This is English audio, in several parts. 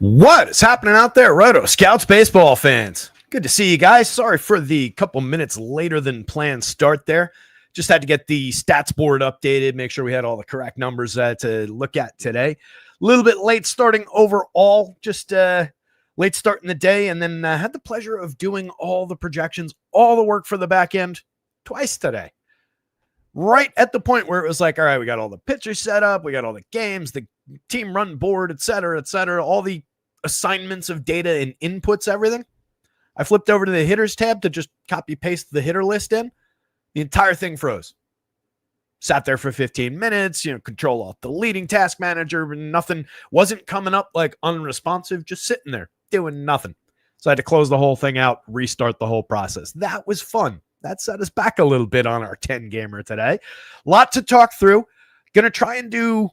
What is happening out there, Roto Scouts baseball fans? Good to see you guys. Sorry for the couple minutes later than planned start there. Just had to get the stats board updated, make sure we had all the correct numbers to look at today. A little bit late starting overall, just late start in the day, and then had the pleasure of doing all the projections, all the work for the back end twice today. Right at the point where it was like, all right, we got all the pitchers set up, we got all the games, the team run board, et cetera, all the assignments of data and inputs, everything. I flipped over to the hitters tab to just copy paste the hitter list in. The entire thing froze. Sat there for 15 minutes, control alt deleting task manager, nothing wasn't coming up like unresponsive, just sitting there doing nothing. So I had to close the whole thing out, restart the whole process. That was fun. That set us back a little bit on our 10 gamer today. Lot to talk through. Going to try and do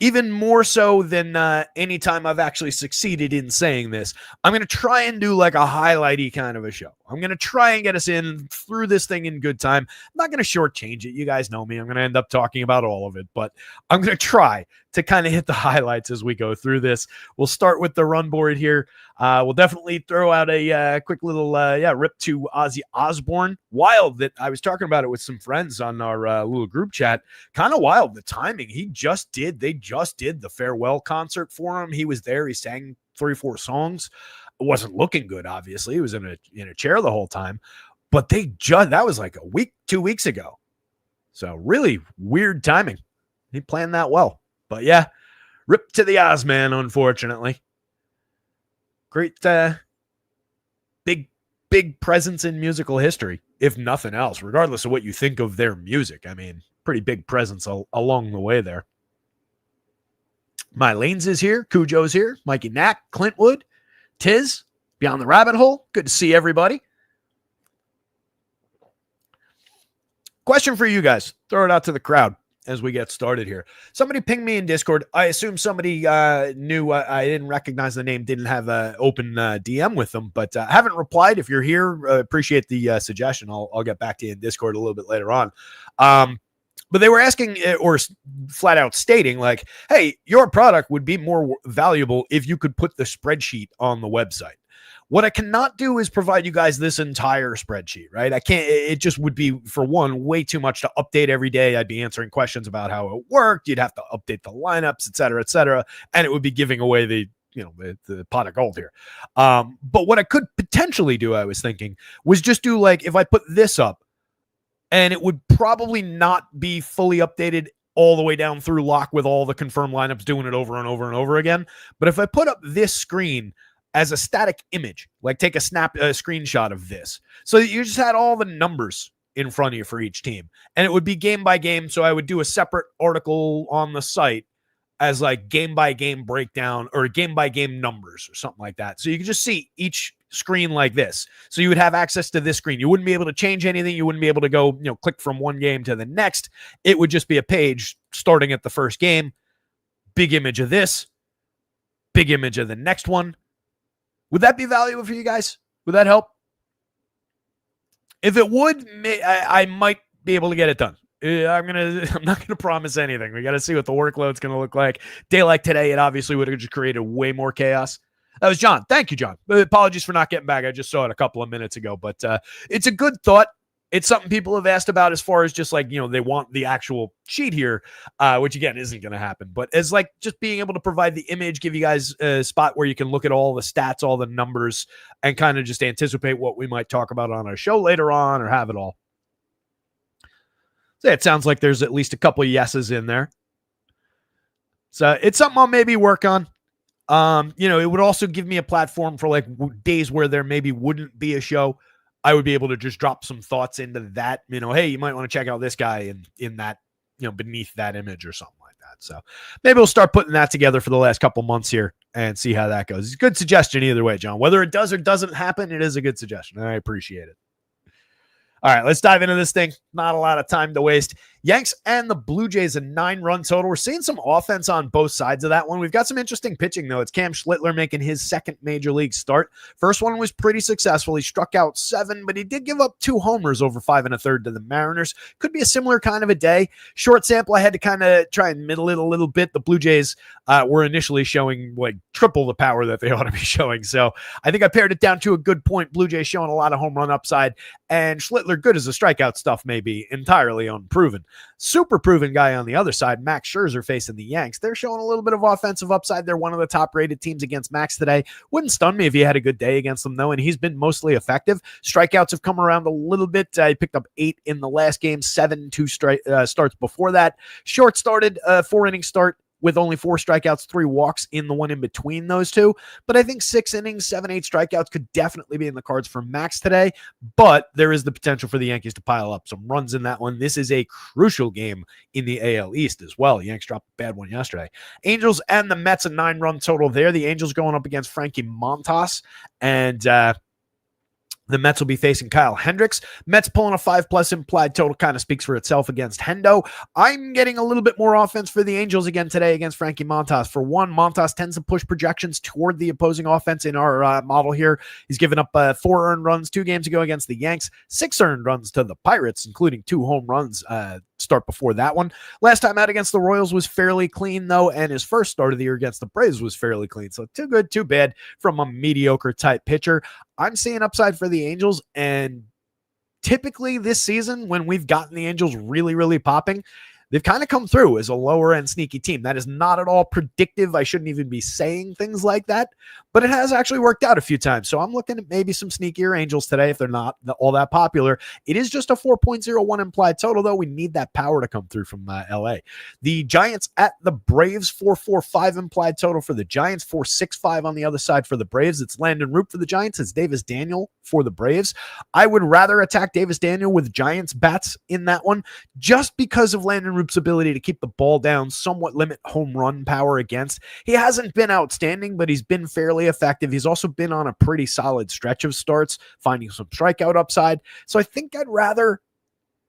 even more so than any time I've actually succeeded in saying this. I'm going to try and do like a highlighty kind of a show. I'm going to try and get us in through this thing in good time. I'm not going to shortchange it. You guys know me. I'm going to end up talking about all of it, but I'm going to try to kind of hit the highlights as we go through this. We'll start with the run board here. We'll definitely throw out a quick little rip to Ozzy Osbourne. Wild that I was talking about it with some friends on our little group chat. Kind of wild the timing. They just did the farewell concert for him. He was there. He sang 3-4 songs. It wasn't looking good, obviously. He was in a chair the whole time. But that was like 2 weeks ago. So really weird timing. He planned that well. But yeah, rip to the Ozman, unfortunately. Great, big presence in musical history, if nothing else, regardless of what you think of their music. I mean, pretty big presence along the way there. Mylanes is here. Cujo's here. Mikey Knack, Clintwood, Tiz, Beyond the Rabbit Hole. Good to see everybody. Question for you guys. Throw it out to the crowd as we get started here. Somebody pinged me in Discord. I assume somebody knew I didn't recognize the name, didn't have an open DM with them, but I haven't replied. If you're here, appreciate the suggestion. I'll get back to you in Discord a little bit later on. But they were asking or flat out stating like, hey, your product would be more valuable if you could put the spreadsheet on the website. What I cannot do is provide you guys this entire spreadsheet, right? I can't, it just would be, for one, way too much to update every day. I'd be answering questions about how it worked. You'd have to update the lineups, et cetera, and it would be giving away the pot of gold here. But what I could potentially do, I was thinking, was just do like, if I put this up, and it would probably not be fully updated all the way down through lock with all the confirmed lineups doing it over and over and over again. But if I put up this screen as a static image, like take a screenshot of this, so that you just had all the numbers in front of you for each team, and it would be game by game. So I would do a separate article on the site as like game by game breakdown or game by game numbers or something like that. So you can just see each screen like this. So you would have access to this screen. You wouldn't be able to change anything. You wouldn't be able to go, click from one game to the next. It would just be a page starting at the first game. Big image of this, big image of the next one. Would that be valuable for you guys? Would that help? If it would, I might be able to get it done. I'm not gonna promise anything. We got to see what the workload's gonna look like. Day like today, it obviously would have just created way more chaos. That was John. Thank you, John. Apologies for not getting back. I just saw it a couple of minutes ago, but it's a good thought. It's something people have asked about as far as just like, they want the actual sheet here, which again, isn't going to happen. But as like just being able to provide the image, give you guys a spot where you can look at all the stats, all the numbers, and kind of just anticipate what we might talk about on our show later on or have it all. So it sounds like there's at least a couple of yeses in there. So it's something I'll maybe work on. It would also give me a platform for like days where there maybe wouldn't be a show. I would be able to just drop some thoughts into that, hey, you might want to check out this guy in that, beneath that image or something like that. So maybe we'll start putting that together for the last couple months here and see how that goes. It's a good suggestion either way, John. Whether it does or doesn't happen, it is a good suggestion. I appreciate it. All right, let's dive into this thing. Not a lot of time to waste. Yanks and the Blue Jays, a 9-run total. We're seeing some offense on both sides of that one. We've got some interesting pitching, though. It's Cam Schlittler making his second major league start. First one was pretty successful. He struck out 7, but he did give up 2 homers over 5 1/3 to the Mariners. Could be a similar kind of a day. Short sample, I had to kind of try and middle it a little bit. The Blue Jays were initially showing like triple the power that they ought to be showing. So I think I pared it down to a good point. Blue Jays showing a lot of home run upside, and Schlittler, good as the strikeout stuff may be, entirely unproven. Super proven guy on the other side, Max Scherzer facing the Yanks. They're showing a little bit of offensive upside. They're one of the top-rated teams against Max today. Wouldn't stun me if he had a good day against them, though, and he's been mostly effective. Strikeouts have come around a little bit. He picked up 8 in the last game, 7 2 starts before that. Short started, 4-inning start with only 4 strikeouts, 3 walks in the one in between those two. But I think 6 innings, 7, 8 strikeouts could definitely be in the cards for Max today. But there is the potential for the Yankees to pile up some runs in that one. This is a crucial game in the AL East as well. Yanks dropped a bad one yesterday. Angels and the Mets, a 9-run total there. The Angels going up against Frankie Montas, and the Mets will be facing Kyle Hendricks. Mets pulling a 5+ implied total kind of speaks for itself against Hendo. I'm getting a little bit more offense for the Angels again today against Frankie Montas. For one, Montas tends to push projections toward the opposing offense in our model here. He's given up 4 earned runs 2 games ago against the Yanks, 6 earned runs to the Pirates, including 2 home runs start before that one. Last time out against the Royals was fairly clean, though, and his first start of the year against the Braves was fairly clean. So too good, too bad from a mediocre type pitcher. I'm seeing upside for the Angels, and typically this season, when we've gotten the Angels really, really popping, they've kind of come through as a lower end sneaky team. That is not at all predictive. I shouldn't even be saying things like that, but it has actually worked out a few times. So I'm looking at maybe some sneakier Angels today if they're not all that popular. It is just a 4.01 implied total, though. We need that power to come through from LA. The Giants at the Braves, 4.45 implied total for the Giants, 4.65 on the other side for the Braves. It's Landon Root for the Giants. It's Davis Daniel for the Braves. I would rather attack Davis Daniel with Giants bats in that one just because of Landon Root's ability to keep the ball down, somewhat limit home run power against. He hasn't been outstanding, but he's been fairly effective. He's also been on a pretty solid stretch of starts, finding some strikeout upside. So I think I'd rather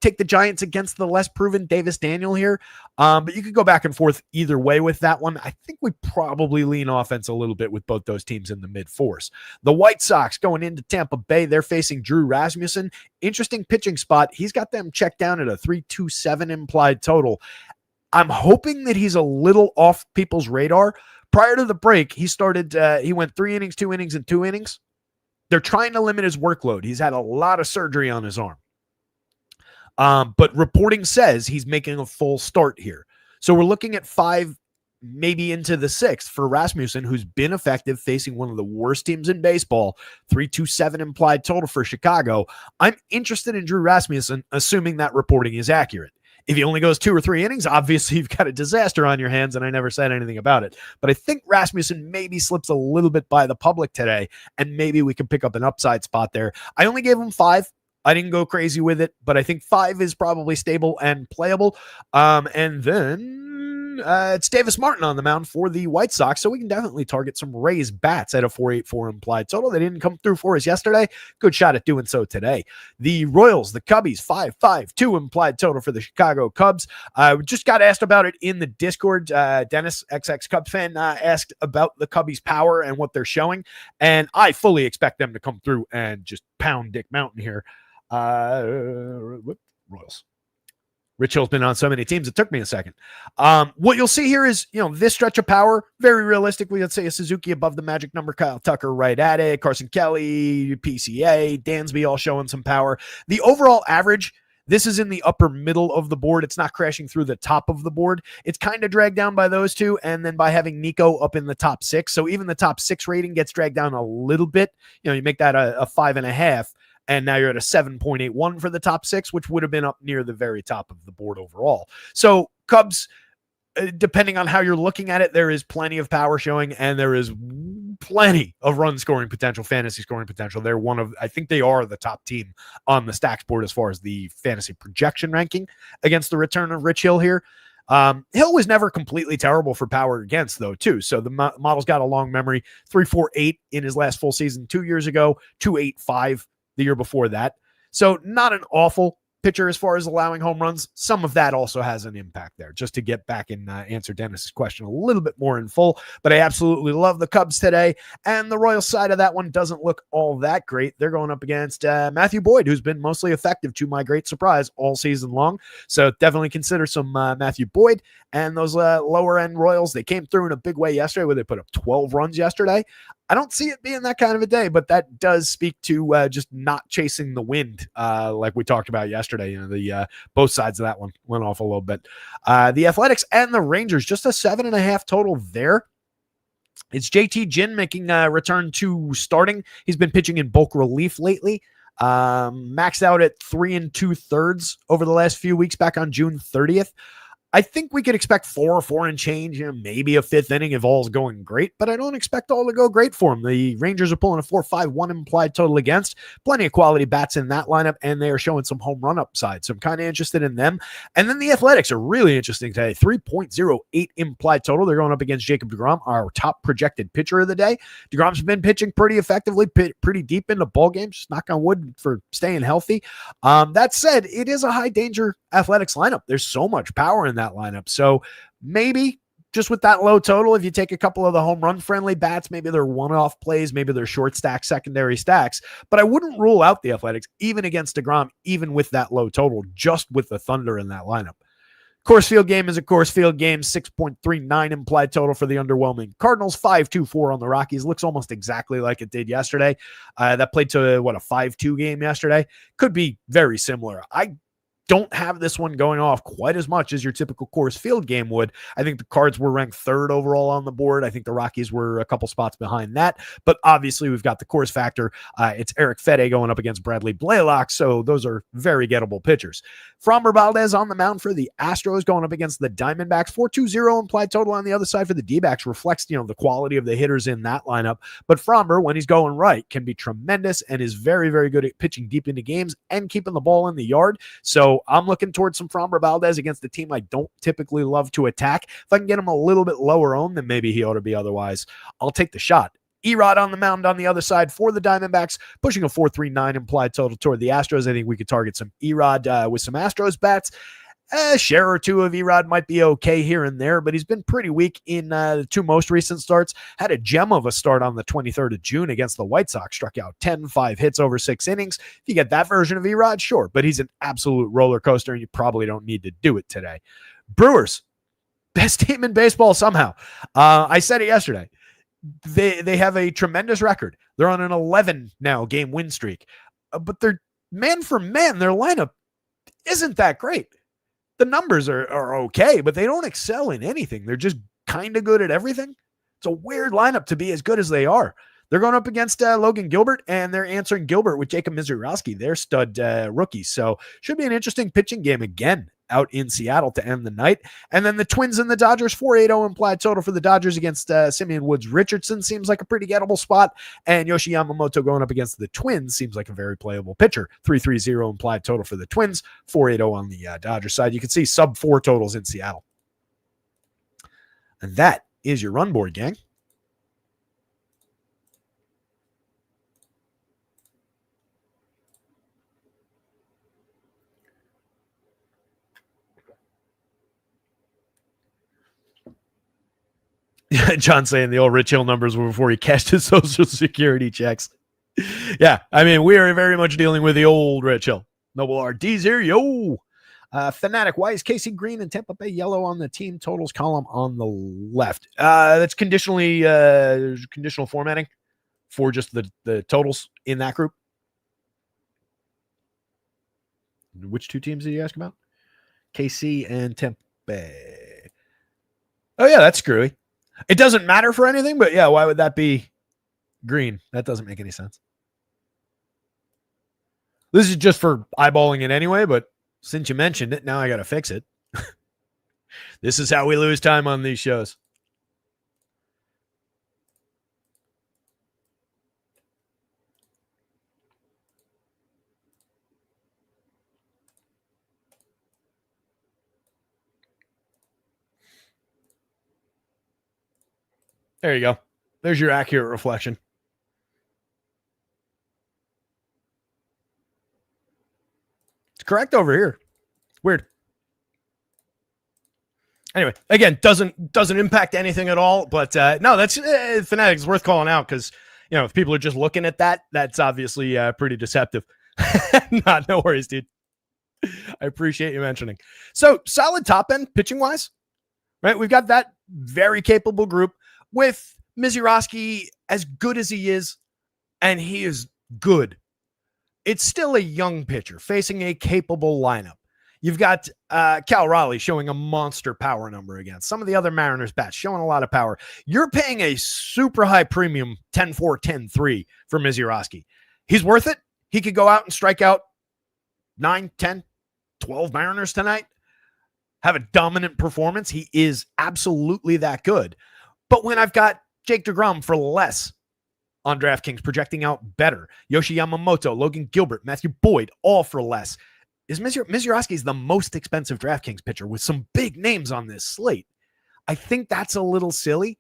take the Giants against the less proven Davis Daniel here. But you could go back and forth either way with that one. I think we probably lean offense a little bit with both those teams in the mid-4s. The White Sox going into Tampa Bay. They're facing Drew Rasmussen. Interesting pitching spot. He's got them checked down at a 3.27 implied total. I'm hoping that he's a little off people's radar. Prior to the break, he went 3 innings, 2 innings, and 2 innings. They're trying to limit his workload. He's had a lot of surgery on his arm. But reporting says he's making a full start here. So we're looking at 5, maybe into the 6th for Rasmussen, who's been effective facing one of the worst teams in baseball, 3.27 implied total for Chicago. I'm interested in Drew Rasmussen, assuming that reporting is accurate. If he only goes 2 or 3 innings, obviously you've got a disaster on your hands, and I never said anything about it. But I think Rasmussen maybe slips a little bit by the public today, and maybe we can pick up an upside spot there. I only gave him 5. I didn't go crazy with it, but I think 5 is probably stable and playable. And then it's Davis Martin on the mound for the White Sox, so we can definitely target some Rays bats at a 4.84 implied total. They didn't come through for us yesterday. Good shot at doing so today. The Royals, the Cubbies, 5.52 implied total for the Chicago Cubs. Just got asked about it in the Discord. Dennis, XX Cubs fan, asked about the Cubbies' power and what they're showing, and I fully expect them to come through and just pound Dick Mountain here. Royals. Rich Hill's been on so many teams, it took me a second. What you'll see here is, this stretch of power, very realistically, let's say a Suzuki above the magic number, Kyle Tucker right at it, Carson Kelly, PCA, Dansby all showing some power. The overall average, this is in the upper middle of the board. It's not crashing through the top of the board. It's kind of dragged down by those two, and then by having Nico up in the top 6. So even the top 6 rating gets dragged down a little bit. You make that a 5.5. And now you're at a 7.81 for the top 6, which would have been up near the very top of the board overall. So Cubs, depending on how you're looking at it, there is plenty of power showing, and there is plenty of run scoring potential, fantasy scoring potential. I think they are the top team on the stacks board as far as the fantasy projection ranking against the return of Rich Hill here. Hill was never completely terrible for power against, though, too. So the model's got a long memory. 3.48 in his last full season 2 years ago, 2.85 the year before that. So not an awful pitcher as far as allowing home runs. Some of that also has an impact there, just to get back and answer Dennis's question a little bit more in full. But I absolutely love the Cubs today. And the Royals side of that one doesn't look all that great. They're going up against Matthew Boyd, who's been mostly effective to my great surprise all season long. So definitely consider some Matthew Boyd. And those lower end Royals, they came through in a big way yesterday where they put up 12 runs yesterday. I don't see it being that kind of a day, but that does speak to just not chasing the wind, like we talked about yesterday. The both sides of that one went off a little bit. The Athletics and the Rangers, just a 7.5 total there. It's JT Ginn making a return to starting. He's been pitching in bulk relief lately. Maxed out at 3 2/3 over the last few weeks back on June 30th. I think we could expect 4 and change, maybe a fifth inning if all's going great, but I don't expect all to go great for him. The Rangers are pulling a 4.51 implied total against. Plenty of quality bats in that lineup, and they are showing some home run upside, so I'm kind of interested in them. And then the Athletics are really interesting today. 3.08 implied total. They're going up against Jacob deGrom, our top projected pitcher of the day. deGrom's been pitching pretty effectively, pretty deep into ball games. Just knock on wood for staying healthy. That said, it is a high danger Athletics lineup. There's so much power in that lineup. So maybe just with that low total, if you take a couple of the home run friendly bats, maybe they're one-off plays, maybe they're short stack, secondary stacks, but I wouldn't rule out the Athletics even against deGrom, even with that low total, just with the Thunder in that lineup. Course field game is a course field game. 6.39 implied total for the underwhelming Cardinals. 5-2-4 on the Rockies. Looks almost exactly like it did yesterday. That played to a 5-2 game yesterday. Could be very similar. I don't have this one going off quite as much as your typical course field game would. I think the Cards were ranked 3rd overall on the board. I think the Rockies were a couple spots behind that, but obviously we've got the course factor. It's Eric Fede going up against Bradley Blaylock, so those are very gettable pitchers. Framber Valdez on the mound for the Astros going up against the Diamondbacks. 4.20 implied total on the other side for the D-backs reflects, the quality of the hitters in that lineup, but Framber, when he's going right, can be tremendous and is very, very good at pitching deep into games and keeping the ball in the yard. So I'm looking towards some Framber Valdez against a team I don't typically love to attack. If I can get him a little bit lower owned, then maybe he ought to be otherwise. I'll take the shot. Erod on the mound on the other side for the Diamondbacks, pushing a 4.39 implied total toward the Astros. I think we could target some Erod with some Astros bats. A share or two of Erod might be okay here and there, but he's been pretty weak in the 2 most recent starts. Had a gem of a start on the 23rd of June against the White Sox. Struck out 10, 5 hits over 6 innings. If you get that version of Erod, sure, but he's an absolute roller coaster, and you probably don't need to do it today. Brewers, best team in baseball somehow. I said it yesterday. They have a tremendous record. They're on an 11 now game win streak, but they're man for man, their lineup isn't that great. The numbers are okay, but they don't excel in anything. They're just kind of good at everything. It's a weird lineup to be as good as they are. They're going up against Logan Gilbert, and they're answering Gilbert with Jacob Mizurowski, their stud rookie. So should be an interesting pitching game again out in Seattle to end the night. And then the Twins and the Dodgers, 4.80 implied total for the Dodgers against Simeon Woods Richardson seems like a pretty gettable spot. And Yoshi Yamamoto going up against the Twins seems like a very playable pitcher. 3.30 implied total for the Twins, 4.80 on the Dodgers side. You can see sub 4 totals in Seattle. And that is your run board, gang. John saying the old Rich Hill numbers were before he cashed his Social Security checks. Yeah, I mean, we are very much dealing with the old Rich Hill. Noble RD's here, yo. Fanatic, why is Casey Green and Tampa Bay yellow on the team totals column on the left? That's conditional formatting for just the totals in that group. Which 2 teams did you ask about? KC and Tampa Bay. Oh, yeah, that's screwy. It doesn't matter for anything, but yeah, why would that be green? That doesn't make any sense. This is just for eyeballing it anyway, but since you mentioned it, now I got to fix it. This is how we lose time on these shows. There you go. There's your accurate reflection. It's correct over here. Weird. Anyway, again, doesn't impact anything at all. But no, that's Fanatics worth calling out because, you know, if people are just looking at that, that's obviously pretty deceptive. No worries, dude. I appreciate you mentioning. So solid top end pitching wise, right? We've got that very capable group with Mizurowski as good as he is, and he is good. It's still a young pitcher facing a capable lineup. You've got Cal Raleigh showing a monster power number against some of the other Mariners bats showing a lot of power. You're paying a super high premium 10-4, 10-3 for Mizurowski. He's worth it. He could go out and strike out 9, 10, 12 Mariners tonight, have a dominant performance. He is absolutely that good. But when I've got Jake DeGrom for less on DraftKings projecting out better, Yoshi Yamamoto, Logan Gilbert, Matthew Boyd, all for less, is Mizurowski is the most expensive DraftKings pitcher with some big names on this slate. I think that's a little silly.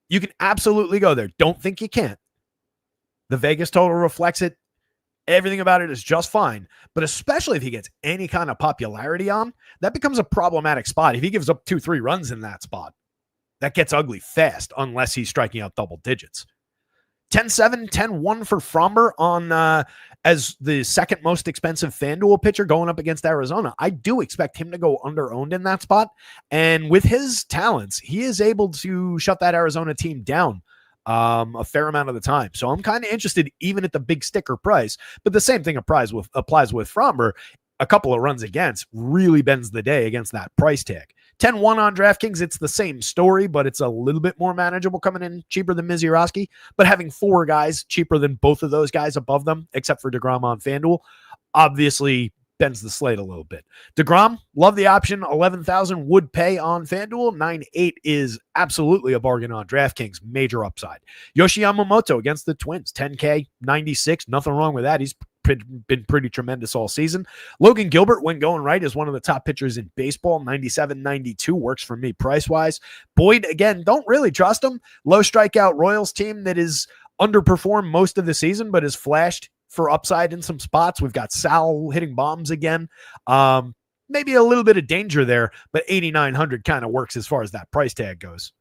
You can absolutely go there. Don't think you can't. The Vegas total reflects it. Everything about it is just fine. But especially if he gets any kind of popularity on, that becomes a problematic spot. If he gives up 2-3 runs in that spot, that gets ugly fast unless he's striking out double digits. 10-7, 10-1 for Fromber on as the second most expensive FanDuel pitcher going up against Arizona. I do expect him to go under-owned in that spot. And with his talents, he is able to shut that Arizona team down a fair amount of the time. So I'm kind of interested even at the big sticker price. But the same thing applies with Fromber. A couple of runs against really bends the day against that price tag. 10-1 on DraftKings, it's the same story, but it's a little bit more manageable coming in cheaper than Mizurowski. But having four guys cheaper than both of those guys above them, except for DeGrom on FanDuel, obviously bends the slate a little bit. DeGrom, love the option. 11,000 would pay on FanDuel. 9.8 is absolutely a bargain on DraftKings. Major upside. Yoshi Yamamoto against the Twins. 10K, 96. Nothing wrong with that. He's been pretty tremendous all season. Logan Gilbert, when going right, is one of the top pitchers in baseball. 97, 92 works for me price-wise. Boyd, again, don't really trust him. Low strikeout Royals team that is underperformed most of the season, but has flashed for upside in some spots. We've got Sal hitting bombs again. Maybe a little bit of danger there, but 8,900 kind of works as far as that price tag goes.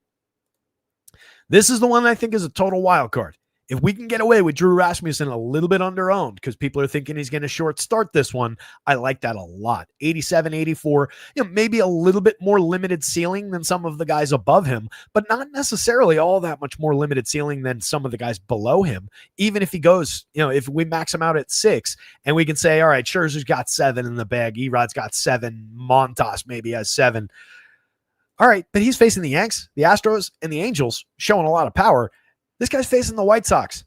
This is the one I think is a total wild card. If we can get away with Drew Rasmussen a little bit under-owned because people are thinking he's going to short start this one, I like that a lot. 87, 84, maybe a little bit more limited ceiling than some of the guys above him, but not necessarily all that much more limited ceiling than some of the guys below him. Even if he goes, if we max him out at 6 and we can say, all right, Scherzer's got 7 in the bag, Erod's got 7, Montas maybe has 7. All right, but he's facing the Yanks, the Astros, and the Angels, showing a lot of power. This guy's facing the White Sox.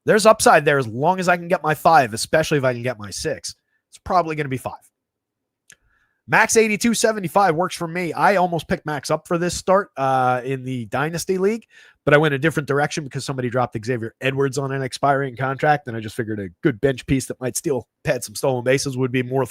There's upside there as long as I can get my 5, especially if I can get my 6. It's probably going to be 5. Max 82.75 works for me. I almost picked Max up for this start in the Dynasty League, but I went a different direction because somebody dropped Xavier Edwards on an expiring contract, and I just figured a good bench piece that might still pad some stolen bases would be more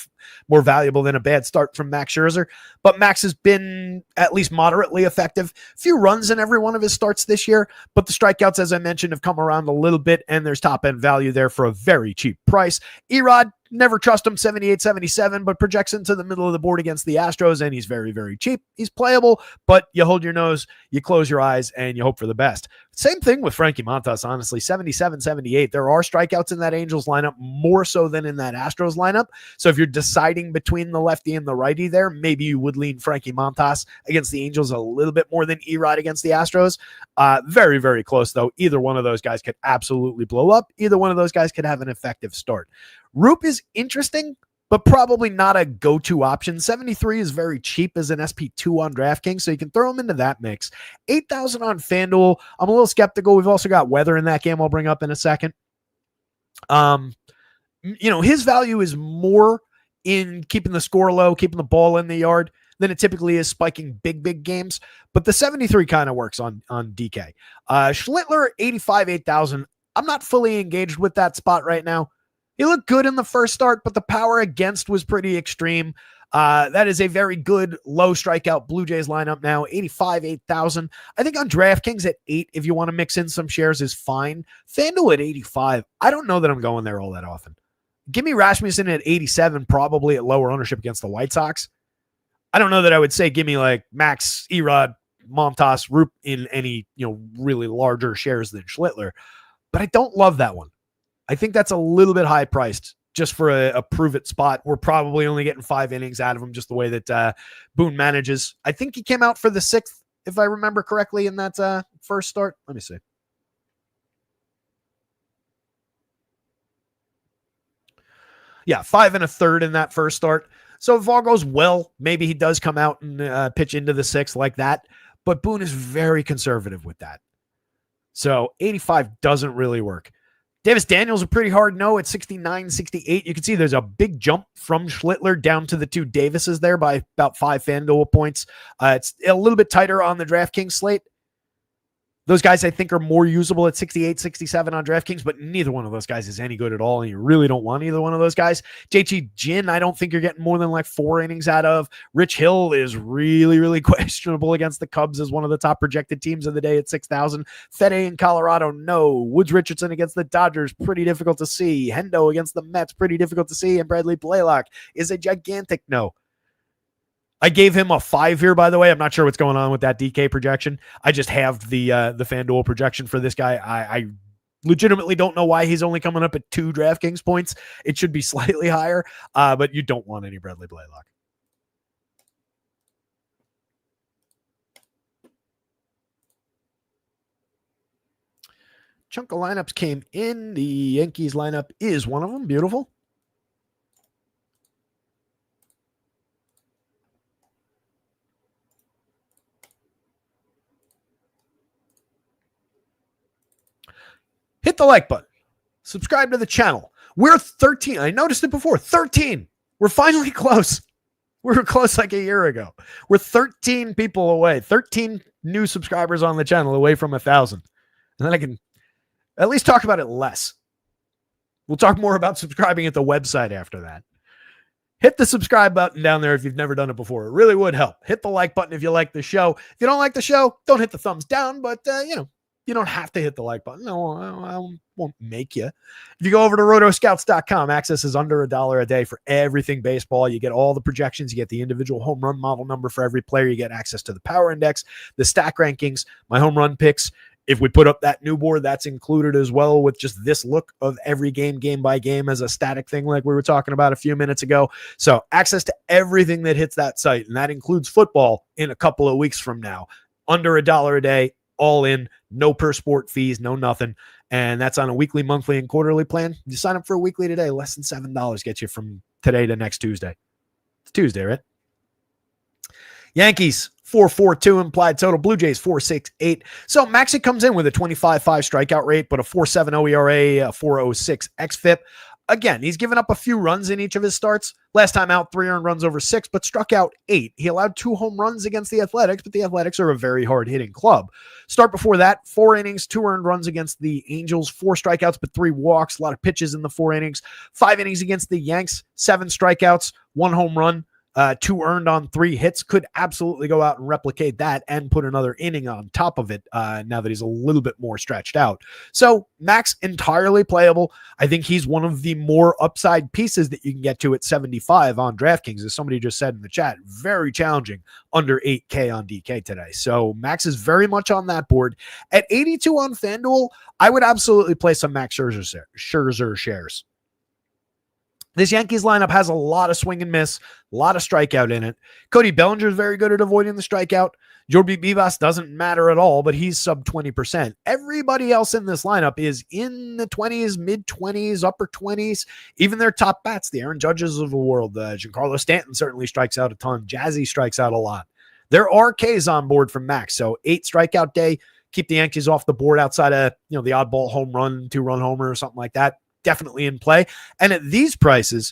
valuable than a bad start from Max Scherzer. But Max has been at least moderately effective. Few runs in every one of his starts this year, but the strikeouts, as I mentioned, have come around a little bit, and there's top-end value there for a very cheap price. Erod, never trust him, 78, 77, but projects into the middle of the board against the Astros, and he's very, very cheap. He's playable, but you hold your nose, you close your eyes, and you hope for the best. Same thing with Frankie Montas, honestly, 77, 78. There are strikeouts in that Angels lineup, more so than in that Astros lineup. So if you're deciding between the lefty and the righty there, maybe you would lean Frankie Montas against the Angels a little bit more than Erod against the Astros. Very, very close, though. Either one of those guys could absolutely blow up. Either one of those guys could have an effective start. Roop is interesting, but probably not a go-to option. 73 is very cheap as an SP2 on DraftKings, so you can throw him into that mix. 8,000 on FanDuel. I'm a little skeptical. We've also got weather in that game I'll bring up in a second. His value is more in keeping the score low, keeping the ball in the yard than it typically is spiking big games. But the 73 kind of works on DK. Schlittler, 85, 8,000. I'm not fully engaged with that spot right now. He looked good in the first start, but the power against was pretty extreme. That is a very good low strikeout Blue Jays lineup now, 85, 8,000. I think on DraftKings at 8, if you want to mix in some shares, is fine. FanDuel at 85, I don't know that I'm going there all that often. Give me Rasmussen at 87, probably at lower ownership against the White Sox. I don't know that I would say give me like Max, Erod, Montas, Roop in any, really larger shares than Schlittler, but I don't love that one. I think that's a little bit high priced just for a prove it spot. We're probably only getting 5 innings out of him, just the way that Boone manages. I think he came out for the 6th, if I remember correctly, in that first start. Let me see. Yeah, 5 1/3 in that first start. So if all goes well, maybe he does come out and pitch into the 6th like that. But Boone is very conservative with that. So 85 doesn't really work. Davis Daniels a pretty hard no at 69, 68. You can see there's a big jump from Schlittler down to the 2 Davises there by about 5 FanDuel points. It's a little bit tighter on the DraftKings slate. Those guys, I think, are more usable at 68, 67 on DraftKings, but neither one of those guys is any good at all, and you really don't want either one of those guys. JT Ginn, I don't think you're getting more than like 4 innings out of. Rich Hill is really, really questionable against the Cubs as one of the top projected teams of the day at 6,000. Fede in Colorado, no. Woods Richardson against the Dodgers, pretty difficult to see. Hendo against the Mets, pretty difficult to see. And Bradley Blaylock is a gigantic no. I gave him a 5 here, by the way. I'm not sure what's going on with that DK projection. I just have the FanDuel projection for this guy. I legitimately don't know why he's only coming up at 2 DraftKings points. It should be slightly higher, but you don't want any Bradley Blaylock. Chunk of lineups came in. The Yankees lineup is one of them. Beautiful. Hit the like button. Subscribe to the channel. We're 13. I noticed it before. 13. We're finally close. We were close like a year ago. We're 13 people away. 13 new subscribers on the channel away from 1,000. And then I can at least talk about it less. We'll talk more about subscribing at the website after that. Hit the subscribe button down there if you've never done it before. It really would help. Hit the like button if you like the show. If you don't like the show, don't hit the thumbs down, but, you don't have to hit the like button. No, I won't make you. If you go over to rotoscouts.com, access is under $1 a day for everything baseball. You get all the projections. You get the individual home run model number for every player. You get access to the power index, the stack rankings, my home run picks. If we put up that new board, that's included as well with just this look of every game by game as a static thing like we were talking about a few minutes ago. So access to everything that hits that site, and that includes football in a couple of weeks from now. Under $1 a day, all in, no per sport fees, no nothing. And that's on a weekly, monthly, and quarterly plan. You sign up for a weekly today, less than $7 gets you from today to next Tuesday. It's Tuesday, right? Yankees, 4.42 implied total. Blue Jays, 4.68. So Maxey comes in with a 25.5 strikeout rate, but a 4.70 ERA, a 4.06 xFIP. Again, he's given up a few runs in each of his starts. Last time out, 3 earned runs over 6, but struck out 8. He allowed 2 home runs against the Athletics, but the Athletics are a very hard-hitting club. Start before that, 4 innings, 2 earned runs against the Angels, 4 strikeouts, but 3 walks, a lot of pitches in the 4 innings. 5 innings against the Yanks, 7 strikeouts, 1 home run. 2 earned on 3 hits. Could absolutely go out and replicate that and put another inning on top of it now that he's a little bit more stretched out. So Max, entirely playable. I think he's one of the more upside pieces that you can get to at 75 on DraftKings, as somebody just said in the chat. Very challenging under 8K on DK today. So Max is very much on that board. At 82 on FanDuel, I would absolutely play some Max Scherzer shares. This Yankees lineup has a lot of swing and miss, a lot of strikeout in it. Cody Bellinger is very good at avoiding the strikeout. Jorby Vivas doesn't matter at all, but he's sub 20%. Everybody else in this lineup is in the 20s, mid-20s, upper 20s. Even their top bats, the Aaron Judges of the world. Giancarlo Stanton certainly strikes out a ton. Jazzy strikes out a lot. There are Ks on board from Max, so 8 strikeout day. Keep the Yankees off the board outside of the oddball home run, 2-run homer or something like that. Definitely in play. And at these prices,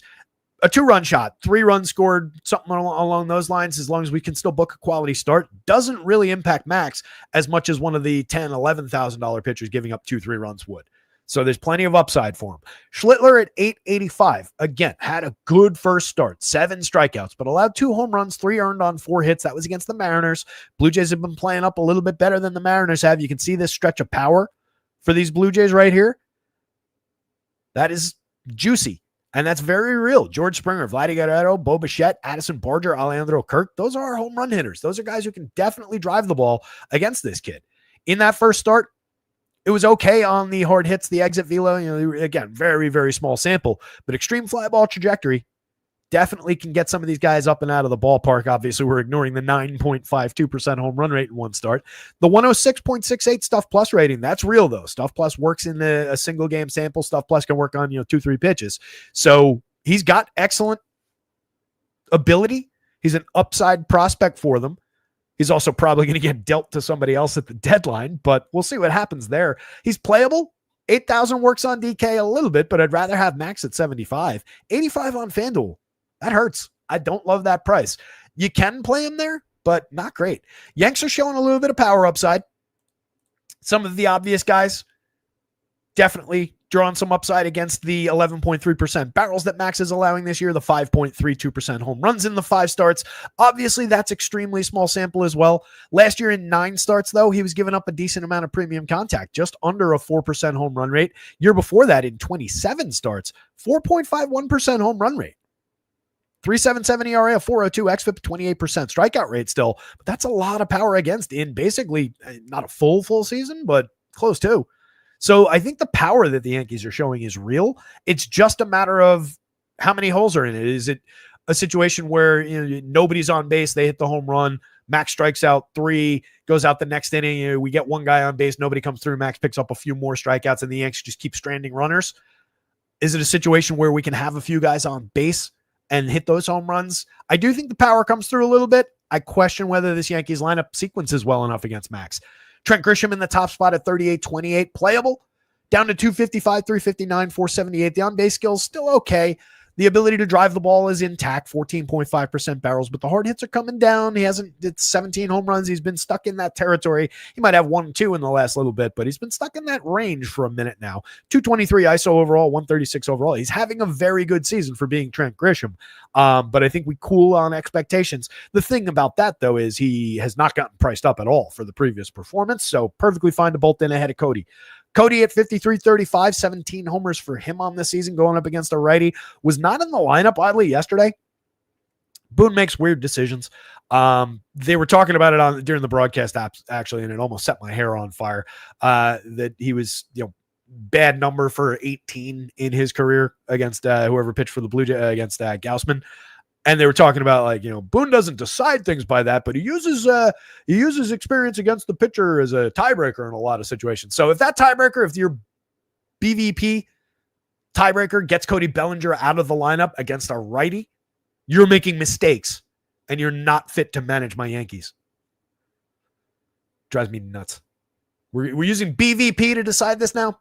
a 2-run shot, 3 runs scored, something along those lines, as long as we can still book a quality start, doesn't really impact Max as much as one of the $10,000, $11,000 pitchers giving up 2-3 runs would. So there's plenty of upside for him. Schlittler at 8.85. Again, had a good first start, 7 strikeouts, but allowed 2 home runs, 3 earned on 4 hits. That was against the Mariners. Blue Jays have been playing up a little bit better than the Mariners have. You can see this stretch of power for these Blue Jays right here. That is juicy. And that's very real. George Springer, Vladdy Guerrero, Bo Bichette, Addison Barger, Alejandro Kirk. Those are home run hitters. Those are guys who can definitely drive the ball against this kid. In that first start, it was okay on the hard hits, the exit velo. Again, very, very small sample, but extreme fly ball trajectory definitely can get some of these guys up and out of the ballpark. Obviously, we're ignoring the 9.52% home run rate in one start. The 106.68 Stuff Plus rating, that's real, though. Stuff Plus works in a single game sample. Stuff Plus can work on 2-3 pitches. So he's got excellent ability. He's an upside prospect for them. He's also probably going to get dealt to somebody else at the deadline, but we'll see what happens there. He's playable. 8,000 works on DK a little bit, but I'd rather have Max at 75. 85 on FanDuel. That hurts. I don't love that price. You can play him there, but not great. Yanks are showing a little bit of power upside. Some of the obvious guys definitely drawing some upside against the 11.3% barrels that Max is allowing this year, the 5.32% home runs in the 5 starts. Obviously, that's extremely small sample as well. Last year in 9 starts, though, he was giving up a decent amount of premium contact, just under a 4% home run rate. Year before that, in 27 starts, 4.51% home run rate. 3.77 ERA, a 4.02 xFIP, 28% strikeout rate still, but that's a lot of power against in basically not a full season, but close to. So I think the power that the Yankees are showing is real. It's just a matter of how many holes are in it. Is it a situation where nobody's on base, they hit the home run, Max strikes out 3, goes out the next inning, we get one guy on base, nobody comes through, Max picks up a few more strikeouts, and the Yankees just keep stranding runners? Is it a situation where we can have a few guys on base and hit those home runs? I do think the power comes through a little bit. I question whether this Yankees lineup sequences well enough against Max. Trent Grisham in the top spot at 38-28, playable. Down to 255, 359, 478. The on-base skills still okay. The ability to drive the ball is intact, 14.5% barrels, but the hard hits are coming down. He hasn't did 17 home runs. He's been stuck in that territory. He might have 1-2 in the last little bit, but he's been stuck in that range for a minute now. 223 ISO overall, 136 overall. He's having a very good season for being Trent Grisham, but I think we cool on expectations. The thing about that, though, is he has not gotten priced up at all for the previous performance, so perfectly fine to bolt in ahead of Cody. Cody at 53-35, 17 homers for him on this season going up against a righty. Was not in the lineup, oddly, yesterday. Boone makes weird decisions. They were talking about it during the broadcast apps, actually, and it almost set my hair on fire. That he was, bad number for 18 in his career against whoever pitched for the Blue Jays against Gaussman. And they were talking about Boone doesn't decide things by that, but he uses experience against the pitcher as a tiebreaker in a lot of situations. So if that tiebreaker, if your BVP tiebreaker gets Cody Bellinger out of the lineup against a righty, you're making mistakes and you're not fit to manage my Yankees. Drives me nuts. We're using BVP to decide this now.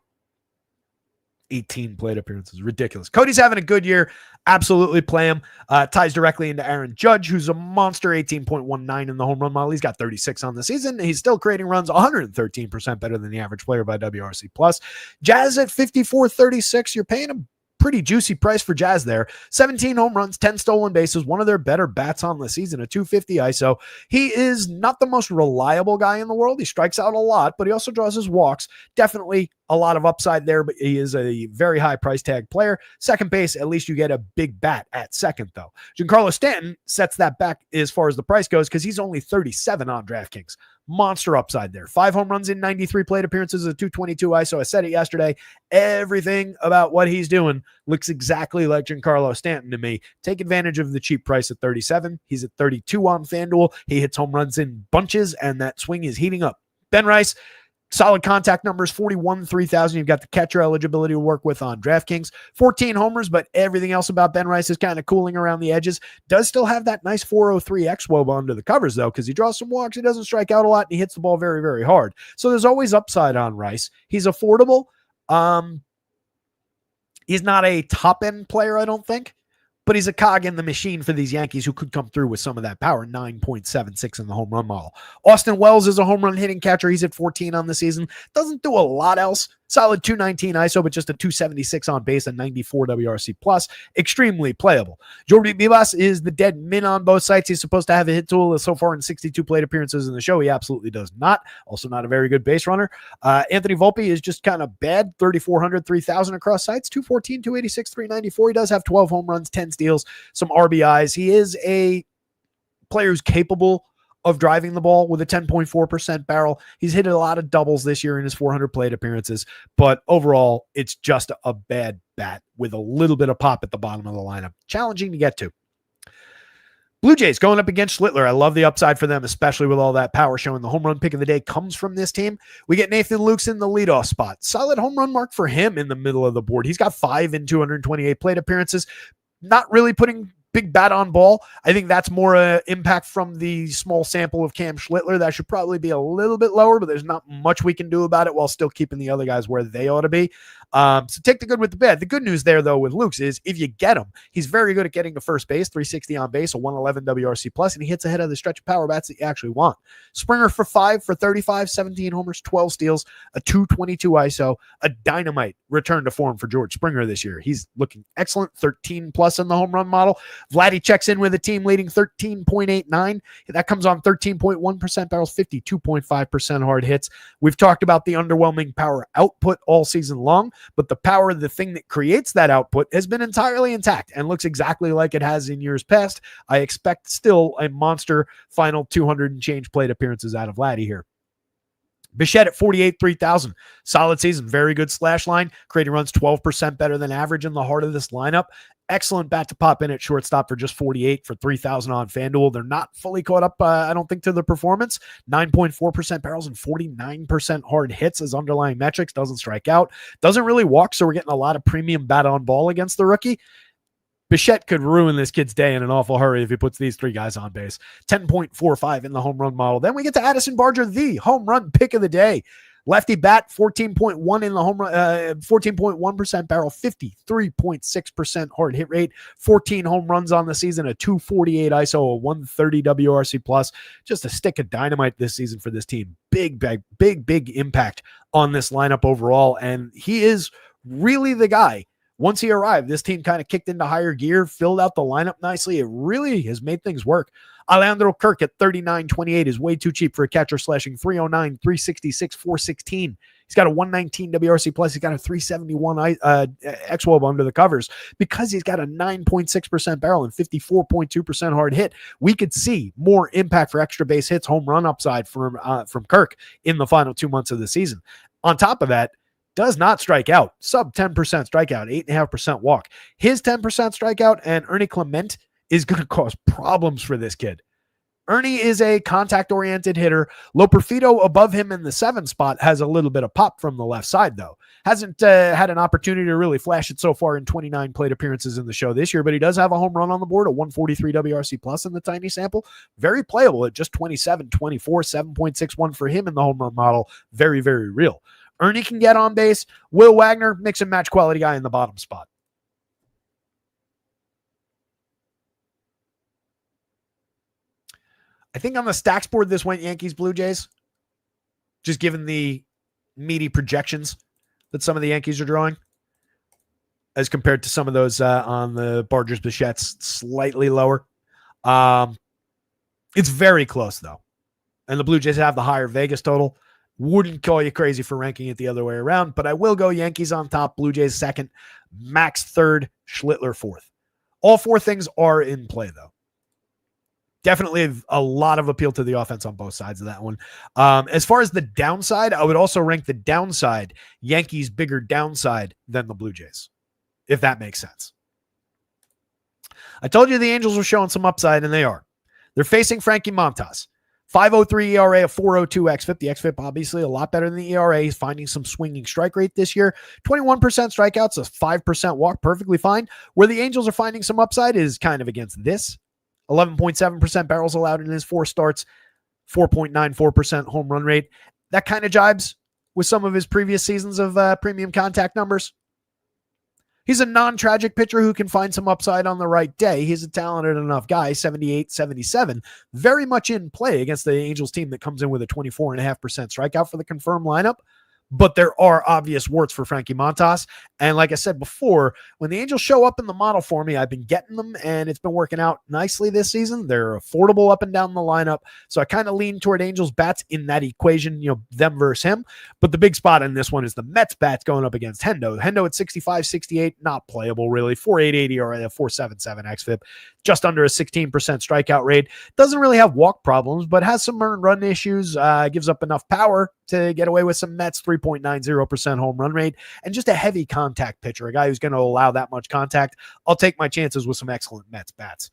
18 plate appearances. Ridiculous. Cody's having a good year. Absolutely play him. Ties directly into Aaron Judge, who's a monster, 18.19 in the home run model. He's got 36 on the season. He's still creating runs 113% better than the average player by WRC+. Jazz at 54-36. You're paying him pretty juicy price for Jazz there. 17 home runs, 10 stolen bases, one of their better bats on the season, a 250 ISO. He is not the most reliable guy in the world. He strikes out a lot, but he also draws his walks. Definitely a lot of upside there, but he is a very high price tag player. Second base, at least you get a big bat at second, though. Giancarlo Stanton sets that back as far as the price goes because he's only 37 on DraftKings. Monster upside there. 5 home runs in 93 plate appearances, a 222 ISO. I said it yesterday. Everything about what he's doing looks exactly like Giancarlo Stanton to me. Take advantage of the cheap price at 37. He's at 32 on FanDuel. He hits home runs in bunches, and that swing is heating up. Ben Rice, solid contact numbers, 41, 3,000. You've got the catcher eligibility to work with on DraftKings. 14 homers, but everything else about Ben Rice is kind of cooling around the edges. Does still have that nice 403 xWOB under the covers, though, because he draws some walks. He doesn't strike out a lot, and he hits the ball very, very hard. So there's always upside on Rice. He's affordable. He's not a top-end player, I don't think, but he's a cog in the machine for these Yankees who could come through with some of that power. 9.76 in the home run model. Austin Wells is a home run hitting catcher. He's at 14 on the season. Doesn't do a lot else. Solid 219 ISO, but just a 276 on base and 94 WRC plus. Extremely playable. Jordi Vivas is the dead min on both sites. He's supposed to have a hit tool so far in 62 plate appearances in the show. He absolutely does not. Also not a very good base runner. Anthony Volpe is just kind of bad. 3,400, 3,000 across sites. 214, 286, 394. He does have 12 home runs, 10 steals, some RBIs. He is a player who's capable of driving the ball with a 10.4% barrel. He's hit a lot of doubles this year in his 400 plate appearances, but overall, it's just a bad bat with a little bit of pop at the bottom of the lineup. Challenging to get to. Blue Jays going up against Schlittler. I love the upside for them, especially with all that power showing. The home run pick of the day comes from this team. We get Nathan Lukes in the leadoff spot. Solid home run mark for him in the middle of the board. He's got 5 in 228 plate appearances. Not really putting big bat on ball. I think that's more impact from the small sample of Cam Schlittler. That should probably be a little bit lower, but there's not much we can do about it while still keeping the other guys where they ought to be. So take the good with the bad. The good news there, though, with Lukes is if you get him, he's very good at getting to first base, 360 on base, a 111 WRC plus, and he hits ahead of the stretch of power bats that you actually want. Springer for 5 for 35, 17 homers, 12 steals, a 222 ISO, a dynamite return to form for George Springer this year. He's looking excellent, 13 plus in the home run model. Vladdy checks in with a team leading 13.89. That comes on 13.1% barrels, 52.5% hard hits. We've talked about the underwhelming power output all season long, but the power, the thing that creates that output, has been entirely intact and looks exactly like it has in years past. I expect still a monster final 200 and change plate appearances out of Vladdy here. Bichette at 48, 3,000. Solid season. Very good slash line. Creating runs 12% better than average in the heart of this lineup. Excellent bat to pop in at shortstop for just 48 for 3,000 on FanDuel. They're not fully caught up, I don't think, to the performance. 9.4% barrels and 49% hard hits as underlying metrics. Doesn't strike out. Doesn't really walk, so we're getting a lot of premium bat on ball against the rookie. Bichette could ruin this kid's day in an awful hurry if he puts these 3 guys on base. 10.45 in the home run model. Then we get to Addison Barger, the home run pick of the day. Lefty bat, 14.1 in the home run, 14.1% barrel, 53.6% hard hit rate, 14 home runs on the season, a 248 ISO, a 130 WRC plus. Just a stick of dynamite this season for this team. Big impact on this lineup overall, and he is really the guy. Once he arrived, this team kind of kicked into higher gear, filled out the lineup nicely. It really has made things work. Alejandro Kirk at 39.28 is way too cheap for a catcher, slashing 309, 366, 416. He's got a 119 WRC plus. He's got a 371 xWOB under the covers. Because he's got a 9.6% barrel and 54.2% hard hit, we could see more impact for extra base hits, home run upside from Kirk in the final 2 months of the season. On top of that, does not strike out. Sub 10% strikeout, 8.5% walk. His 10% strikeout and Ernie Clement is going to cause problems for this kid. Ernie is a contact-oriented hitter. Loperfido above him in the 7 spot has a little bit of pop from the left side, though. Hasn't had an opportunity to really flash it so far in 29 plate appearances in the show this year, but he does have a home run on the board, a 143 WRC plus in the tiny sample. Very playable at just 27, 24, 7.61 for him in the home run model. Very, very real. Ernie can get on base. Will Wagner, mix and match quality guy in the bottom spot. I think on the stacks board, this went Yankees, Blue Jays. Just given the meaty projections that some of the Yankees are drawing as compared to some of those on the Bargers, Bichettes, slightly lower. It's very close, though. And the Blue Jays have the higher Vegas total. Wouldn't call you crazy for ranking it the other way around, but I will go Yankees on top, Blue Jays second, Max third, Schlittler fourth. All 4 things are in play, though. Definitely a lot of appeal to the offense on both sides of that one. As far as the downside, I would also rank the downside, Yankees bigger downside than the Blue Jays, if that makes sense. I told you the Angels were showing some upside, and they are. They're facing Frankie Montas. 5.03 ERA, a 4.02 xFIP. The xFIP obviously a lot better than the ERA. He's finding some swinging strike rate this year. 21% strikeouts, a 5% walk, perfectly fine. Where the Angels are finding some upside is kind of against this. 11.7% barrels allowed in his 4 starts, 4.94% home run rate. That kind of jibes with some of his previous seasons of premium contact numbers. He's a non-tragic pitcher who can find some upside on the right day. He's a talented enough guy, 78, 77, very much in play against the Angels team that comes in with a 24.5% strikeout for the confirmed lineup. but there are obvious warts for Frankie Montas. And like I said before, when the Angels show up in the model for me, I've been getting them, and it's been working out nicely this season. They're affordable up and down the lineup. So I kind of lean toward Angels bats in that equation, them versus him. But the big spot in this one is the Mets bats going up against Hendo. Hendo at 65-68, not playable really. 4.880 or a 4.77 xFIP, just under a 16% strikeout rate. Doesn't really have walk problems, but has some earned run issues. Gives up enough power to get away with some Mets, 3.90% home run rate, and just a heavy contact pitcher, a guy who's going to allow that much contact. I'll take my chances with some excellent Mets bats.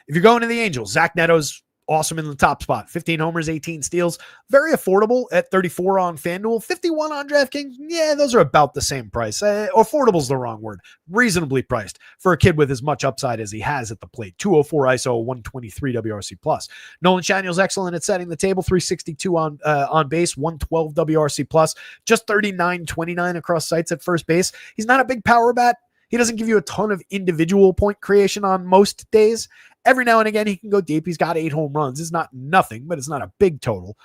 If you're going to the Angels, Zach Neto's awesome in the top spot. 15 homers, 18 steals. Very affordable at 34 on FanDuel. 51 on DraftKings. Yeah, those are about the same price. Affordable is the wrong word. Reasonably priced for a kid with as much upside as he has at the plate. 204 ISO, 123 WRC+. Nolan Schanuel's excellent at setting the table. 362 on base, 112 WRC+. Just 39-29 across sites at first base. He's not a big power bat. He doesn't give you a ton of individual point creation on most days. Every now and again, he can go deep. He's got 8 home runs. It's not nothing, but it's not a big total.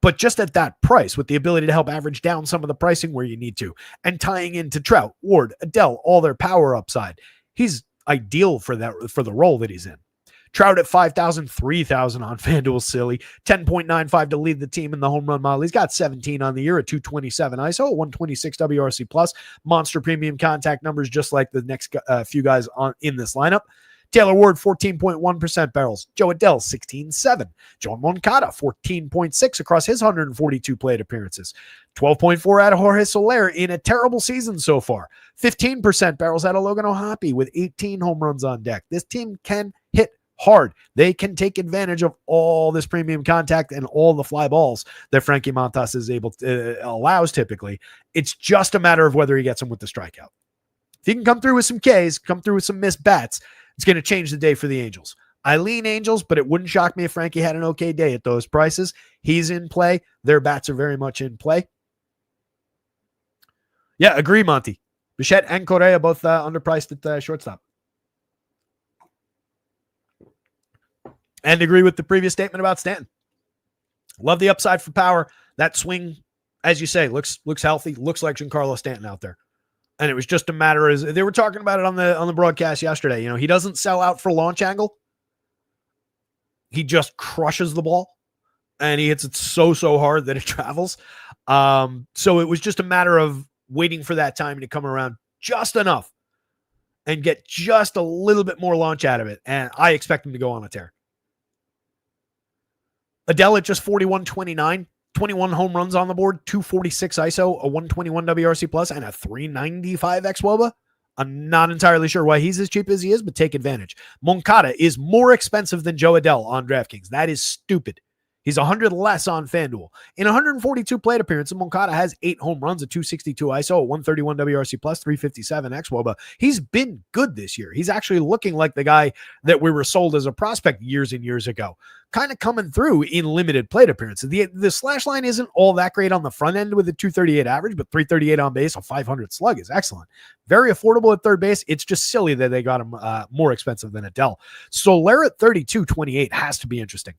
But just at that price, with the ability to help average down some of the pricing where you need to, and tying into Trout, Ward, Adele, all their power upside, he's ideal for the role that he's in. Trout at 5,000, 3,000 on FanDuel, silly. 10.95 to lead the team in the home run model. He's got 17 on the year at 227 ISO, 126 WRC+. Monster premium contact numbers just like the next few guys in this lineup. Taylor Ward, 14.1% barrels. Joe Adele, 16.7. John Moncada, 14.6 across his 142 plate appearances. 12.4 out of Jorge Soler in a terrible season so far. 15% barrels out of Logan O'Hoppe with 18 home runs on deck. This team can hit hard. They can take advantage of all this premium contact and all the fly balls that Frankie Montas is able to allows typically. It's just a matter of whether he gets them with the strikeout. If he can come through with some Ks, come through with some missed bats, it's going to change the day for the Angels. I lean Angels, but it wouldn't shock me if Frankie had an okay day at those prices. He's in play. Their bats are very much in play. Yeah, agree, Monty. Bichette and Correa both underpriced at shortstop. And agree with the previous statement about Stanton. Love the upside for power. That swing, as you say, looks healthy. Looks like Giancarlo Stanton out there. And it was just a matter as they were talking about it on the broadcast yesterday. He doesn't sell out for launch angle. He just crushes the ball, and he hits it so hard that it travels. So it was just a matter of waiting for that time to come around just enough and get just a little bit more launch out of it. And I expect him to go on a tear. Adele at just 41-29. 21 home runs on the board, 246 ISO, a 121 WRC+, and a 395 xWOBA. I'm not entirely sure why he's as cheap as he is, but take advantage. Moncada is more expensive than Joe Adele on DraftKings. That is stupid. He's 100 less on FanDuel. In 142 plate appearances, Moncada has 8 home runs, a 262 ISO, a 131 WRC+, 357 xWOBA. He's been good this year. He's actually looking like the guy that we were sold as a prospect years and years ago. Kind of coming through in limited plate appearances. The slash line isn't all that great on the front end with a 238 average, but 338 on base, a 500 slug is excellent. Very affordable at third base. It's just silly that they got him more expensive than Adele. Soler at 32-28 has to be interesting.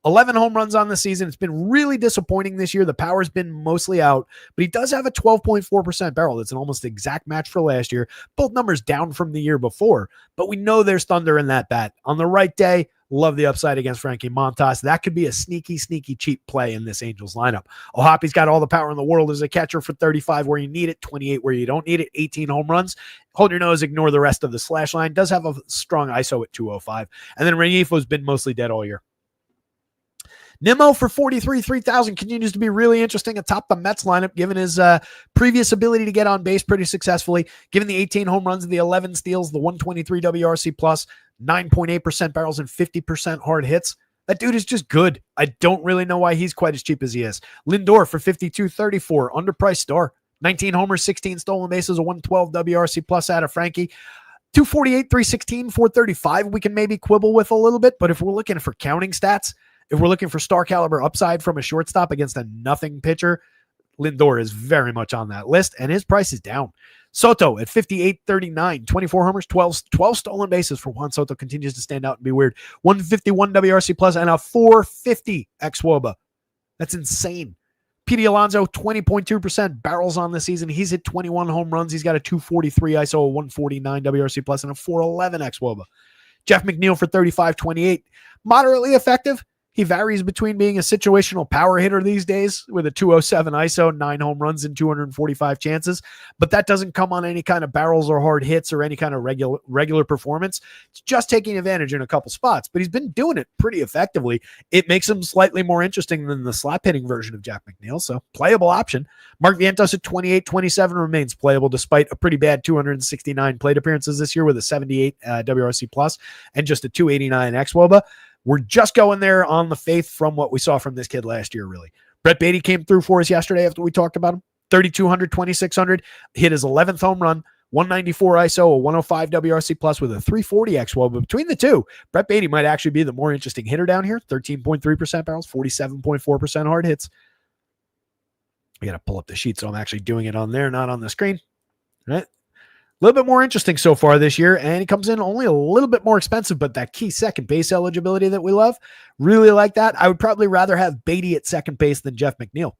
11 home runs on the season. It's been really disappointing this year. The power's been mostly out, but he does have a 12.4% barrel. That's an almost exact match for last year. Both numbers down from the year before, but we know there's thunder in that bat. On the right day, love the upside against Frankie Montas. That could be a sneaky cheap play in this Angels lineup. O'Hoppe's got all the power in the world as a catcher for 35 where you need it, 28 where you don't need it, 18 home runs. Hold your nose, ignore the rest of the slash line. Does have a strong ISO at 205. And then Rengifo's been mostly dead all year. Nimmo for 3,000 continues to be really interesting atop the Mets lineup, given his previous ability to get on base pretty successfully, given the 18 home runs and the 11 steals, the 123 WRC+, 9.8% barrels and 50% hard hits. That dude is just good. I don't really know why he's quite as cheap as he is. Lindor for 52.34, underpriced star. 19 homers, 16 stolen bases, a 112 WRC+ out of Frankie. 248, 316, 435 we can maybe quibble with a little bit, but if we're looking for counting stats, if we're looking for star caliber upside from a shortstop against a nothing pitcher, Lindor is very much on that list, and his price is down. Soto at 58.39, 24 homers, 12 stolen bases for Juan Soto, continues to stand out and be weird. 151 WRC+ and a 450 xWOBA. That's insane. Pete Alonso, 20.2% barrels on the season. He's hit 21 home runs. He's got a 243 ISO, a 149 WRC plus, and a 411 xWOBA. Jeff McNeil for 35.28, moderately effective. He varies between being a situational power hitter these days with a 207 ISO, 9 home runs and 245 chances, but that doesn't come on any kind of barrels or hard hits or any kind of regular performance. It's just taking advantage in a couple spots, but he's been doing it pretty effectively. It makes him slightly more interesting than the slap hitting version of Jeff McNeil, so playable option. Mark Vientos at 28.27 remains playable despite a pretty bad 269 plate appearances this year with a 78 WRC plus and just a 289 xWOBA. We're just going there on the faith from what we saw from this kid last year, really. Brett Beatty came through for us yesterday after we talked about him. 3,200, 2,600, hit his 11th home run, 194 ISO, a 105 WRC plus with a 340 xWOBA. But between the two, Brett Beatty might actually be the more interesting hitter down here. 13.3% barrels, 47.4% hard hits. I got to pull up the sheet, so I'm actually doing it on there, not on the screen. All right. A little bit more interesting so far this year, and he comes in only a little bit more expensive, but that key second base eligibility that we love, really like that. I would probably rather have Beatty at second base than Jeff McNeil.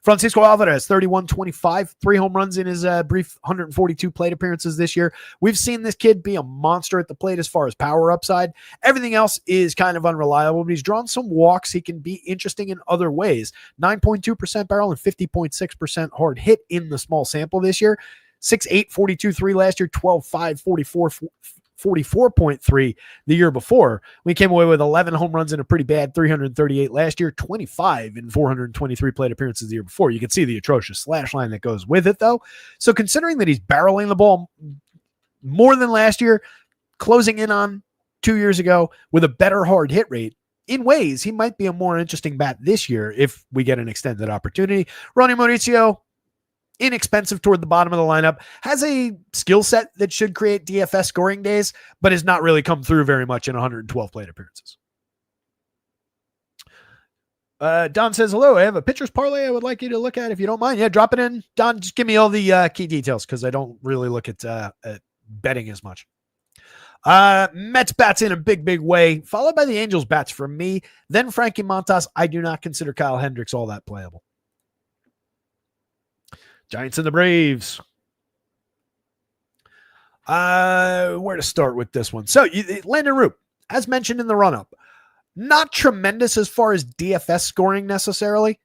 Francisco Alvarez, 31.25, 3 home runs in his brief 142 plate appearances this year. We've seen this kid be a monster at the plate as far as power upside. Everything else is kind of unreliable, but he's drawn some walks. He can be interesting in other ways. 9.2% barrel and 50.6% hard hit in the small sample this year. 6'8", 42.3 last year, 12.5, 44.3 the year before. We came away with 11 home runs and a pretty bad 338 last year, 25 in 423 plate appearances the year before. You can see the atrocious slash line that goes with it, though. So considering that he's barreling the ball more than last year, closing in on 2 years ago with a better hard hit rate, in ways, he might be a more interesting bat this year if we get an extended opportunity. Ronnie Mauricio, inexpensive toward the bottom of the lineup, has a skill set that should create DFS scoring days, but has not really come through very much in 112 plate appearances. Don says, hello, I have a pitcher's parlay I would like you to look at if you don't mind. Yeah, drop it in. Don, just give me all the key details because I don't really look at betting as much. Mets bats in a big way, followed by the Angels bats for me. Then Frankie Montas. I do not consider Kyle Hendricks all that playable. Giants and the Braves. Where to start with this one? So, Landon Roop, as mentioned in the run-up, not tremendous as far as DFS scoring necessarily.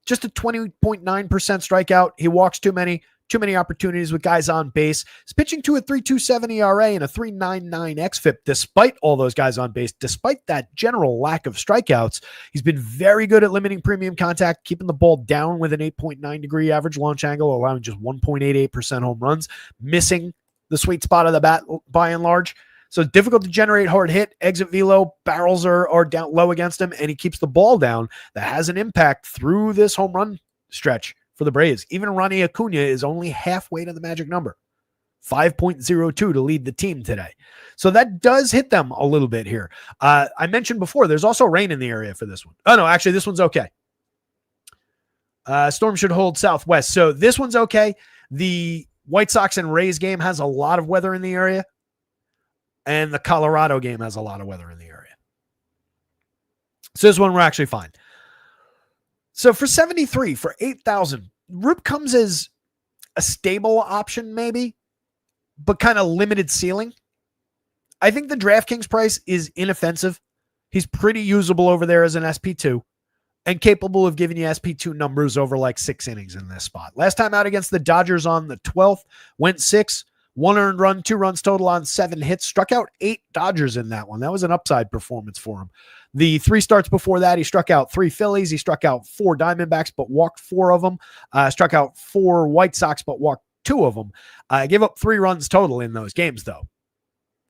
Just a 20.9% strikeout. He walks too many opportunities with guys on base. He's pitching to a 3.27 ERA and a 3.99 xFIP despite all those guys on base. Despite that general lack of strikeouts, he's been very good at limiting premium contact, keeping the ball down with an 8.9 degree average launch angle, allowing just 1.88% home runs, missing the sweet spot of the bat by and large. So it's difficult to generate hard hit, exit velo, barrels are down low against him, and he keeps the ball down. That has an impact through this home run stretch for the Braves. Even Ronnie Acuna is only halfway to the magic number. 5.02 to lead the team today. So that does hit them a little bit here. I mentioned before, there's also rain in the area for this one. Oh, no, actually, this one's okay. Storm should hold southwest. So this one's okay. The White Sox and Rays game has a lot of weather in the area. And the Colorado game has a lot of weather in the area. So this one we're actually fine. So for 73, for 8,000, Roop comes as a stable option maybe, but kind of limited ceiling. I think the DraftKings price is inoffensive. He's pretty usable over there as an SP2 and capable of giving you SP2 numbers over like 6 innings in this spot. Last time out against the Dodgers on the 12th, went 6, 1 earned run, 2 runs total on 7 hits, struck out 8 Dodgers in that one. That was an upside performance for him. The 3 starts before that, he struck out 3 Phillies. He struck out 4 Diamondbacks, but walked 4 of them. Struck out 4 White Sox, but walked 2 of them. Gave up 3 runs total in those games, though.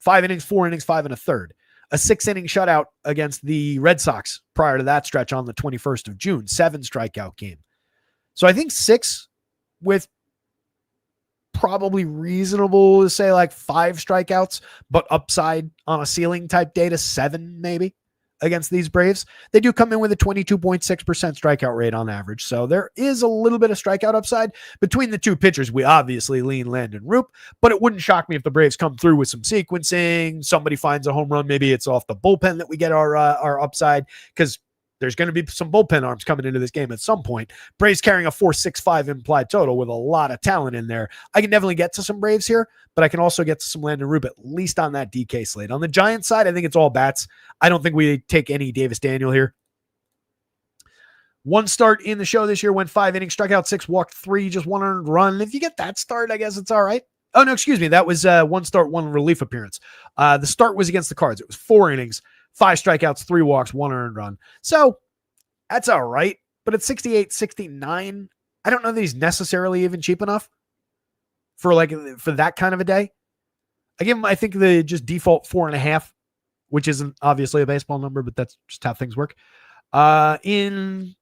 5 innings, 4 innings, 5 1/3. A 6-inning shutout against the Red Sox prior to that stretch on the 21st of June. 7 strikeout game. So I think 6 with probably reasonable to say like 5 strikeouts, but upside on a ceiling type day to 7 maybe against these Braves. They do come in with a 22.6% strikeout rate on average. So there is a little bit of strikeout upside between the two pitchers. We obviously lean Landon Roop, but it wouldn't shock me if the Braves come through with some sequencing. Somebody finds a home run. Maybe it's off the bullpen that we get our upside, because There's going to be some bullpen arms coming into this game at some point. Braves carrying a 4.65 implied total with a lot of talent in there. I can definitely get to some Braves here, but I can also get to some Landon Roop, at least on that DK slate. On the Giants side, I think it's all bats. I don't think we take any Davis Daniel here. One start in the show this year, went 5 innings, struck out 6, walked 3, just 1 earned run. If you get that start, I guess it's all right. Oh, no, excuse me. That was 1 start, 1 relief appearance. The start was against the Cards. It was 4 innings, 5 strikeouts, 3 walks, 1 earned run. So that's all right. But at 68, 69, I don't know that he's necessarily even cheap enough for that kind of a day. I give him, I think, the just default 4.5, which isn't obviously a baseball number, but that's just how things work. In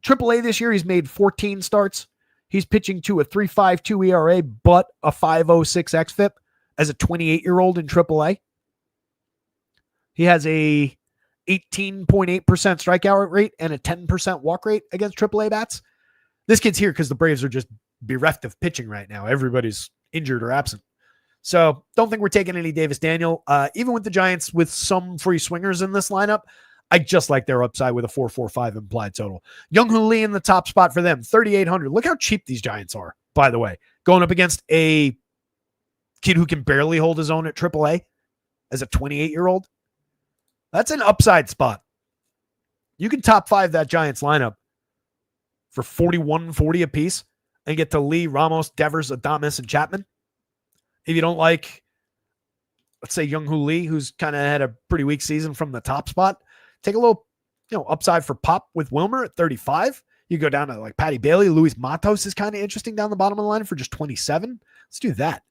AAA this year, he's made 14 starts. He's pitching to a 3.52 ERA, but a 5.06 xFIP as a 28-year-old in AAA. He has a 18.8% strikeout rate and a 10% walk rate against AAA bats. This kid's here because the Braves are just bereft of pitching right now. Everybody's injured or absent. So don't think we're taking any Davis Daniel. Even with the Giants with some free swingers in this lineup, I just like their upside with a 4.45 implied total. Young-Hoo Lee in the top spot for them, 3,800. Look how cheap these Giants are, by the way. Going up against a kid who can barely hold his own at AAA as a 28-year-old. That's an upside spot. You can top 5 that Giants lineup for $41.40 a piece and get to Lee, Ramos, Devers, Adames, and Chapman. If you don't like, let's say, Young-Hoo Lee, who's kind of had a pretty weak season from the top spot, take a little, upside for pop with Wilmer at 35. You go down to like Patty Bailey. Luis Matos is kind of interesting down the bottom of the line for just 27. Let's do that,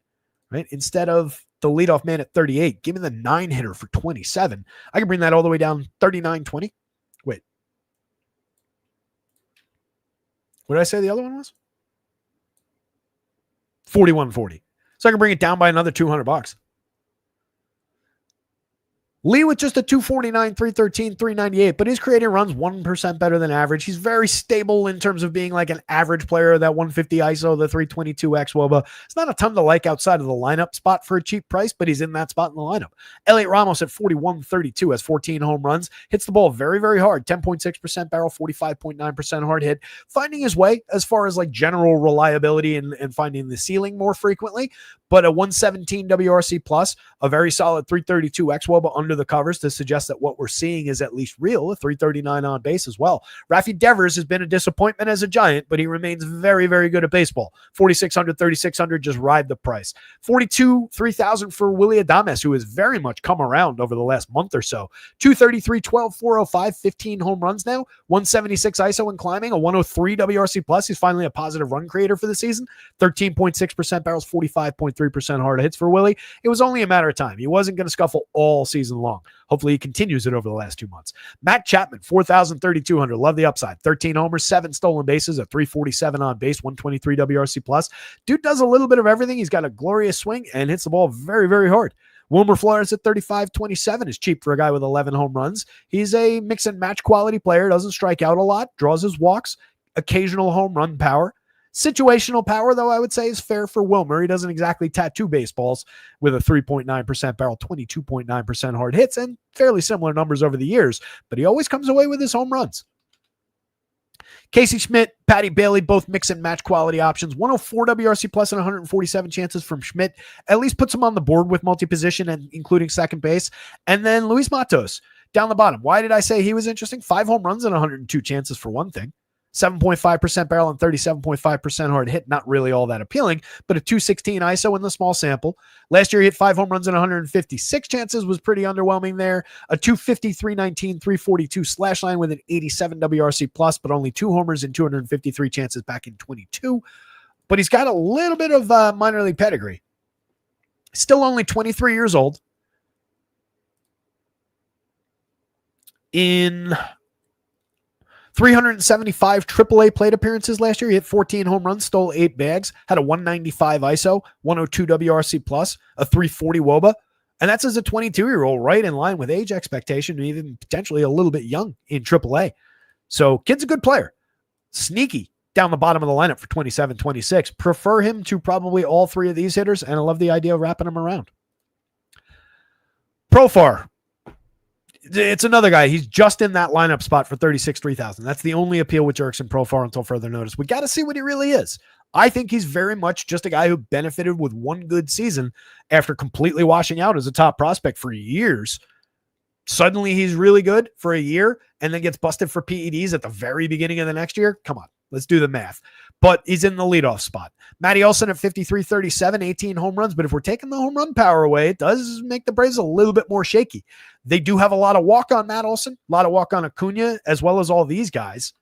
right? Instead of the leadoff man at 38, give me the 9 hitter for 27. I can bring that all the way down 39.20. Wait. What did I say the other one was? 41.40. So I can bring it down by another $200. Lee with just a 249, 313, 398, but he's creating runs 1% better than average. He's very stable in terms of being like an average player, that 150 ISO, the 322X WOBA. It's not a ton to like outside of the lineup spot for a cheap price, but he's in that spot in the lineup. Elliot Ramos at 41.32 has 14 home runs, hits the ball very, very hard, 10.6% barrel, 45.9% hard hit, finding his way as far as like general reliability and finding the ceiling more frequently, but a 117 WRC plus, a very solid 332 X WOBA under the covers to suggest that what we're seeing is at least real, a 339 on base as well. Rafi Devers has been a disappointment as a Giant, but he remains very, very good at baseball. 4,600, 3,600, just ride the price. 42, 3,000 for Willy Adames, who has very much come around over the last month or so. 233, 12, 405, 15 home runs now, 176 ISO and climbing, a 103 WRC plus. He's finally a positive run creator for the season. 13.6% barrels, 45.3% hard hits for Willie. It was only a matter of time. He wasn't going to scuffle all season long. Hopefully he continues it over the last 2 months. Matt Chapman, 4,000, 3,200. Love the upside. 13 homers, 7 stolen bases, a 347 on base, 123 WRC plus. Dude does a little bit of everything. He's got a glorious swing and hits the ball very, very hard. Wilmer Flores at 35.27 is cheap for a guy with 11 home runs. He's a mix and match quality player, doesn't strike out a lot, draws his walks, occasional home run power. Situational power, though, I would say is fair for Wilmer. He doesn't exactly tattoo baseballs with a 3.9% barrel, 22.9% hard hits, and fairly similar numbers over the years, but he always comes away with his home runs. Casey Schmidt, Patty Bailey, both mix and match quality options. 104 WRC plus and 147 chances from Schmidt. At least puts him on the board with multi-position and including second base. And then Luis Matos down the bottom. Why did I say he was interesting? 5 home runs and 102 chances for one thing. 7.5% barrel and 37.5% hard hit. Not really all that appealing, but a 216 ISO in the small sample. Last year, he hit 5 home runs and 156 chances, was pretty underwhelming there. A 250, 319, 342 slash line with an 87 WRC plus, but only 2 homers and 253 chances back in 22. But he's got a little bit of minor league pedigree. Still only 23 years old. In 375 AAA plate appearances last year. He hit 14 home runs, stole 8 bags, had a 195 ISO, 102 WRC plus, a 340 WOBA. And that's as a 22-year-old, right in line with age expectation, and even potentially a little bit young in AAA. So kid's a good player. Sneaky down the bottom of the lineup for 27, 26. Prefer him to probably all 3 of these hitters, and I love the idea of wrapping him around. Profar. It's another guy. He's just in that lineup spot for 36, 3,000. That's the only appeal with Jurickson Profar until further notice. We got to see what he really is. I think he's very much just a guy who benefited with one good season after completely washing out as a top prospect for years. Suddenly he's really good for a year and then gets busted for PEDs at the very beginning of the next year. Come on, let's do the math. But he's in the leadoff spot. Matty Olson at 53-37, 18 home runs. But if we're taking the home run power away, it does make the Braves a little bit more shaky. They do have a lot of walk on Matt Olson, a lot of walk on Acuna, as well as all these guys.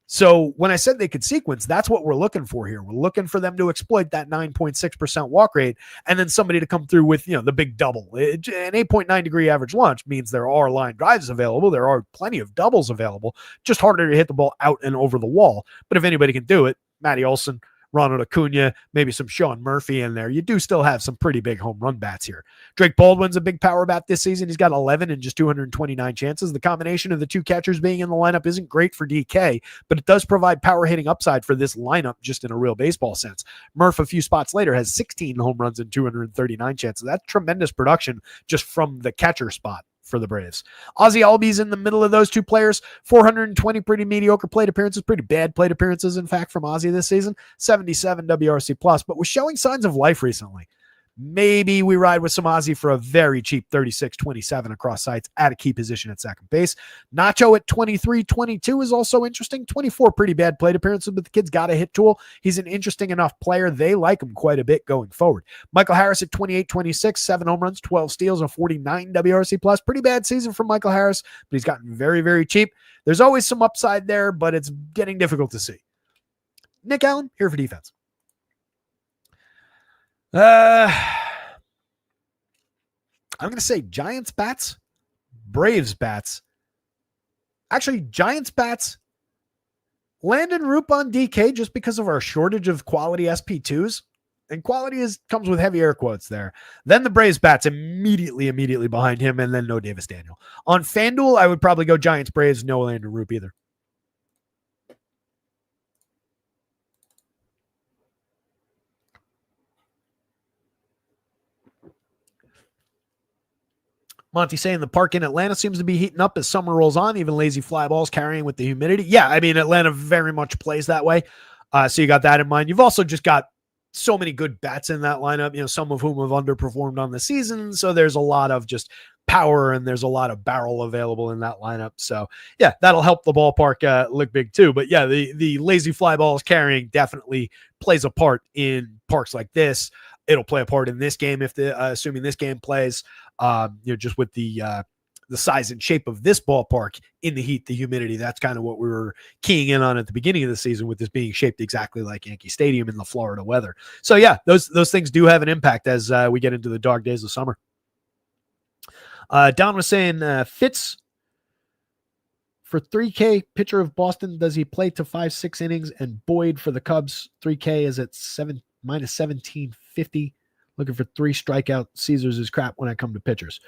So when I said they could sequence, that's what we're looking for here. We're looking for them to exploit that 9.6% walk rate and then somebody to come through with, the big double. An 8.9 degree average launch means there are line drives available. There are plenty of doubles available, just harder to hit the ball out and over the wall. But if anybody can do it, Matty Olson, Ronald Acuna, maybe some Sean Murphy in there. You do still have some pretty big home run bats here. Drake Baldwin's a big power bat this season. He's got 11 in just 229 chances. The combination of the two catchers being in the lineup isn't great for DK, but it does provide power hitting upside for this lineup just in a real baseball sense. Murph, a few spots later, has 16 home runs in 239 chances. That's tremendous production just from the catcher spot for the Braves. Ozzie Albies in the middle of those two players, 420 pretty mediocre plate appearances, pretty bad plate appearances, in fact, from Ozzie this season, 77 WRC plus, but was showing signs of life recently. Maybe we ride with some Ozzie for a very cheap 36-27 across sites at a key position at second base. Nacho at 23-22 is also interesting. 24 pretty bad plate appearances, but the kid's got a hit tool. He's an interesting enough player. They like him quite a bit going forward. Michael Harris at 28-26, 7 home runs, 12 steals, a 49 WRC plus. Pretty bad season for Michael Harris, but he's gotten very, very cheap. There's always some upside there, but it's getting difficult to see. Nick Allen, here for defense. I'm going to say Giants bats, Braves bats. Actually, Giants bats, Landon Roop on DK just because of our shortage of quality SP2s. And quality comes with heavy air quotes there. Then the Braves bats immediately behind him, and then no Davis Daniel. On FanDuel, I would probably go Giants, Braves, no Landon Roop either. Monty saying the park in Atlanta seems to be heating up as summer rolls on, even lazy fly balls carrying with the humidity. Yeah, I mean, Atlanta very much plays that way. So you got that in mind. You've also just got so many good bats in that lineup, some of whom have underperformed on the season. So there's a lot of just power and there's a lot of barrel available in that lineup. So yeah, that'll help the ballpark look big too. But yeah, the lazy fly balls carrying definitely plays a part in parks like this. It'll play a part in this game if assuming this game plays, just with the size and shape of this ballpark in the heat, the humidity. That's kind of what we were keying in on at the beginning of the season, with this being shaped exactly like Yankee Stadium in the Florida weather. So yeah, those things do have an impact as we get into the dog days of summer. Don was saying Fitz for 3K, pitcher of Boston, does he play to 5-6 innings? And Boyd for the Cubs, 3K is at minus 1750. Looking for 3 strikeout. Caesars is crap when I come to pitchers.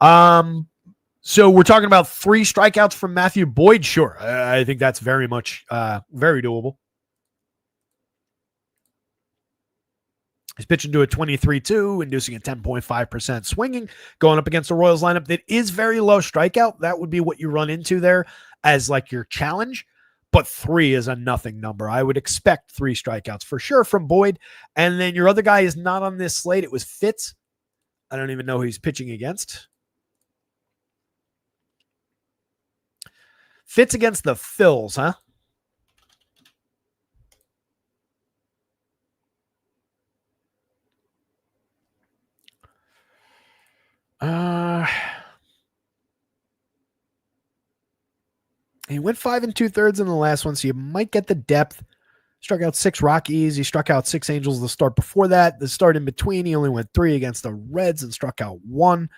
So we're talking about 3 strikeouts from Matthew Boyd. Sure. I think that's very much very doable. He's pitching to a 23-2, inducing a 10.5% swinging, going up against the Royals lineup that is very low strikeout. That would be what you run into there as like your challenge. But 3 is a nothing number. I would expect 3 strikeouts for sure from Boyd. And then your other guy is not on this slate. It was Fitz. I don't even know who he's pitching against. Fitz against the Phils, huh? He went 5 2/3 in the last one, so you might get the depth. Struck out 6 Rockies. He struck out 6 Angels the start before that. The start in between, he only went 3 against the Reds and struck out 1.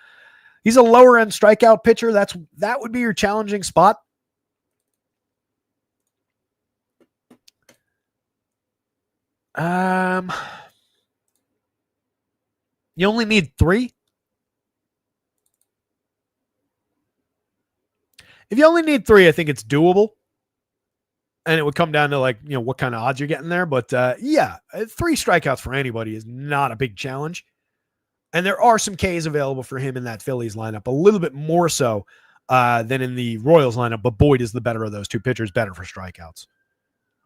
He's a lower end strikeout pitcher. That would be your challenging spot. You only need 3. If you only need 3, I think it's doable. And it would come down to what kind of odds you're getting there. But 3 strikeouts for anybody is not a big challenge. And there are some Ks available for him in that Phillies lineup, a little bit more so than in the Royals lineup, but Boyd is the better of those two pitchers, better for strikeouts.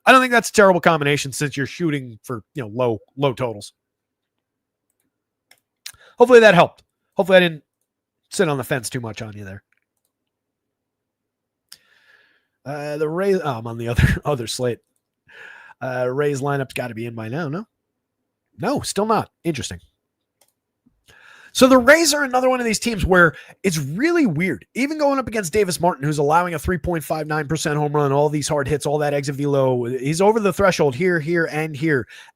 I don't think that's a terrible combination since you're shooting for low totals. Hopefully that helped. Hopefully I didn't sit on the fence too much on you there. The Rays. Oh, I'm on the other slate. Rays lineup's got to be in by now. No, still not. Interesting. So the Rays are another one of these teams where it's really weird. Even going up against Davis Martin, who's allowing a 3.59% home run, all these hard hits, all that exit velo. He's over the threshold here,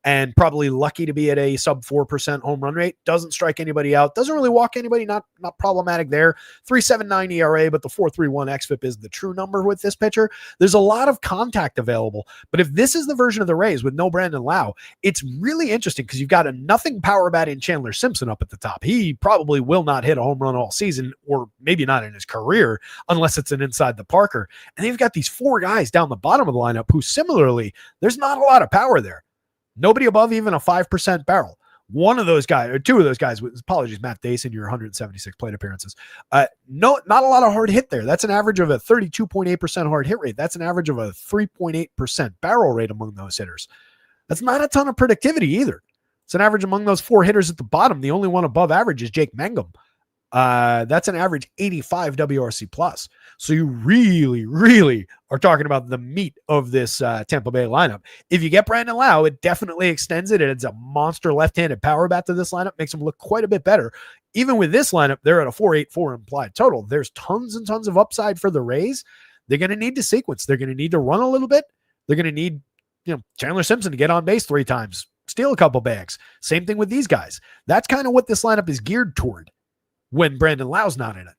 and probably lucky to be at a sub 4% home run rate. Doesn't strike anybody out. Doesn't really walk anybody. Not problematic there. 3.79 ERA, but the 4.31 xFIP is the true number with this pitcher. There's a lot of contact available. But if this is the version of the Rays with no Brandon Lau, it's really interesting because you've got a nothing power bat in Chandler Simpson up at the top. He probably will not hit a home run all season, or maybe not in his career, unless it's an inside the Parker. And then you've got these four guys down the bottom of the lineup who similarly, there's not a lot of power there. Nobody above even a 5% barrel. One of those guys, or two of those guys, apologies, Matt Dason, your 176 plate appearances. Not a lot of hard hit there. That's an average of a 32.8% hard hit rate. That's an average of a 3.8% barrel rate among those hitters. That's not a ton of productivity either. It's an average among those four hitters at the bottom. The only one above average is Jake Mangum. That's an average 85 WRC plus. So you really, really are talking about the meat of this Tampa Bay lineup. If you get Brandon Lau, it definitely extends it. It's a monster left-handed power bat to this lineup. Makes them look quite a bit better. Even with this lineup, they're at a 4.84 implied total. There's tons and tons of upside for the Rays. They're going to need to sequence. They're going to need to run a little bit. They're going to need Chandler Simpson to get on base 3 times. Steal a couple bags. Same thing with these guys. That's kind of what this lineup is geared toward when Brandon Lau's not in it.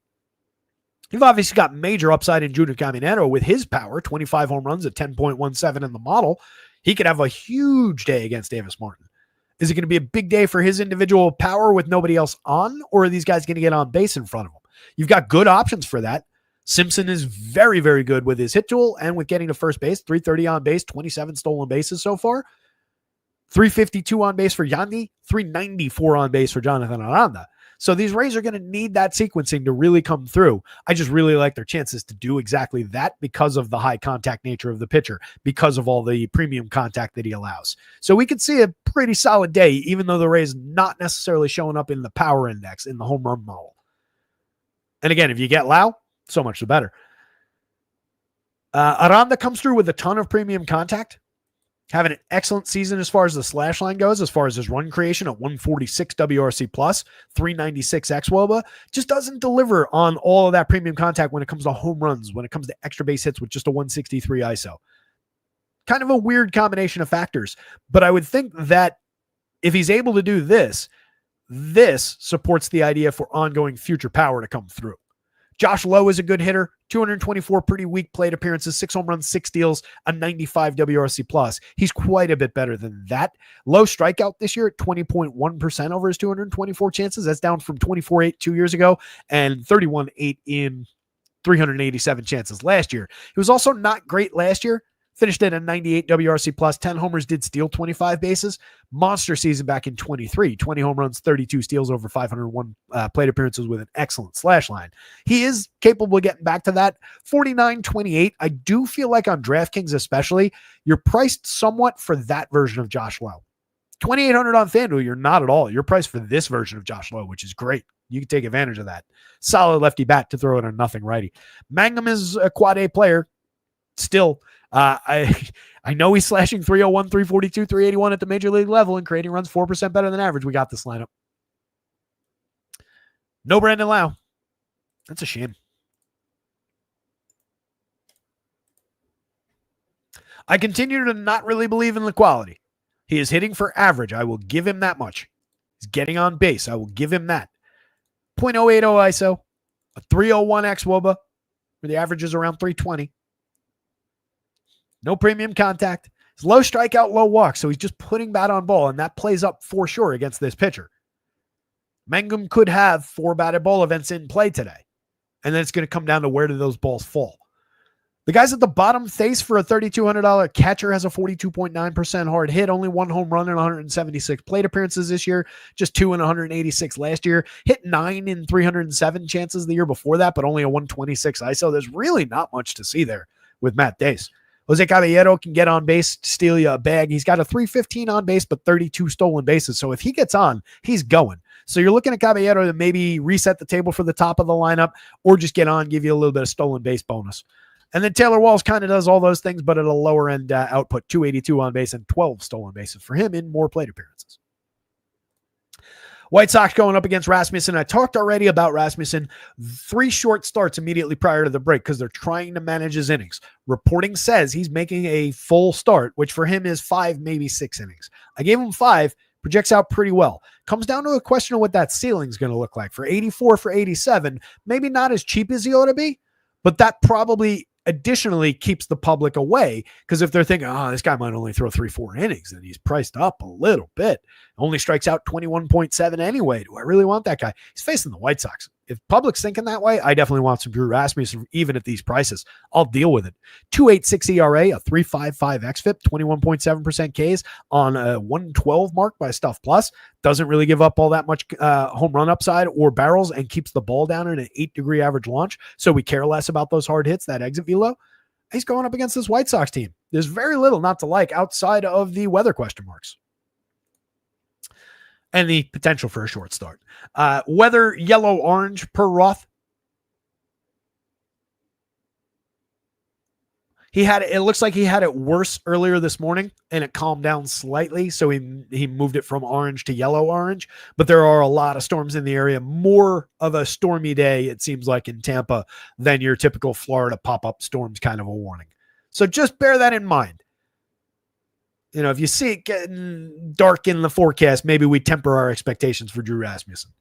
You've obviously got major upside in Junior Caminero with his power, 25 home runs at 10.17 in the model. He could have a huge day against Davis Martin. Is it going to be a big day for his individual power with nobody else on, or are these guys going to get on base in front of him? You've got good options for that. Simpson is very, very good with his hit tool and with getting to first base, 330 on base, 27 stolen bases so far. 352 on base for Yandy, 394 on base for Jonathan Aranda. So these Rays are going to need that sequencing to really come through. I just really like their chances to do exactly that because of the high contact nature of the pitcher, because of all the premium contact that he allows. So we could see a pretty solid day, even though the Rays not necessarily showing up in the power index, in the home run model. And again, if you get Lau, so much the better. Aranda comes through with a ton of premium contact. Having an excellent season as far as the slash line goes, as far as his run creation at 146 WRC plus, 396 xWOBA, just doesn't deliver on all of that premium contact when it comes to home runs, when it comes to extra base hits with just a 163 ISO. Kind of a weird combination of factors, but I would think that if he's able to do this, this supports the idea for ongoing future power to come through. Josh Lowe is a good hitter, 224 pretty weak plate appearances, 6 home runs, 6 steals, a 95 WRC plus. He's quite a bit better than that. Low strikeout this year at 20.1% over his 224 chances. That's down from 24.8 2 years ago and 31.8 in 387 chances last year. He was also not great last year. Finished at a 98 WRC plus, 10 homers, did steal 25 bases. Monster season back in 23, 20 home runs, 32 steals over 501 plate appearances with an excellent slash line. He is capable of getting back to that. 49.28. I do feel like on DraftKings especially, you're priced somewhat for that version of Josh Lowe. 2,800 on FanDuel, you're not at all. You're priced for this version of Josh Lowe, which is great. You can take advantage of that. Solid lefty bat to throw in a nothing righty. Mangum is a quad A player. Still, I know he's slashing 301, 342, 381 at the major league level and creating runs 4% better than average. We got this lineup. No Brandon Lau. That's a shame. I continue to not really believe in the quality. He is hitting for average. I will give him that much. He's getting on base. I will give him that. 0.080 ISO, a 301 xWOBA, where the average is around 320. No premium contact. It's low strikeout, low walk, so he's just putting bat on ball, and that plays up for sure against this pitcher. Mangum could have 4 batted ball events in play today, and then it's going to come down to where do those balls fall. The guys at the bottom, Thace for a $3,200 catcher has a 42.9% hard hit, only 1 home run in 176 plate appearances this year, just 2 in 186 last year, hit 9 in 307 chances the year before that, but only a 126 ISO. There's really not much to see there with Matt Thace. Jose Caballero can get on base, steal you a bag. He's got a 315 on base, but 32 stolen bases. So if he gets on, he's going. So you're looking at Caballero to maybe reset the table for the top of the lineup or just get on, give you a little bit of stolen base bonus. And then Taylor Walls kind of does all those things, but at a lower end output, 282 on base and 12 stolen bases for him in more plate appearances. White Sox going up against Rasmussen. I talked already about Rasmussen. 3 short starts immediately prior to the break because they're trying to manage his innings. Reporting says he's making a full start, which for him is 5, maybe 6 innings. I gave him 5, projects out pretty well. Comes down to a question of what that ceiling is going to look like. For 84, for 87, maybe not as cheap as he ought to be, but that probably additionally keeps the public away, because if they're thinking, oh, this guy might only throw 3-4 innings, then he's priced up a little bit. Only strikes out 21.7 anyway. Do I really want that guy? He's facing the White Sox. If public's thinking that way, I definitely want some Drew Rasmussen, even at these prices. I'll deal with it. 2.86 ERA, a 3.55 xFIP, 21.7% Ks on a 112 mark by Stuff Plus. Doesn't really give up all that much home run upside or barrels, and keeps the ball down in an 8-degree average launch. So we care less about those hard hits, that exit velo. He's going up against this White Sox team. There's very little not to like outside of the weather question marks and the potential for a short start. Weather yellow-orange per Roth. It looks like he had it worse earlier this morning, and it calmed down slightly, so he moved it from orange to yellow-orange. But there are a lot of storms in the area. More of a stormy day, it seems like, in Tampa than your typical Florida pop-up storms kind of a warning. So just bear that in mind. You know, if you see it getting dark in the forecast, maybe we temper our expectations for Drew Rasmussen.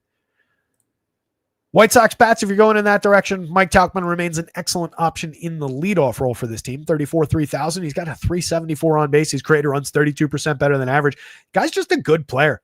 White Sox bats, if you're going in that direction, Mike Tauchman remains an excellent option in the leadoff role for this team. 34-3,000. He's got a 374 on base. His creator runs 32% better than average. Guy's just a good player.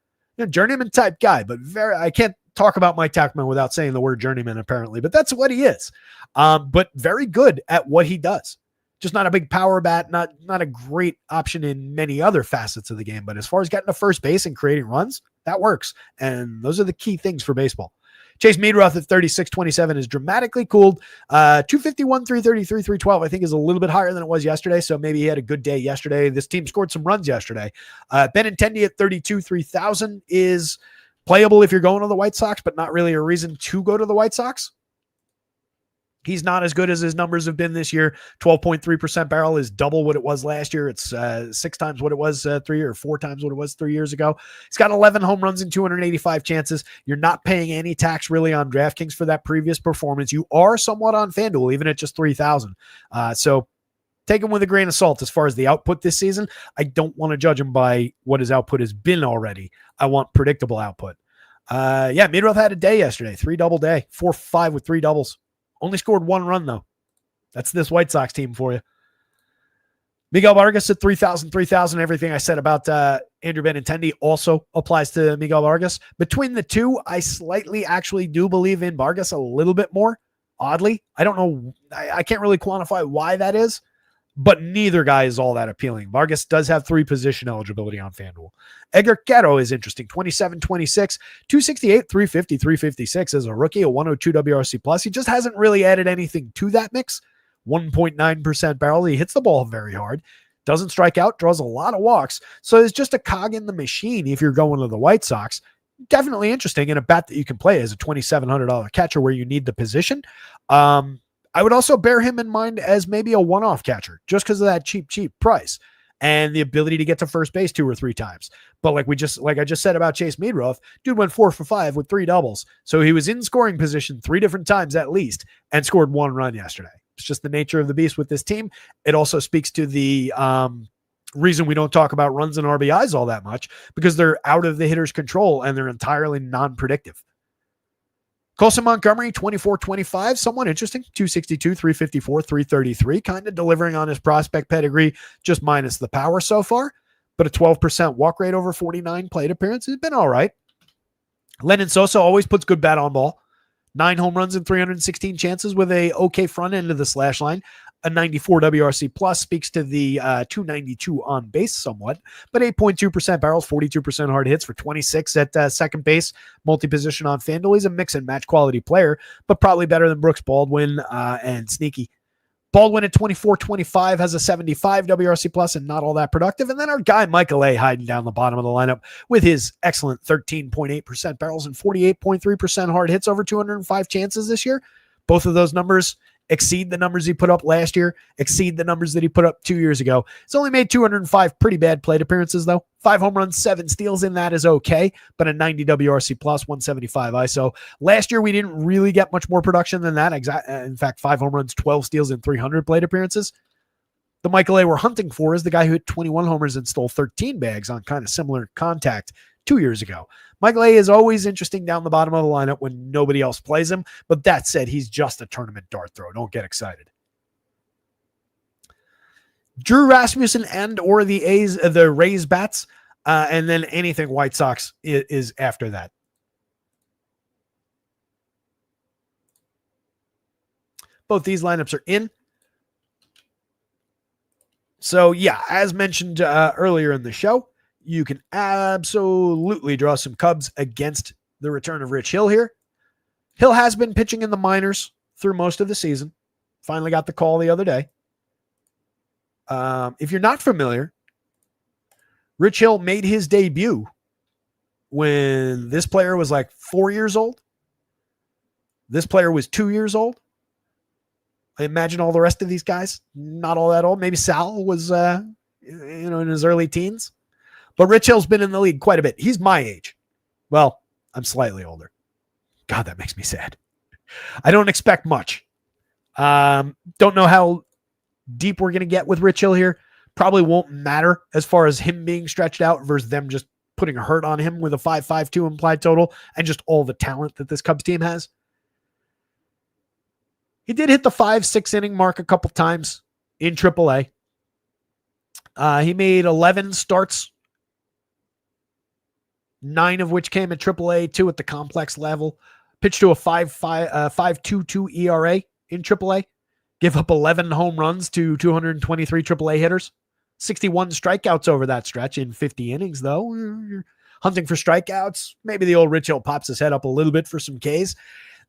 Journeyman type guy, but I can't talk about Mike Tauchman without saying the word journeyman, apparently, but that's what he is. But very good at what he does. Just not a big power bat, not a great option in many other facets of the game. But as far as getting to first base and creating runs, that works. And those are the key things for baseball. Chase Meadroth at 36.27 is dramatically cooled. 251, 333, 312, I think is a little bit higher than it was yesterday. So maybe he had a good day yesterday. This team scored some runs yesterday. Benintendi at 32, 3,000 is playable if you're going to the White Sox, but not really a reason to go to the White Sox. He's not as good as his numbers have been this year. 12.3% barrel is double what it was last year. It's 6 times what it was 3 or 4 times what it was 3 years ago. He's got 11 home runs in 285 chances. You're not paying any tax really on DraftKings for that previous performance. You are somewhat on FanDuel, even at just 3,000. So take him with a grain of salt as far as the output this season. I don't want to judge him by what his output has been already. I want predictable output. Meadroth had a day yesterday. 3-double day. 4-5 with 3 doubles. Only scored 1 run, though. That's this White Sox team for you. Miguel Vargas at 3,000. Everything I said about Andrew Benintendi also applies to Miguel Vargas. Between the two, I slightly actually do believe in Vargas a little bit more, oddly. I don't know. I can't really quantify why that is, but neither guy is all that appealing. Vargas does have 3 position eligibility on FanDuel. Edgar Quero is interesting. 27-26, 268, 350, 356 as a rookie, a 102 WRC plus. He just hasn't really added anything to that mix. 1.9% barrel. He hits the ball very hard. Doesn't strike out, draws a lot of walks. So it's just a cog in the machine if you're going to the White Sox. Definitely interesting, and a bat that you can play as a $2,700 catcher where you need the position. I would also bear him in mind as maybe a one-off catcher just because of that cheap price and the ability to get to first base 2 or 3 times. But like I just said about Chase Meadroth, dude went 4 for 5 with 3 doubles. So he was in scoring position 3 different times at least and scored 1 run yesterday. It's just the nature of the beast with this team. It also speaks to the reason we don't talk about runs and RBIs all that much, because they're out of the hitter's control and they're entirely non-predictive. Colson Montgomery, 24-25, somewhat interesting. 262, 354, 333, kind of delivering on his prospect pedigree, just minus the power so far. But a 12% walk rate over 49 plate appearances has been all right. Lennon Sosa always puts good bat on ball. 9 home runs and 316 chances with a okay front end of the slash line. a 94 WRC plus speaks to the 292 on base somewhat, but 8.2% barrels, 42% hard hits for 26 at second base, multi-position on FanDuel. He's a mix and match quality player, but probably better than Brooks Baldwin and Sneaky. Baldwin at 24-25 has a 75 WRC plus and not all that productive. And then our guy Michael A hiding down the bottom of the lineup with his excellent 13.8% barrels and 48.3% hard hits over 205 chances this year. Both of those numbers exceed the numbers he put up last year, exceed the numbers that he put up 2 years ago. He's only made 205 pretty bad plate appearances, though. 5 home runs, 7 steals in that is okay, but a 90 WRC plus, 175 ISO. Last year, we didn't really get much more production than that. In fact, 5 home runs, 12 steals, and 300 plate appearances. The Michael A we're hunting for is the guy who hit 21 homers and stole 13 bags on kind of similar contact 2 years ago. Michael A is always interesting down the bottom of the lineup when nobody else plays him. But that said, he's just a tournament dart throw. Don't get excited. Drew Rasmussen and or the Rays bats, and then anything White Sox is after that. Both these lineups are in. So yeah, as mentioned earlier in the show, you can absolutely draw some Cubs against the return of Rich Hill here. Hill has been pitching in the minors through most of the season. Finally got the call the other day. If you're not familiar, Rich Hill made his debut when this player was like 4 years old. This player was 2 years old. I imagine all the rest of these guys, not all that old. Maybe Sal was, in his early teens. But Rich Hill's been in the league quite a bit. He's my age. Well, I'm slightly older. God, that makes me sad. I don't expect much. Don't know how deep we're going to get with Rich Hill here. Probably won't matter as far as him being stretched out versus them just putting a hurt on him with a 5.52 implied total and just all the talent that this Cubs team has. He did hit the 5-6 inning mark a couple times in AAA. He made 11 starts, 9 of which came at AAA, 2 at the complex level. Pitched to a 5.22 ERA in AAA. Give up 11 home runs to 223 AAA hitters. 61 strikeouts over that stretch in 50 innings, though. You're hunting for strikeouts. Maybe the old Rich Hill pops his head up a little bit for some Ks.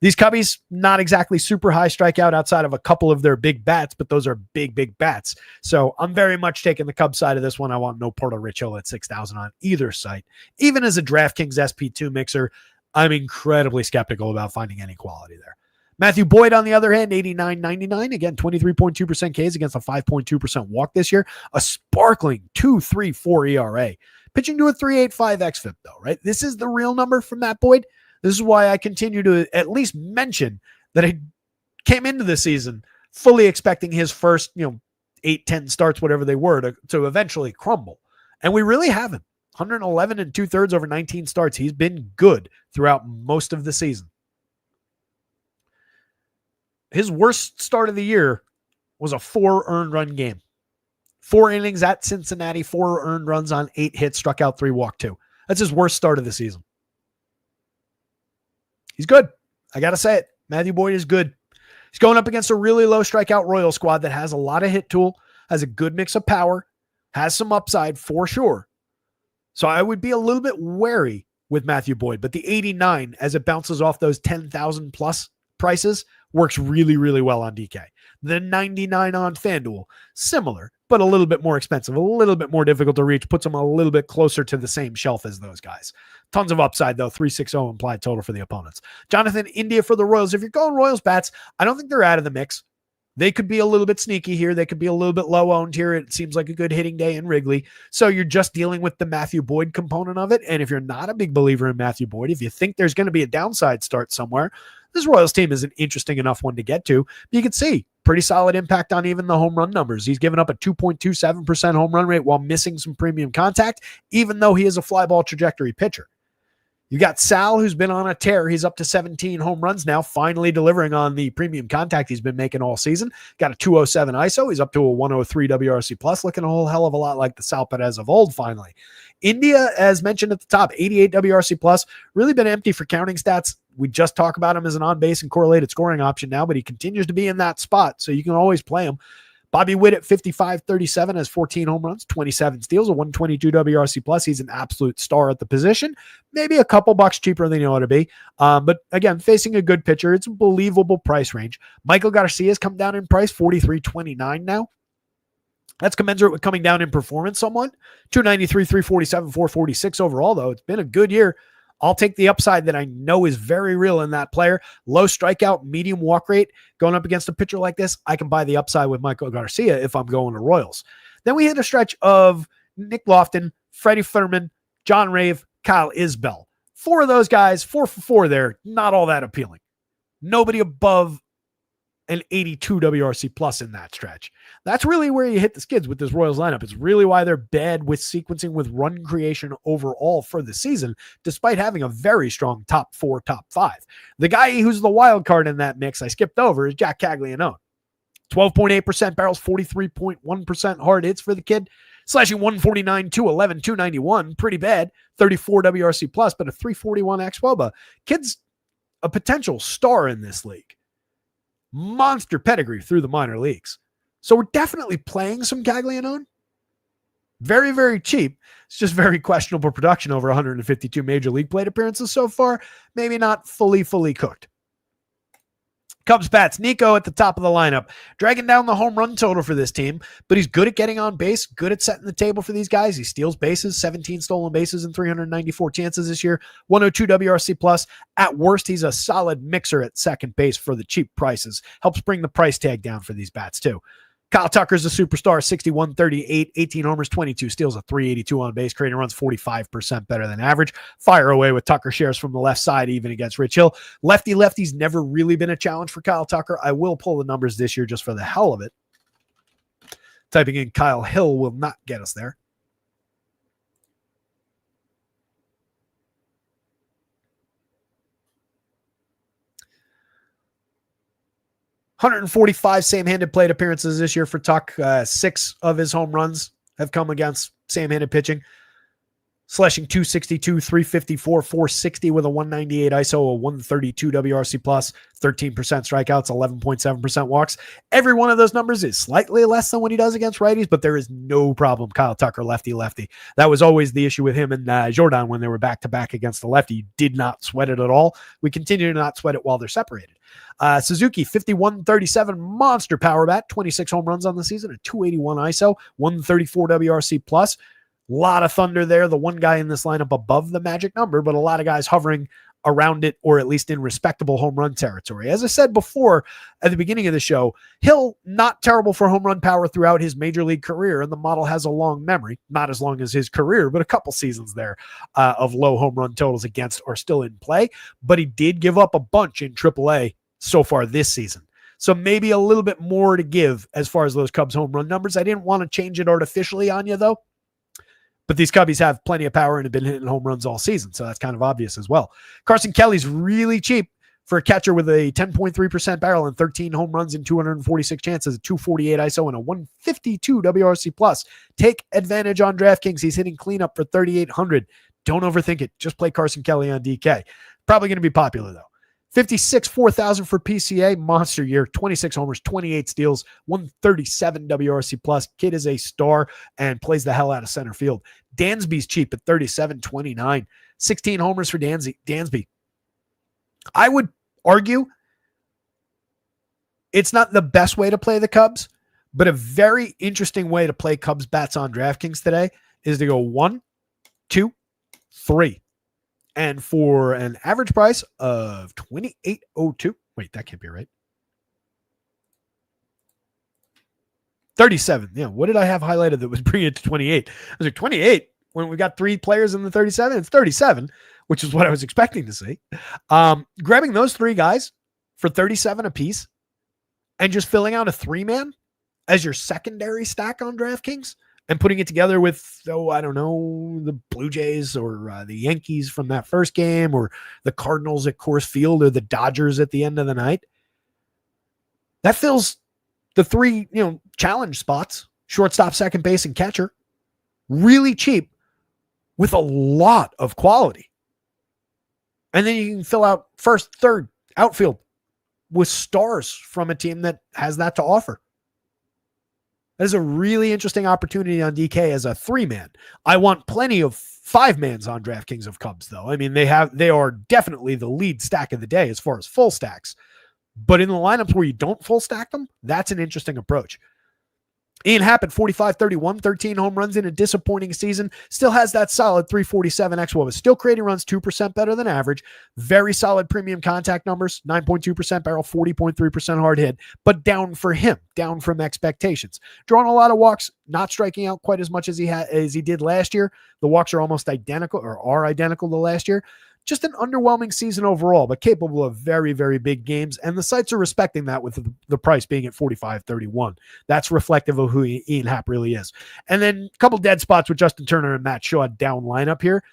These Cubbies, not exactly super high strikeout outside of a couple of their big bats, but those are big, big bats. So I'm very much taking the Cubs side of this one. I want no part of Rich Hill at 6,000 on either site. Even as a DraftKings SP2 mixer, I'm incredibly skeptical about finding any quality there. Matthew Boyd, on the other hand, 89.99. Again, 23.2% Ks against a 5.2% walk this year. A sparkling 2.34 ERA. Pitching to a 3.85 xFIP, though, right? This is the real number from Matt Boyd. This is why I continue to at least mention that I came into the season fully expecting his first, 8, 10 starts, whatever they were, to eventually crumble. And we really haven't. 111 and 2/3 over 19 starts. He's been good throughout most of the season. His worst start of the year was a 4 earned run game. 4 innings at Cincinnati, 4 earned runs on 8 hits, struck out 3, walked 2. That's his worst start of the season. He's good. I got to say it. Matthew Boyd is good. He's going up against a really low strikeout Royal squad that has a lot of hit tool, has a good mix of power, has some upside for sure. So I would be a little bit wary with Matthew Boyd, but the 89, as it bounces off those 10,000 plus prices, works really, really well on DK. The 99 on FanDuel, similar, but a little bit more expensive, a little bit more difficult to reach, puts them a little bit closer to the same shelf as those guys. Tons of upside, though. 3.60 implied total for the opponents. Jonathan India for the Royals. If you're going Royals bats, I don't think they're out of the mix. They could be a little bit sneaky here. They could be a little bit low owned here. It seems like a good hitting day in Wrigley. So you're just dealing with the Matthew Boyd component of it. And if you're not a big believer in Matthew Boyd, if you think there's going to be a downside start somewhere, this Royals team is an interesting enough one to get to. You can see pretty solid impact on even the home run numbers. He's given up a 2.27% home run rate while missing some premium contact, even though he is a fly ball trajectory pitcher. You got Sal, who's been on a tear. He's up to 17 home runs now, finally delivering on the premium contact he's been making all season. Got a 207 ISO. He's up to a 103 WRC plus, looking a whole hell of a lot like the Sal Perez of old, finally. India, as mentioned at the top, 88 WRC plus, really been empty for counting stats. we just talk about him as an on-base and correlated scoring option now, but he continues to be in that spot, so you can always play him. Bobby Witt at 55-37 has 14 home runs, 27 steals, a 122 WRC plus. He's an absolute star at the position. Maybe a couple bucks cheaper than he ought to be. But again, facing a good pitcher, it's a believable price range. Michael Garcia's come down in price, 43.29 now. That's commensurate with coming down in performance somewhat. 293, 347, 446 overall, though. It's been a good year. I'll take the upside that I know is very real in that player. Low strikeout, medium walk rate. Going up against a pitcher like this, I can buy the upside with Michael Garcia if I'm going to Royals. Then we hit a stretch of Nick Lofton, Freddie Thurman, John Rave, Kyle Isbell. 4 of those guys, 4 for 4 there, not all that appealing. Nobody above an 82 WRC plus in that stretch. That's really where you hit the skids with this Royals lineup. It's really why they're bad with sequencing with run creation overall for the season, despite having a very strong top 4, top 5. The guy who's the wild card in that mix I skipped over is Jack Caglianone. 12.8% barrels, 43.1% hard hits for the kid, slashing 149, 211, 291. Pretty bad. 34 WRC plus, but a 341 xWOBA. Kid's a potential star in this league. Monster pedigree through the minor leagues. So we're definitely playing some Caglianone. Very, very cheap. It's just very questionable production over 152 major league plate appearances so far. Maybe not fully cooked. Cubs bats, Nico at the top of the lineup, dragging down the home run total for this team, but he's good at getting on base, good at setting the table for these guys. He steals bases, 17 stolen bases in 394 chances this year, 102 WRC plus. At worst, he's a solid mixer at second base for the cheap prices. Helps bring the price tag down for these bats too. Kyle Tucker's a superstar, 61-38, 18 homers, 22 steals, a 382 on base, creating runs 45% better than average. Fire away with Tucker shares from the left side, even against Rich Hill. Lefty's never really been a challenge for Kyle Tucker. I will pull the numbers this year just for the hell of it. Typing in Kyle Hill will not get us there. .145 same-handed plate appearances this year for Tuck. 6 of his home runs have come against same-handed pitching. Slashing 262, 354, 460 with a 198 ISO, a 132 WRC plus, 13% strikeouts, 11.7% walks. Every one of those numbers is slightly less than what he does against righties, but there is no problem. Kyle Tucker, lefty. That was always the issue with him and Jordan when they were back-to-back against the lefty. You did not sweat it at all. We continue to not sweat it while they're separated. Suzuki, 51-37, monster power bat, 26 home runs on the season, a 281 ISO, 134 WRC plus. A lot of thunder there. The one guy in this lineup above the magic number, but a lot of guys hovering around it or at least in respectable home run territory. As I said before at the beginning of the show, Hill, not terrible for home run power throughout his major league career, and the model has a long memory, not as long as his career, but a couple seasons there of low home run totals against are still in play, but he did give up a bunch in AAA so far this season. So maybe a little bit more to give as far as those Cubs home run numbers. I didn't want to change it artificially on you, though. But these Cubbies have plenty of power and have been hitting home runs all season, so that's kind of obvious as well. Carson Kelly's really cheap for a catcher with a 10.3% barrel and 13 home runs in 246 chances, a 248 ISO, and a 152 WRC plus. Take advantage on DraftKings. He's hitting cleanup for 3,800. Don't overthink it. Just play Carson Kelly on DK. Probably going to be popular, though. 56, 4,000 for PCA, monster year, 26 homers, 28 steals, 137 WRC plus. Kid is a star and plays the hell out of center field. Dansby's cheap at 37.29, 16 homers for Dansby. I would argue it's not the best way to play the Cubs, but a very interesting way to play Cubs bats on DraftKings today is to go 1, 2, 3. And for an average price of $28.02. Wait, that can't be right. 37. Yeah, what did I have highlighted that was bringing it to 28? I was like, 28? When we got 3 players in the 37? It's 37, which is what I was expecting to see. Grabbing those 3 guys for 37 apiece and just filling out a 3-man as your secondary stack on DraftKings and putting it together with, I don't know, the Blue Jays or the Yankees from that first game or the Cardinals at Coors Field or the Dodgers at the end of the night. That fills the 3, challenge spots, shortstop, second base, and catcher, really cheap with a lot of quality. And then you can fill out first, third, outfield with stars from a team that has that to offer. That is a really interesting opportunity on DK as a 3-man. I want plenty of 5-mans on DraftKings of Cubs, though. I mean, they are definitely the lead stack of the day as far as full stacks. But in the lineups where you don't full stack them, that's an interesting approach. Ian Happ at 45-31, 13 home runs in a disappointing season. Still has that solid 347 xWOBA. Still creating runs 2% better than average. Very solid premium contact numbers, 9.2% barrel, 40.3% hard hit, but down for him, down from expectations. Drawing a lot of walks, not striking out quite as much as he did last year. The walks are almost identical or are identical to last year. Just an underwhelming season overall, but capable of very, very big games. And the sites are respecting that with the price being at 45-31. That's reflective of who Ian Happ really is. And then a couple dead spots with Justin Turner and Matt Shaw down lineup here.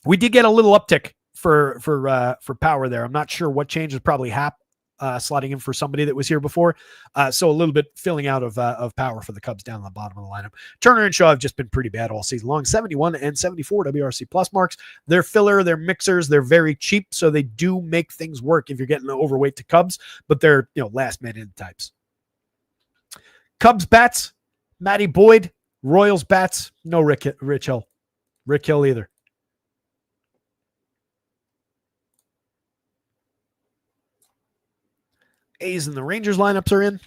We did get a little uptick for power there. I'm not sure what changes. Probably Happ slotting in for somebody that was here before. So a little bit filling out of power for the Cubs down the bottom of the lineup. Turner and Shaw have just been pretty bad all season long. 71 and 74 WRC plus marks. They're filler, they're mixers, they're very cheap, so they do make things work if you're getting overweight to Cubs, but they're last man in types. Cubs bats, Matty Boyd. Royals bats, no Rich Hill. Rick Hill either. A's and the Rangers lineups are in.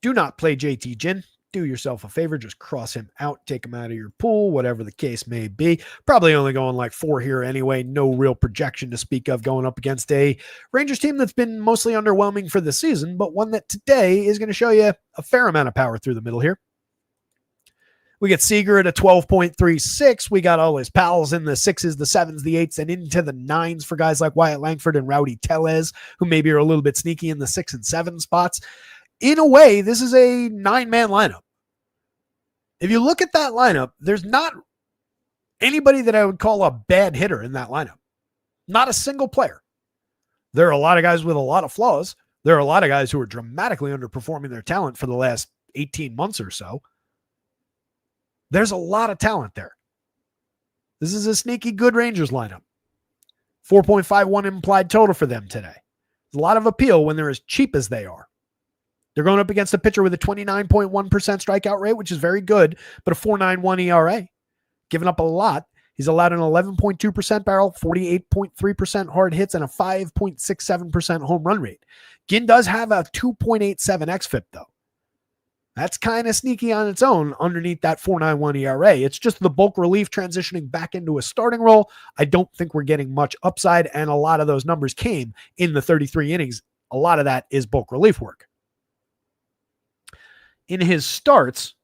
Do not play JT Ginn. Do yourself a favor. Just cross him out. Take him out of your pool, whatever the case may be. Probably only going like 4 here anyway. No real projection to speak of going up against a Rangers team that's been mostly underwhelming for the season, but one that today is going to show you a fair amount of power through the middle here. We get Seager at a 12.36. We got all his pals in the 6s, the 7s, the 8s, and into the 9s for guys like Wyatt Langford and Rowdy Tellez, who maybe are a little bit sneaky in the 6 and 7 spots. In a way, this is a 9-man lineup. If you look at that lineup, there's not anybody that I would call a bad hitter in that lineup. Not a single player. There are a lot of guys with a lot of flaws. There are a lot of guys who are dramatically underperforming their talent for the last 18 months or so. There's a lot of talent there. This is a sneaky good Rangers lineup. 4.51 implied total for them today. There's a lot of appeal when they're as cheap as they are. They're going up against a pitcher with a 29.1% strikeout rate, which is very good, but a 4.91 ERA. Giving up a lot. He's allowed an 11.2% barrel, 48.3% hard hits, and a 5.67% home run rate. Ginn does have a 2.87 xFIP, though. That's kind of sneaky on its own underneath that 4.91 ERA. It's just the bulk relief transitioning back into a starting role. I don't think we're getting much upside, and a lot of those numbers came in the 33 innings. A lot of that is bulk relief work. In his starts,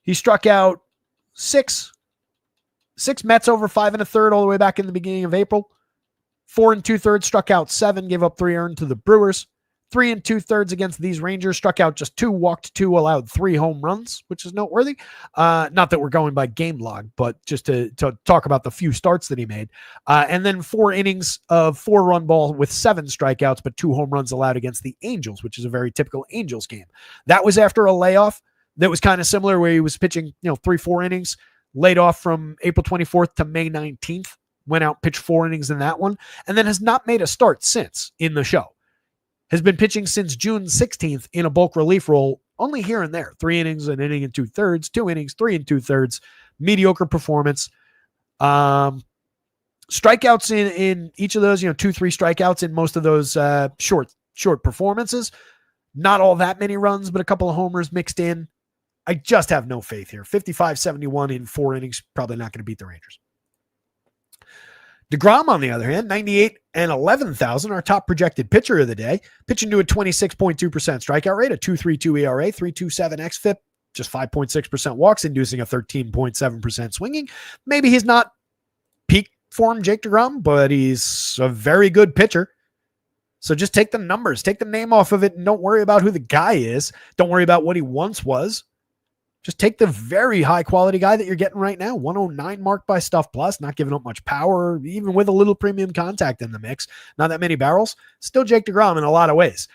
he struck out six Mets over 5 1/3 all the way back in the beginning of April. 4 2/3 struck out 7, gave up 3 earned to the Brewers. 3 2/3 against these Rangers, struck out just 2, walked 2, allowed 3 home runs, which is noteworthy. Not that we're going by game log, but just to talk about the few starts that he made. And then 4 innings of 4-run ball with 7 strikeouts, but 2 home runs allowed against the Angels, which is a very typical Angels game. That was after a layoff that was kind of similar, where he was pitching 3-4 innings, laid off from April 24th to May 19th, went out, pitched 4 innings in that one, and then has not made a start since in the show. Has been pitching since June 16th in a bulk relief role, only here and there. 3 innings, an inning and 2/3, 2 innings, 3 2/3. Mediocre performance. Strikeouts in each of those, 2-3 strikeouts in most of those short performances. Not all that many runs, but a couple of homers mixed in. I just have no faith here. 55-71 in 4 innings, probably not going to beat the Rangers. DeGrom, on the other hand, 98 and 11,000, our top projected pitcher of the day, pitching to a 26.2% strikeout rate, a 2.32 ERA, 3.27 xFIP, just 5.6% walks, inducing a 13.7% swinging. Maybe he's not peak form Jake DeGrom, but he's a very good pitcher. So just take the numbers, take the name off of it, and don't worry about who the guy is. Don't worry about what he once was. Just take the very high-quality guy that you're getting right now. 109 mark by Stuff Plus, not giving up much power, even with a little premium contact in the mix. Not that many barrels. Still Jake DeGrom in a lot of ways.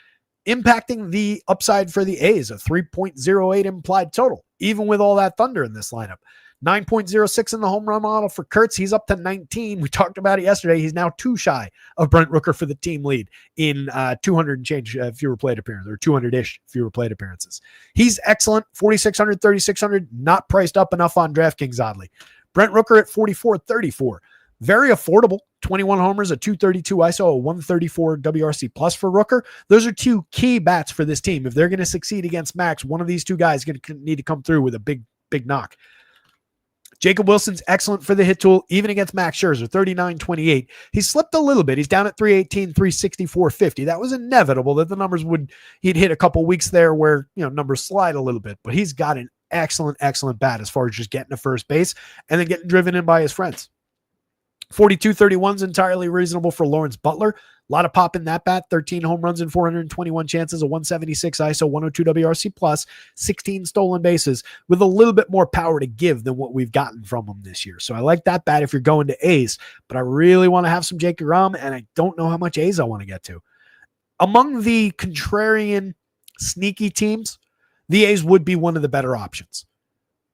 Impacting the upside for the A's, a 3.08 implied total, even with all that thunder in this lineup. 9.06 in the home run model for Kurtz. He's up to 19. We talked about it yesterday. He's now 2 shy of Brent Rooker for the team lead in 200 and change fewer plate appearances, or 200-ish fewer plate appearances. He's excellent. 4,600, 3,600, not priced up enough on DraftKings, oddly. Brent Rooker at 44.34. Very affordable. 21 homers, a 232 ISO, a 134 WRC plus for Rooker. Those are 2 key bats for this team. If they're going to succeed against Max, one of these 2 guys is going to need to come through with a big knock. Jacob Wilson's excellent for the hit tool, even against Max Scherzer, 39.28. He slipped a little bit. He's down at 318, 364.50. That was inevitable that the numbers he'd hit a couple weeks there where, numbers slide a little bit, but he's got an excellent bat as far as just getting to first base and then getting driven in by his friends. 42.31 is entirely reasonable for Lawrence Butler. A lot of pop in that bat. 13 home runs in 421 chances, a 176 ISO, 102 WRC plus, 16 stolen bases with a little bit more power to give than what we've gotten from him this year. So I like that bat if you're going to A's, but I really want to have some Jake DeGrom, and I don't know how much A's I want to get to. Among the contrarian, sneaky teams, the A's would be one of the better options.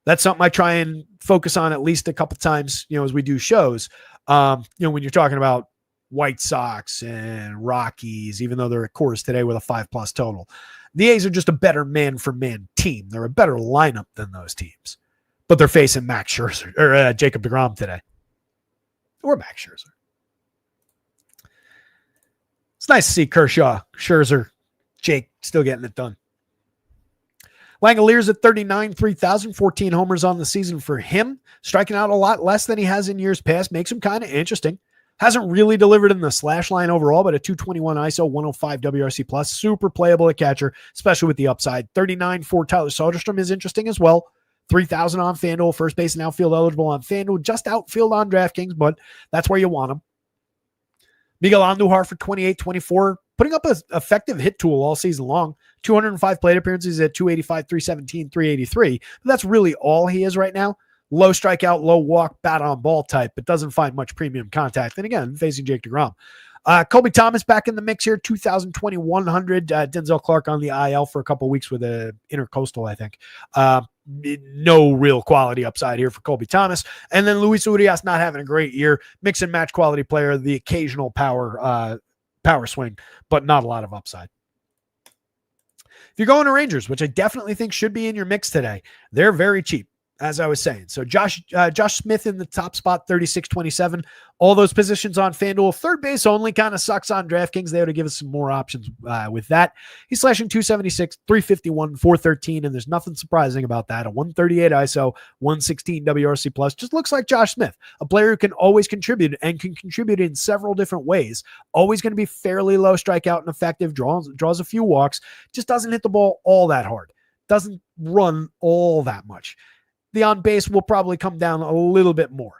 That's something I try and focus on at least a couple times, as we do shows. When you're talking about White Sox and Rockies, even though they're at course today with a 5+ total, the A's are just a better man-for-man team. They're a better lineup than those teams, but they're facing Max Scherzer or Jacob DeGrom today, or Max Scherzer. It's nice to see Kershaw, Scherzer, Jake still getting it done. Langoliers at 39, 3,000, 14 homers on the season for him. Striking out a lot less than he has in years past. Makes him kind of interesting. Hasn't really delivered in the slash line overall, but a 221 ISO, 105 WRC plus. Super playable at catcher, especially with the upside. 39 for Tyler Soderstrom is interesting as well. 3,000 on FanDuel. First base and outfield eligible on FanDuel. Just outfield on DraftKings, but that's where you want him. Miguel Andujar for 28-24. Putting up an effective hit tool all season long. 205 plate appearances at 285, 317, 383. But that's really all he is right now. Low strikeout, low walk, bat on ball type, but doesn't find much premium contact. And again, facing Jake DeGrom. Colby Thomas back in the mix here, 2,000, Denzel Clark on the IL for a couple of weeks with a intercoastal, I think. No real quality upside here for Colby Thomas. And then Luis Urias not having a great year. Mix and match quality player, the occasional power swing, but not a lot of upside. If you're going to Rangers, which I definitely think should be in your mix today, they're very cheap, as I was saying. So Josh Smith in the top spot, 36-27. All those positions on FanDuel. Third base only kind of sucks on DraftKings. They ought to give us some more options with that. He's slashing 276, 351, 413, and there's nothing surprising about that. A 138 ISO, 116 WRC plus. Just looks like Josh Smith, a player who can always contribute and can contribute in several different ways. Always going to be fairly low strikeout and effective, draws a few walks, just doesn't hit the ball all that hard. Doesn't run all that much. The on base will probably come down a little bit more.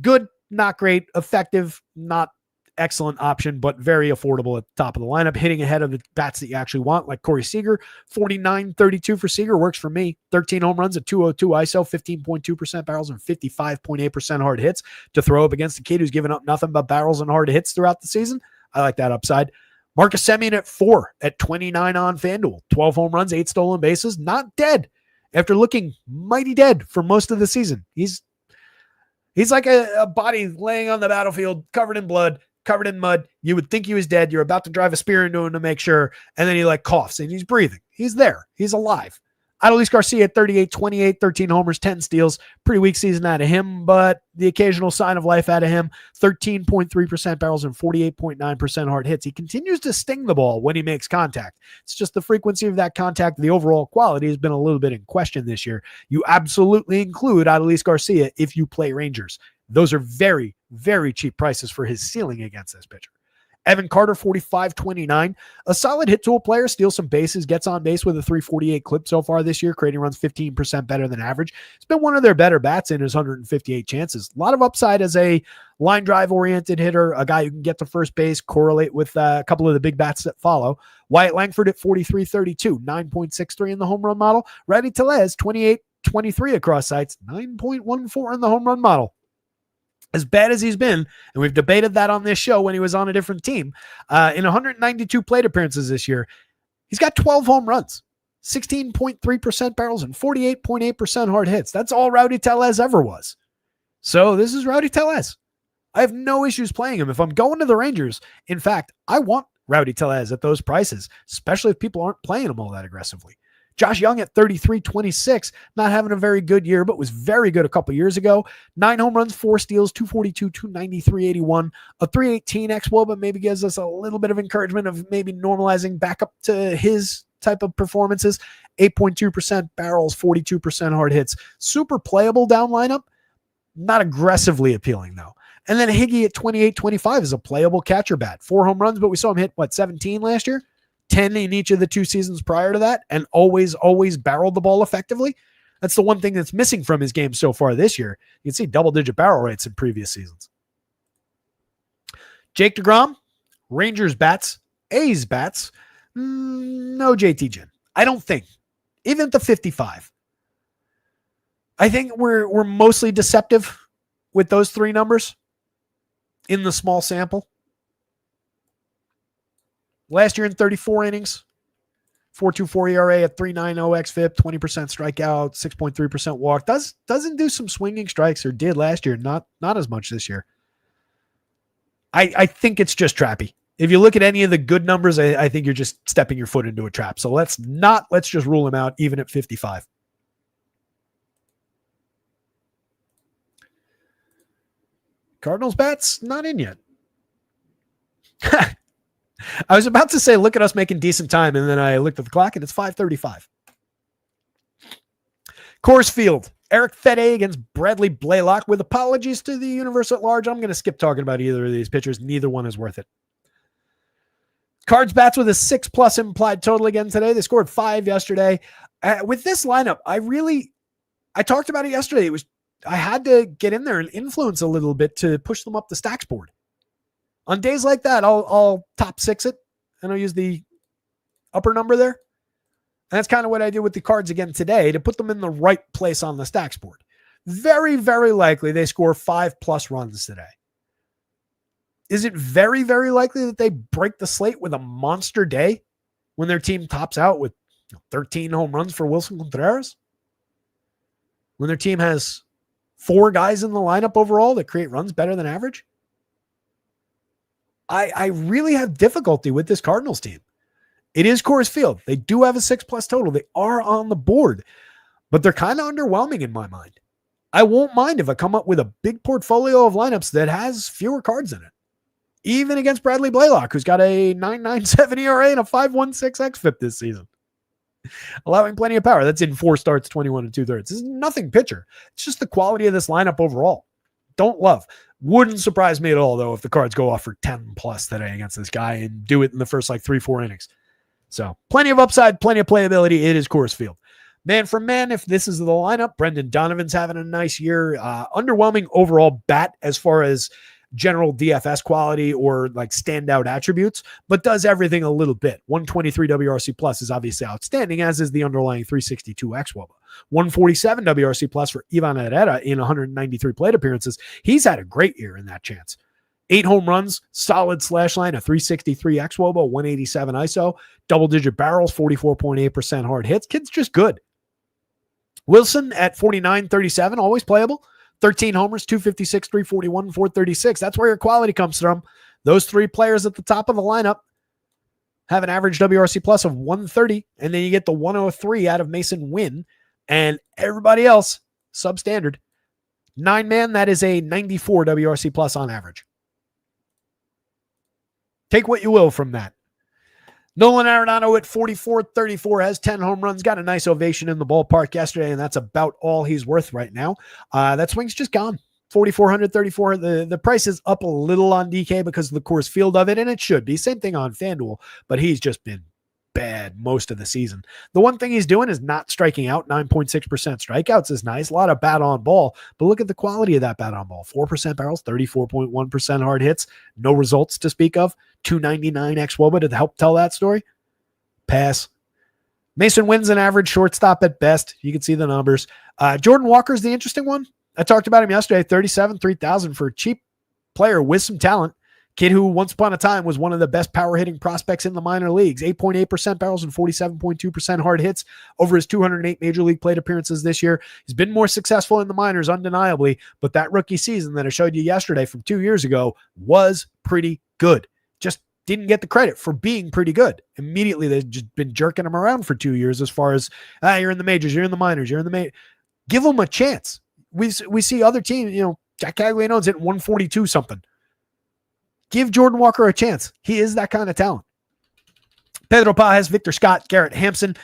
Good, not great. Effective, not excellent option, but very affordable at the top of the lineup. Hitting ahead of the bats that you actually want, like Corey Seager. 49-32 for Seager works for me. 13 home runs at 202 ISO, 15.2% barrels, and 55.8% hard hits to throw up against a kid who's given up nothing but barrels and hard hits throughout the season. I like that upside. Marcus Semien at 4 at 29 on FanDuel. 12 home runs, 8 stolen bases. Not dead. After looking mighty dead for most of the season. He's like a body laying on the battlefield, covered in blood, covered in mud. You would think he was dead. You're about to drive a spear into him to make sure. And then he coughs and he's breathing. He's there. He's alive. Adolis Garcia at 38-28, 13 homers, 10 steals. Pretty weak season out of him, but the occasional sign of life out of him. 13.3% barrels and 48.9% hard hits. He continues to sting the ball when he makes contact. It's just the frequency of that contact. The overall quality has been a little bit in question this year. You absolutely include Adolis Garcia if you play Rangers. Those are very, very cheap prices for his ceiling against this pitcher. Evan Carter, 45-29. A solid hit tool player, steals some bases, gets on base with a 348 clip so far this year, creating runs 15% better than average. It's been one of their better bats in his 158 chances. A lot of upside as a line drive-oriented hitter, a guy who can get to first base, correlate with a couple of the big bats that follow. Wyatt Langford at 43-32, 9.63 in the home run model. Rowdy Tellez, 28-23 across sites, 9.14 in the home run model. As bad as he's been, and we've debated that on this show when he was on a different team, in 192 plate appearances this year, he's got 12 home runs, 16.3% barrels and 48.8% hard hits. That's all Rowdy Tellez ever was. So this is Rowdy Tellez. I have no issues playing him. If I'm going to the Rangers, in fact, I want Rowdy Tellez at those prices, especially if people aren't playing him all that aggressively. Josh Young at 33.26, not having a very good year, but was very good a couple years ago. 9 home runs, 4 steals, 242, 290, 381, a 318 xWOBA maybe gives us a little bit of encouragement of maybe normalizing back up to his type of performances. 8.2% barrels, 42% hard hits. Super playable down lineup. Not aggressively appealing though. And then Higgy at 28.25 is a playable catcher bat. 4 home runs, but we saw him hit, 17 last year? 10 in each of the 2 seasons prior to that, and always barreled the ball effectively. That's the one thing that's missing from his game so far this year. You can see double-digit barrel rates in previous seasons. Jake DeGrom, Rangers bats, A's bats, no JT Ginn. I don't think. Even at the 55. I think we're mostly deceptive with those 3 numbers in the small sample. Last year in 34 innings, 4.24 ERA at 3.90 xFIP, 20% strikeout, 6.3% walk. Doesn't do some swinging strikes, or did last year, not as much this year. I think it's just trappy. If you look at any of the good numbers, I think you're just stepping your foot into a trap. So let's just rule him out even at 55. Cardinals bats, not in yet. I was about to say, look at us making decent time, and then I looked at the clock, and it's 5:35. Coors Field, Eric Fedde against Bradley Blaylock. With apologies to the universe at large, I'm going to skip talking about either of these pitchers. Neither one is worth it. Cards bats with a 6+ implied total again today. They scored 5 yesterday. With this lineup, I talked about it yesterday. I had to get in there and influence a little bit to push them up the stacks board. On days like that, I'll top 6 it, and I'll use the upper number there. And that's kind of what I did with the cards again today to put them in the right place on the stacks board. Very, very likely they score 5+ runs today. Is it very, very likely that they break the slate with a monster day when their team tops out with 13 home runs for Wilson Contreras? When their team has 4 guys in the lineup overall that create runs better than average? I really have difficulty with this Cardinals team. It is Coors Field. They do have a 6+ total. They are on the board, but they're kind of underwhelming in my mind. I won't mind if I come up with a big portfolio of lineups that has fewer cards in it. Even against Bradley Blaylock, who's got a 9.97 ERA and a 5.16 xFIP this season. Allowing plenty of power. That's in 4 starts, 21 2/3. This is nothing pitcher. It's just the quality of this lineup overall. Don't love. Wouldn't surprise me at all, though, if the Cards go off for 10+ today against this guy and do it in the first 3-4 innings. So plenty of upside, plenty of playability. It is Coors Field. Man for man, if this is the lineup, Brendan Donovan's having a nice year. Underwhelming overall bat as far as general DFS quality or standout attributes, but does everything a little bit. 123 WRC plus is obviously outstanding, as is the underlying 362 xWOBA. 147 WRC plus for Ivan Herrera in 193 plate appearances. He's had a great year in that chance. 8 home runs, solid slash line, a 363 xWOBA, 187 ISO, double-digit barrels, 44.8% hard hits. Kid's just good. Wilson at 49.37, always playable. 13 homers, 256, 341, 436. That's where your quality comes from. Those 3 players at the top of the lineup have an average WRC plus of 130, and then you get the 103 out of Mason Wynn, and everybody else substandard. 9-man, that is a 94 WRC plus on average. Take what you will from that. Nolan Arenado at 44.34 has 10 home runs, got a nice ovation in the ballpark yesterday, and that's about all he's worth right now. That swing's just gone. 4,434. The price is up a little on DK because of the Coors Field of it, and it should be. Same thing on FanDuel, but he's just been bad most of the season. The one thing he's doing is not striking out. 9.6% strikeouts is nice. A lot of bat on ball, but look at the quality of that bat on ball. 4% barrels, 34.1% hard hits. No results to speak of. 299 xWOBA to help tell that story. Pass. Mason Wynn's an average shortstop at best. You can see the numbers. Jordan Walker's the interesting one. I talked about him yesterday. 37, 3,000 for a cheap player with some talent. Kid who once upon a time was one of the best power hitting prospects in the minor leagues. 8.8% barrels and 47.2% hard hits over his 208 major league plate appearances this year. He's been more successful in the minors, undeniably, but that rookie season that I showed you yesterday from 2 years ago was pretty good. Just didn't get the credit for being pretty good. Immediately, they've just been jerking him around for 2 years as far as, you're in the majors, you're in the minors, you're in the majors. Give him a chance. We see other teams, Jack Caglianone's hitting 142 something. Give Jordan Walker a chance. He is that kind of talent. Pedro Pajes, Victor Scott, Garrett Hampson,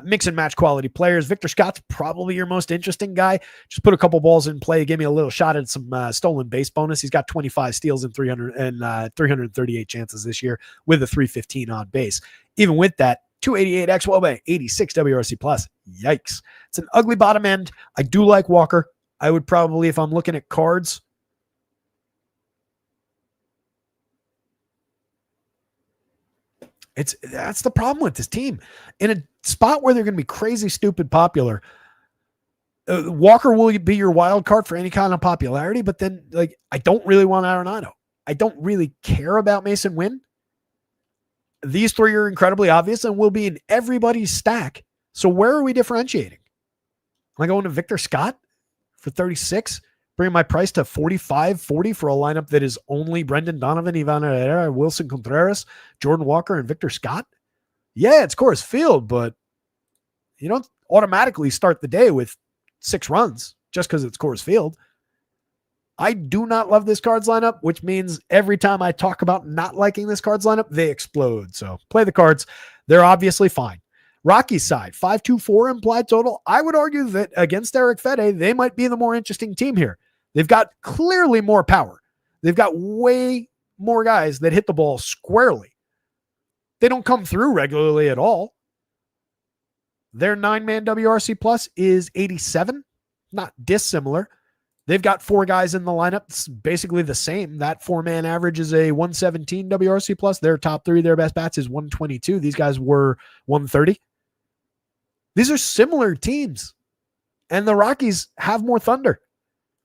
mix and match quality players. Victor Scott's probably your most interesting guy. Just put a couple balls in play. Give me a little shot at some stolen base bonus. He's got 25 steals and 338 chances this year with a 315 on base. Even with that, 288 xWOBA, 86 WRC plus. Yikes. It's an ugly bottom end. I do like Walker. I would probably, if I'm looking at cards, that's the problem with this team. In a spot where they're going to be crazy, stupid, popular, Walker will be your wild card for any kind of popularity, but then, I don't really want Arenado. I don't really care about Mason Wynn. These three are incredibly obvious and will be in everybody's stack. So where are we differentiating? Am I going to Victor Scott for 36? Bringing my price to 45-40 for a lineup that is only Brendan Donovan, Ivan Herrera, Wilson Contreras, Jordan Walker, and Victor Scott? Yeah, it's Coors Field, but you don't automatically start the day with 6 runs just because it's Coors Field. I do not love this Cards lineup, which means every time I talk about not liking this Cards lineup, they explode. So play the Cards. They're obviously fine. Rockies side, 524 implied total. I would argue that against Eric Fede, they might be the more interesting team here. They've got clearly more power. They've got way more guys that hit the ball squarely. They don't come through regularly at all. Their 9-man WRC plus is 87, not dissimilar. They've got 4 guys in the lineup. It's basically the same. That 4-man average is a 117 WRC plus. Their top 3, their best bats is 122. These guys were 130. These are similar teams. And the Rockies have more thunder.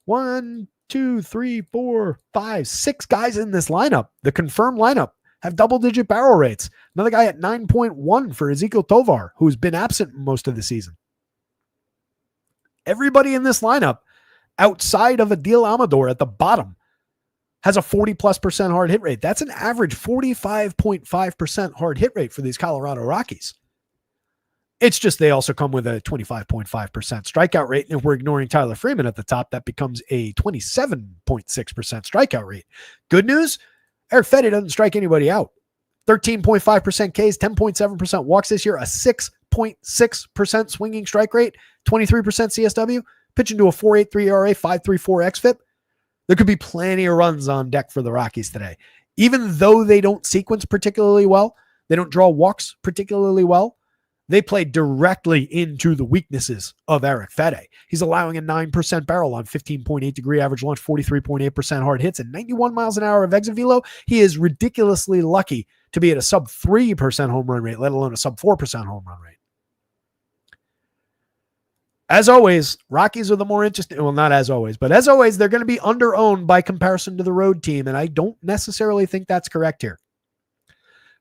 1, 2, 3, 4, 5, 6 guys in this lineup. The confirmed lineup have double-digit barrel rates. Another guy at 9.1 for Ezekiel Tovar, who's been absent most of the season. Everybody in this lineup, outside of Adil Amador at the bottom, has a 40+% hard hit rate. That's an average 45.5% hard hit rate for these Colorado Rockies. It's just they also come with a 25.5% strikeout rate. And if we're ignoring Tyler Freeman at the top, that becomes a 27.6% strikeout rate. Good news, Eric Fede doesn't strike anybody out. 13.5% Ks, 10.7% walks this year, a 6.6% swinging strike rate, 23% CSW, pitching to a 4.83 ERA, 5.34 xFIP. There could be plenty of runs on deck for the Rockies today. Even though they don't sequence particularly well, they don't draw walks particularly well, they play directly into the weaknesses of Eric Fede. He's allowing a 9% barrel on 15.8 degree average launch, 43.8% hard hits, and 91 miles an hour of exit velo. He is ridiculously lucky to be at a sub 3% home run rate, let alone a sub 4% home run rate. As always, Rockies are the more interesting. Well, not as always, but as always, they're going to be under-owned by comparison to the road team, and I don't necessarily think that's correct here.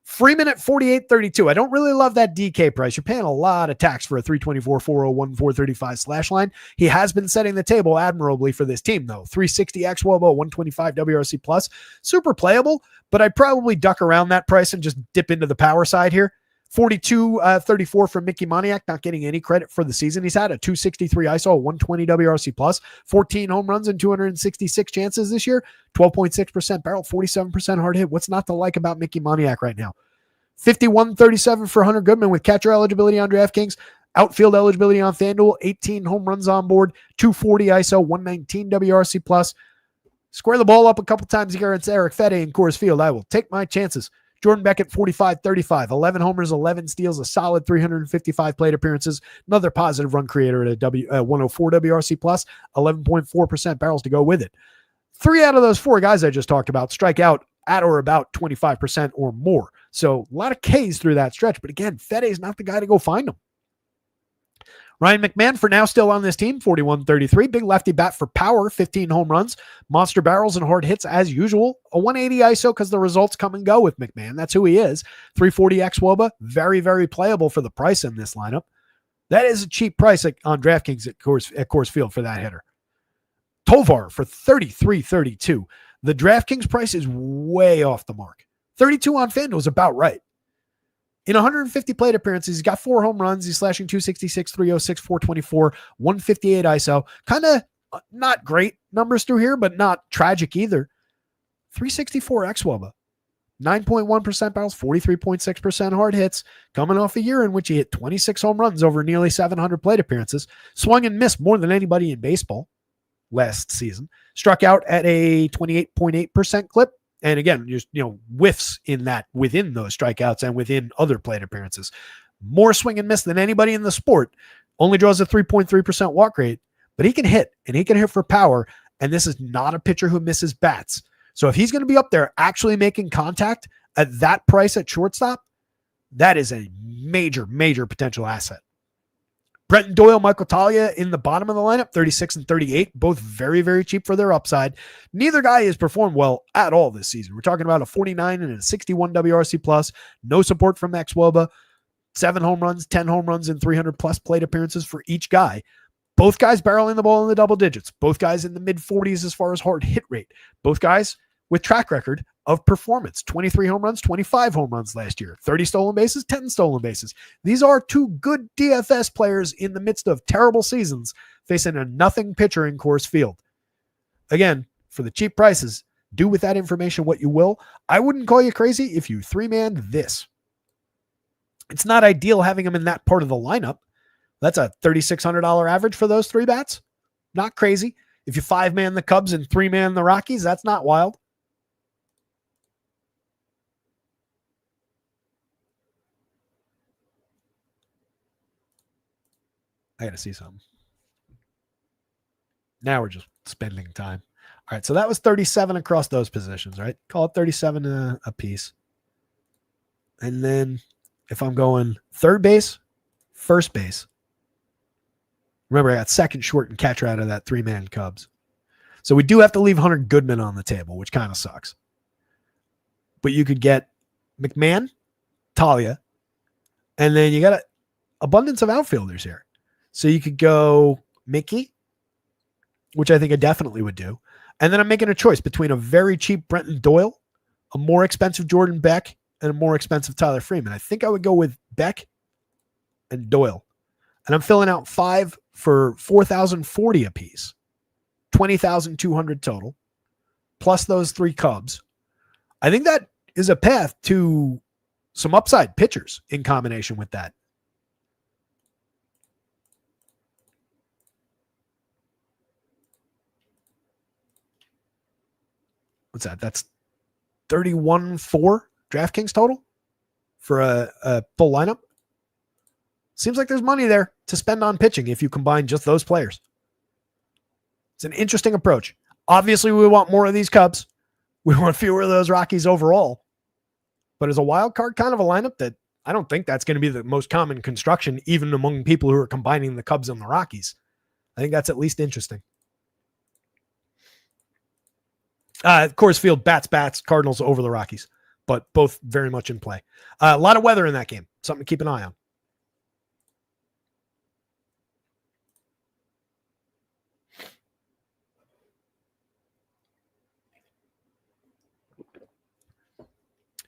Freeman at 48.32. I don't really love that DK price. You're paying a lot of tax for a 324, 401, 435 slash line. He has been setting the table admirably for this team, though. 360 xWOBA, 125 WRC plus. Super playable, but I'd probably duck around that price and just dip into the power side here. 42.34 from Mickey Moniak, not getting any credit for the season. He's had a 263 ISO, 120 WRC plus, 14 home runs and 266 chances this year, 12.6% barrel, 47% hard hit. What's not to like about Mickey Moniak right now? 51.37 for Hunter Goodman with catcher eligibility on DraftKings, outfield eligibility on FanDuel, 18 home runs on board, 240 ISO, 119 WRC plus. Square the ball up a couple times against Eric Fede in Coors Field. I will take my chances. Jordan Beckett, 45.35, 11 homers, 11 steals, a solid 355 plate appearances. Another positive run creator at a 104 WRC plus, 11.4% barrels to go with it. 3 out of those 4 guys I just talked about strike out at or about 25% or more. So a lot of Ks through that stretch. But again, Fede is not the guy to go find them. Ryan McMahon, for now, still on this team, 41-33. Big lefty bat for power, 15 home runs, monster barrels and hard hits as usual. A 180 ISO because the results come and go with McMahon. That's who he is. 340 xWOBA, very, very playable for the price in this lineup. That is a cheap price on DraftKings at Coors Field for that hitter. Tovar for 33-32. The DraftKings price is way off the mark. 32 on FanDuel is about right. In 150 plate appearances, he's got 4 home runs. He's slashing 266, 306, 424, 158 ISO. Kind of not great numbers through here, but not tragic either. 364 xWOBA, 9.1% barrels, 43.6% hard hits, coming off a year in which he hit 26 home runs over nearly 700 plate appearances, swung and missed more than anybody in baseball last season, struck out at a 28.8% clip. And again, just, whiffs in that within those strikeouts and within other plate appearances. More swing and miss than anybody in the sport. Only draws a 3.3% walk rate, but he can hit, and he can hit for power. And this is not a pitcher who misses bats. So if he's going to be up there actually making contact at that price at shortstop, that is a major, major potential asset. Brenton Doyle, Michael Talia in the bottom of the lineup, 36 and 38, both very, very cheap for their upside. Neither guy has performed well at all this season. We're talking about a 49 and a 61 WRC plus, no support from xWOBA, 7 home runs, 10 home runs, and 300 plus plate appearances for each guy. Both guys barreling the ball in the double digits. Both guys in the mid 40s as far as hard hit rate. Both guys with track record of performance. 23 home runs, 25 home runs last year. 30 stolen bases, 10 stolen bases. These are 2 good DFS players in the midst of terrible seasons facing a nothing pitcher in Coors Field. Again, for the cheap prices, do with that information what you will. I wouldn't call you crazy if you 3-manned this. It's not ideal having him in that part of the lineup. That's a $3,600 average for those 3 bats. Not crazy. If you 5-man the Cubs and 3-man the Rockies, that's not wild. I got to see something. Now we're just spending time. All right, so that was 37 across those positions, right? Call it 37 a piece. And then if I'm going third base, first base, remember I got second, short, and catcher out of that 3-man Cubs. So we do have to leave Hunter Goodman on the table, which kind of sucks. But you could get McMahon, Talia, and then you got an abundance of outfielders here. So you could go Mickey, which I think I definitely would do. And then I'm making a choice between a very cheap Brenton Doyle, a more expensive Jordan Beck, and a more expensive Tyler Freeman. I think I would go with Beck and Doyle. And I'm filling out 5 for $4,040 apiece. 20,200 total, plus those 3 Cubs. I think that is a path to some upside pitchers in combination with that. What's that? That's 31.4 DraftKings total for a full lineup. Seems like there's money there to spend on pitching if you combine just those players. It's an interesting approach. Obviously, we want more of these Cubs. We want fewer of those Rockies overall. But as a wild card kind of a lineup, that I don't think that's going to be the most common construction, even among people who are combining the Cubs and the Rockies. I think that's at least interesting. Coors Field, bats, Cardinals over the Rockies, but both very much in play. A lot of weather in that game. Something to keep an eye on.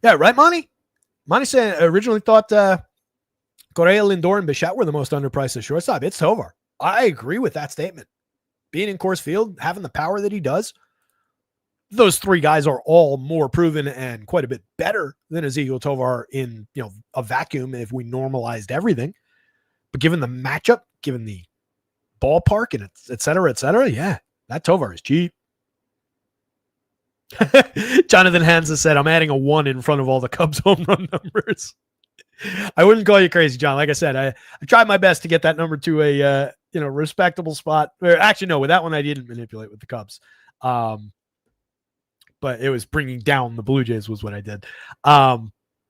Yeah, right, Monty? Monty said originally thought Correa, Lindor, and Bichette were the most underpriced at shortstop. It's Tovar. I agree with that statement. Being in Coors Field, having the power that he does, those 3 guys are all more proven and quite a bit better than Ezequiel Tovar in a vacuum if we normalized everything. But given the matchup, given the ballpark, and et cetera, yeah, that Tovar is cheap. Jonathan Hansa said, I'm adding a 1 in front of all the Cubs home run numbers. I wouldn't call you crazy, John. Like I said, I tried my best to get that number to a respectable spot. Actually, no, with that one I didn't manipulate with the Cubs. But it was bringing down the Blue Jays was what I did.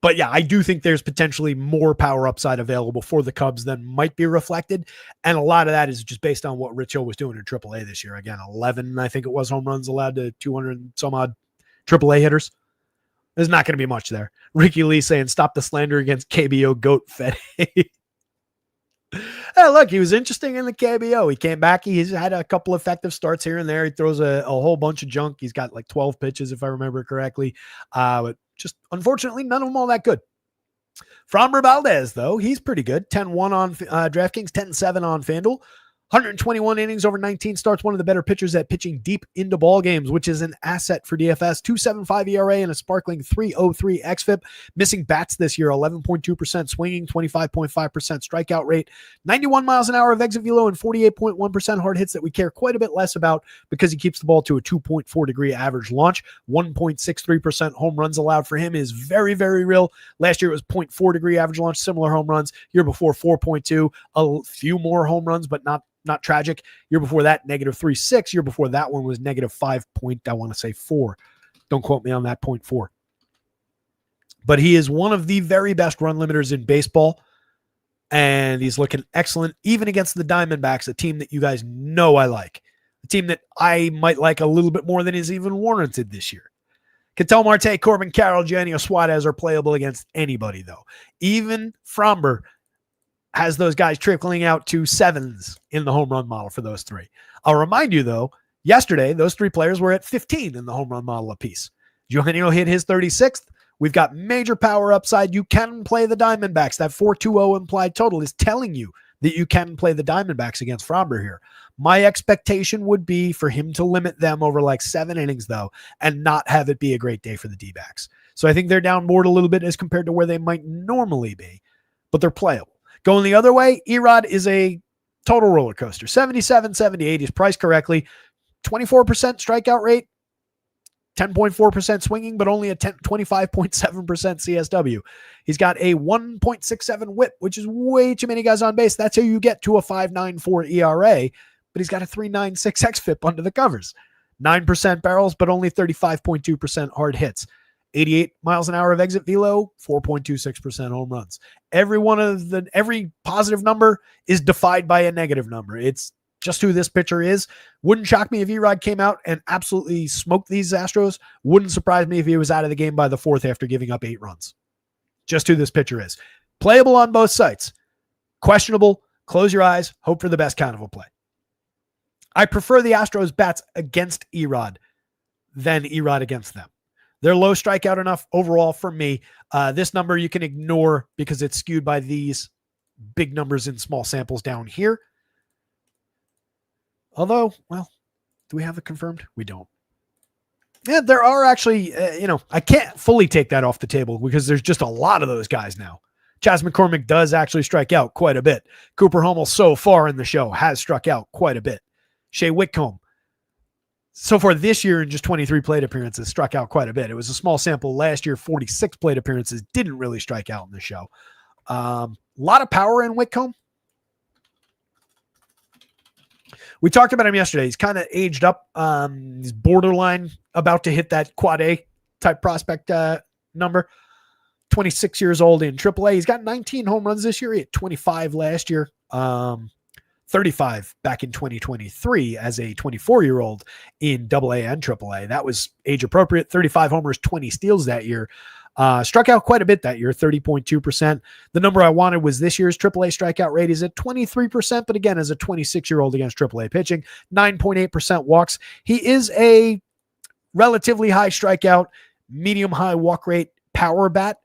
But yeah, I do think there's potentially more power upside available for the Cubs than might be reflected. And a lot of that is just based on what Rich Hill was doing in AAA this year. Again, 11, I think it was, home runs allowed to 200 and some odd AAA hitters. There's not going to be much there. Ricky Lee saying, stop the slander against KBO Goat Fed. Hey, look, he was interesting in the KBO. He came back. He's had a couple effective starts here and there. He throws a whole bunch of junk. He's got like 12 pitches, if I remember correctly. But just unfortunately, none of them all that good. Framber Valdez, though, he's pretty good. 10-1 on DraftKings, 10-7 on FanDuel. 121 innings over 19 starts, one of the better pitchers at pitching deep into ball games, which is an asset for DFS. 2.75 ERA and a sparkling 3.03 xFIP. Missing bats this year, 11.2% swinging, 25.5% strikeout rate, 91 miles an hour of exit velo, and 48.1% hard hits that we care quite a bit less about because he keeps the ball to a 2.4 degree average launch. 1.63% home runs allowed for him is very, very real. Last year it was 0.4 degree average launch, similar home runs. Year before, 4.2, a few more home runs, but not tragic. Year before that, negative 3.6. Year before that one was negative 5.4. Don't quote me on that 0.4. But he is one of the very best run limiters in baseball. And he's looking excellent, even against the Diamondbacks, a team that you guys know I like. A team that I might like a little bit more than is even warranted this year. Ketel Marte, Corbin Carroll, Eugenio Suarez are playable against anybody, though. Even Framber has those guys trickling out to 7s in the home run model for those three. I'll remind you, though, yesterday, those three players were at 15 in the home run model apiece. Eugenio hit his 36th. We've got major power upside. You can play the Diamondbacks. That 4.20 implied total is telling you that you can play the Diamondbacks against Framber here. My expectation would be for him to limit them over like 7 innings, though, and not have it be a great day for the D-backs. So I think they're downboard a little bit as compared to where they might normally be, but they're playable. Going the other way, Erod is a total roller coaster. 77, 78. He's priced correctly. 24% strikeout rate, 10.4% swinging, but only a 25.7% CSW. He's got a 1.67 whip, which is way too many guys on base. That's how you get to a 5.94 ERA, but he's got a 3.96 xFIP under the covers. 9% barrels, but only 35.2% hard hits. 88 miles an hour of exit velo, 4.26% home runs. Every positive number is defied by a negative number. It's just who this pitcher is. Wouldn't shock me if Erod came out and absolutely smoked these Astros. Wouldn't surprise me if he was out of the game by the 4th after giving up 8 runs. Just who this pitcher is. Playable on both sites. Questionable. Close your eyes. Hope for the best kind of a play. I prefer the Astros bats against Erod than Erod against them. They're low strikeout enough overall for me. This number you can ignore because it's skewed by these big numbers in small samples down here. Although, well, do we have it confirmed? We don't. Yeah, there are actually, I can't fully take that off the table because there's just a lot of those guys now. Chas McCormick does actually strike out quite a bit. Cooper Hummel so far in the show has struck out quite a bit. Shea Whitcomb, so far this year in just 23 plate appearances, struck out quite a bit. It was a small sample last year. 46 plate appearances, didn't really strike out in the show. A lot of power in Whitcomb. We talked about him yesterday. He's kind of aged up. He's borderline about to hit that quad A type prospect number. 26 years old in AAA. He's got 19 home runs this year. He had 25 last year. 35 back in 2023 as a 24-year-old in AA and AAA. That was age appropriate. 35 homers, 20 steals that year. Struck out quite a bit that year, 30.2%. The number I wanted was this year's AAA strikeout rate is at 23%, but again, as a 26-year-old against AAA pitching, 9.8% walks. He is a relatively high strikeout, medium high walk rate power bat,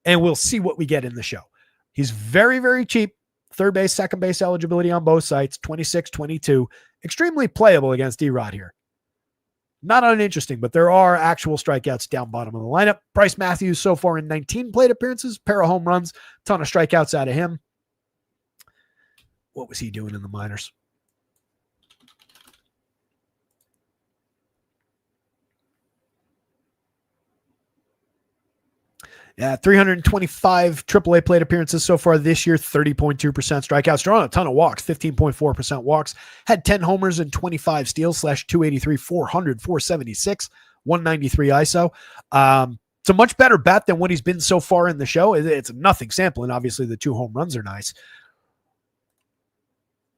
and we'll see what we get in the show. He's very, very cheap. Third base, second base eligibility on both sites, 26, 22. Extremely playable against Erod here. Not uninteresting, but there are actual strikeouts down bottom of the lineup. Bryce Matthews so far in 19 plate appearances, pair of home runs, ton of strikeouts out of him. What was he doing in the minors? Yeah, 325 AAA plate appearances so far this year, 30.2% strikeouts, drawing a ton of walks, 15.4% walks, had 10 homers and 25 steals, /283, 400, 476, 193 ISO. It's a much better bet than what he's been so far in the show. It's nothing sample, and obviously the 2 home runs are nice.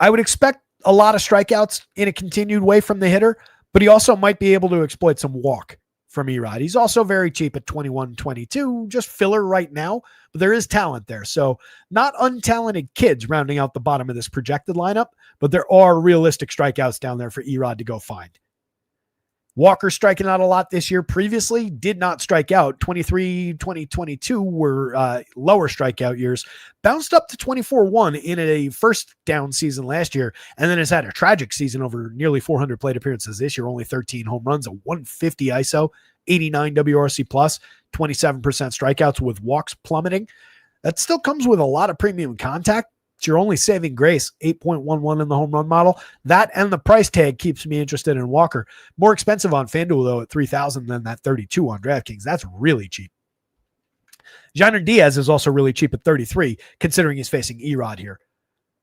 I would expect a lot of strikeouts in a continued way from the hitter, but he also might be able to exploit some walk from Erod. He's also very cheap at 21-22, just filler right now, but there is talent there. So not untalented kids rounding out the bottom of this projected lineup, but there are realistic strikeouts down there for Erod to go find. Walker striking out a lot this year. Previously did not strike out. 23, 2022 were lower strikeout years. Bounced up to 24-1 in a first down season last year, and then has had a tragic season over nearly 400 plate appearances this year. Only 13 home runs, a 150 ISO, 89 WRC plus, 27% strikeouts with walks plummeting. That still comes with a lot of premium contact. It's your only saving grace, 8.11 in the home run model. That and the price tag keeps me interested in Walker. More expensive on FanDuel, though, at $3,000 than that $32 on DraftKings. That's really cheap. Jainer Diaz is also really cheap at $33, considering he's facing Erod here.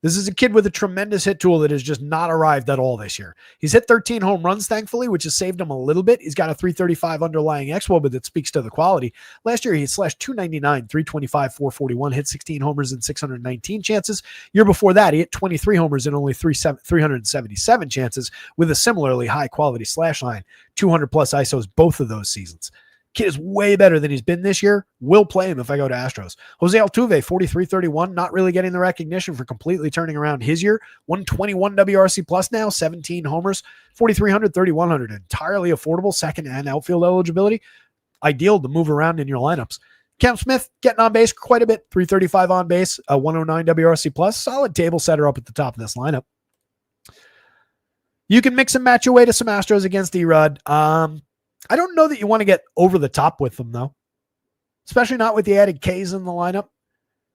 This is a kid with a tremendous hit tool that has just not arrived at all this year. He's hit 13 home runs, thankfully, which has saved him a little bit. He's got a 335 underlying XWOB, but that speaks to the quality. Last year, he slashed 299, 325, 441, hit 16 homers in 619 chances. Year before that, he hit 23 homers in only 377 chances with a similarly high-quality slash line, 200-plus ISOs both of those seasons. Kid is way better than he's been this year. Will play him if I go to Astros. Jose Altuve, 43-31, not really getting the recognition for completely turning around his year. 121 WRC plus now, 17 homers, 4,300, 3,100. Entirely affordable second and outfield eligibility. Ideal to move around in your lineups. Cam Smith getting on base quite a bit. 335 on base, 109 WRC plus. Solid table setter up at the top of this lineup. You can mix and match your way to some Astros against Erod. I don't know that you want to get over the top with them, though, especially not with the added Ks in the lineup.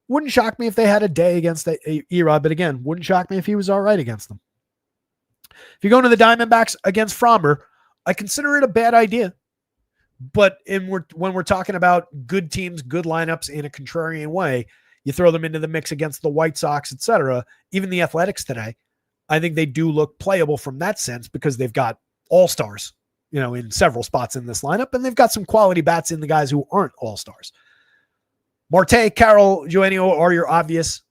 Wouldn't shock me if they had a day against Erod, but again, wouldn't shock me if he was all right against them. If you go into the Diamondbacks against Fromber, I consider it a bad idea. But when we're talking about good teams, good lineups in a contrarian way, you throw them into the mix against the White Sox, etc., even the Athletics today, I think they do look playable from that sense because they've got all-stars, in several spots in this lineup, and they've got some quality bats in the guys who aren't all-stars. Marte, Carroll, Eugenio are your obvious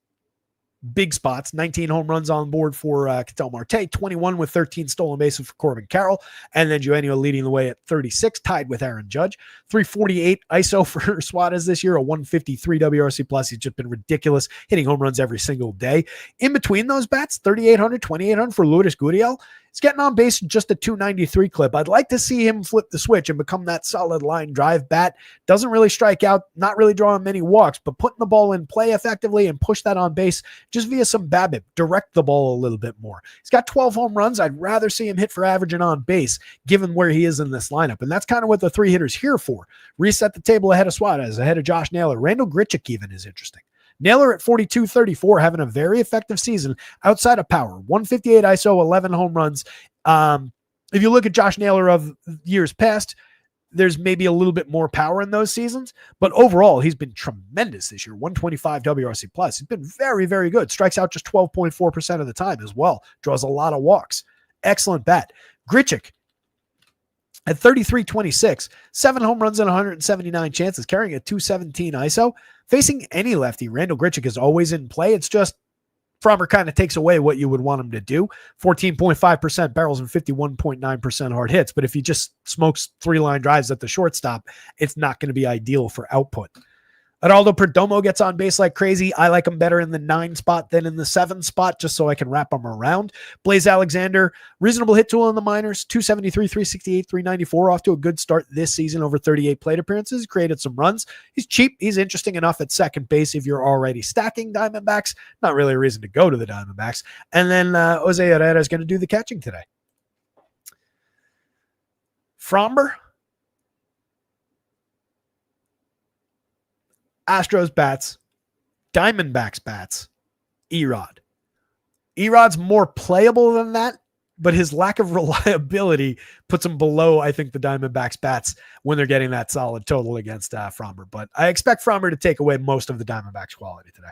big spots. 19 home runs on board for Ketel Marte, 21 with 13 stolen bases for Corbin Carroll, and then Eugenio leading the way at 36, tied with Aaron Judge. 348 ISO for Suarez this year, a 153 WRC plus. He's just been ridiculous, hitting home runs every single day. In between those bats, 3,800, 2,800 for Lourdes Gurriel. He's getting on base just a 293 clip. I'd like to see him flip the switch and become that solid line drive bat. Doesn't really strike out, not really drawing many walks, but putting the ball in play effectively and push that on base just via some BABIP. Direct the ball a little bit more. He's got 12 home runs. I'd rather see him hit for average and on base, given where he is in this lineup. And that's kind of what the three hitters here for. Reset the table ahead of Suarez, ahead of Josh Naylor. Randall Grichuk even is interesting. Naylor at 42-34, having a very effective season outside of power. 158 ISO, 11 home runs. If you look at Josh Naylor of years past, there's maybe a little bit more power in those seasons, but overall, he's been tremendous this year. 125 WRC plus. He's been very, very good. Strikes out just 12.4% of the time as well. Draws a lot of walks. Excellent bat. Grichuk at 33-26, 7 home runs and 179 chances, carrying a 217 ISO. Facing any lefty, Randall Grichuk is always in play. It's just Fromber kind of takes away what you would want him to do. 14.5% barrels and 51.9% hard hits. But if he just smokes 3-line drives at the shortstop, it's not going to be ideal for output. Araldo Perdomo gets on base like crazy. I like him better in the 9 spot than in the 7 spot, just so I can wrap him around. Blaze Alexander, reasonable hit tool in the minors, 273, 368, 394, off to a good start this season, over 38 plate appearances, created some runs. He's cheap. He's interesting enough at second base if you're already stacking Diamondbacks. Not really a reason to go to the Diamondbacks. And then Jose Herrera is going to do the catching today. Fromber, Astros bats, Diamondbacks bats, Erod. Erod's more playable than that, but his lack of reliability puts him below, I think, the Diamondbacks bats when they're getting that solid total against Fromber. But I expect Fromber to take away most of the Diamondbacks quality today.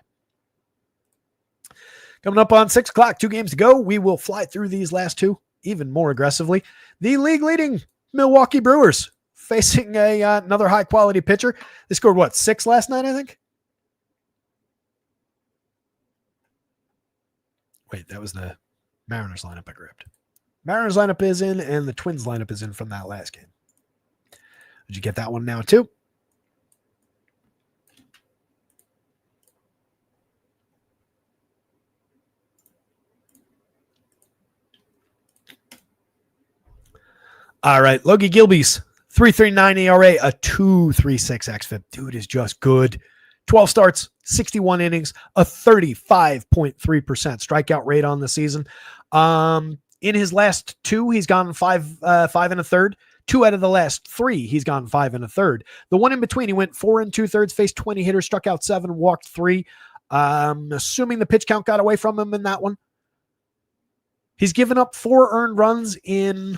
Coming up on 6 o'clock, 2 games to go. We will fly through these last 2 even more aggressively. The league leading Milwaukee Brewers facing another high-quality pitcher. They scored, what, 6 last night, I think? Wait, that was the Mariners lineup I grabbed. Mariners lineup is in, and the Twins lineup is in from that last game. Did you get that one now, too? All right, Logie Gilby's 3.39 ERA, a 2.36 xFIP. Dude is just good. 12 starts, 61 innings, a 35.3% strikeout rate on the season. In his last 2, he's gone 5 and a third. 2 out of the last 3, he's gone 5 and a third. The one in between, he went 4 2/3, faced 20 hitters, struck out 7, walked 3. Assuming the pitch count got away from him in that one. He's given up 4 earned runs in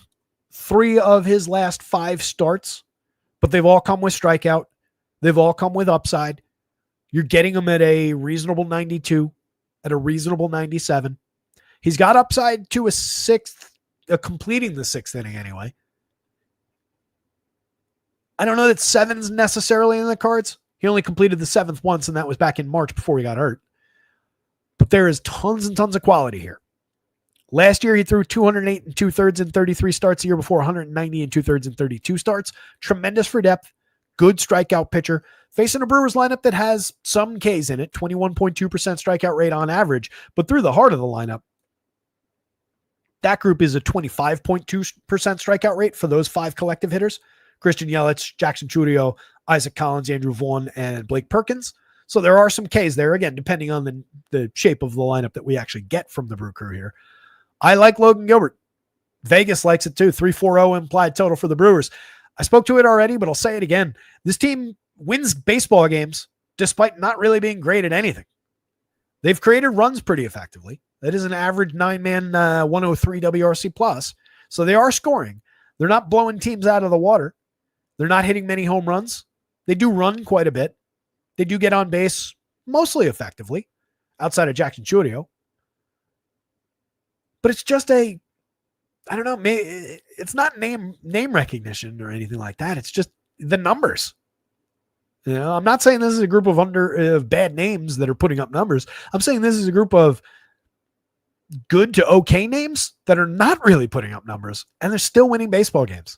3 of his last 5 starts, but they've all come with strikeout. They've all come with upside. You're getting him at a reasonable 92, at a reasonable 97. He's got upside to completing the 6th inning anyway. I don't know that 7's necessarily in the cards. He only completed the 7th once, and that was back in March before he got hurt. But there is tons and tons of quality here. Last year, he threw 208 2/3 in 33 starts. The year before, 190 2/3 in 32 starts. Tremendous for depth. Good strikeout pitcher. Facing a Brewers lineup that has some Ks in it, 21.2% strikeout rate on average. But through the heart of the lineup, that group is a 25.2% strikeout rate for those 5 collective hitters. Christian Yelich, Jackson Chourio, Isaac Collins, Andrew Vaughn, and Blake Perkins. So there are some Ks there, again, depending on the shape of the lineup that we actually get from the Brew Crew here. I like Logan Gilbert. Vegas likes it too. 3.40 implied total for the Brewers. I spoke to it already, but I'll say it again. This team wins baseball games despite not really being great at anything. They've created runs pretty effectively. That is an average 9-man 103 WRC plus. So they are scoring. They're not blowing teams out of the water. They're not hitting many home runs. They do run quite a bit. They do get on base mostly effectively outside of Jackson Chourio. But it's just I don't know, it's not name recognition or anything like that. It's just the numbers. You know, I'm not saying this is a group of bad names that are putting up numbers. I'm saying this is a group of good to okay names that are not really putting up numbers, and they're still winning baseball games.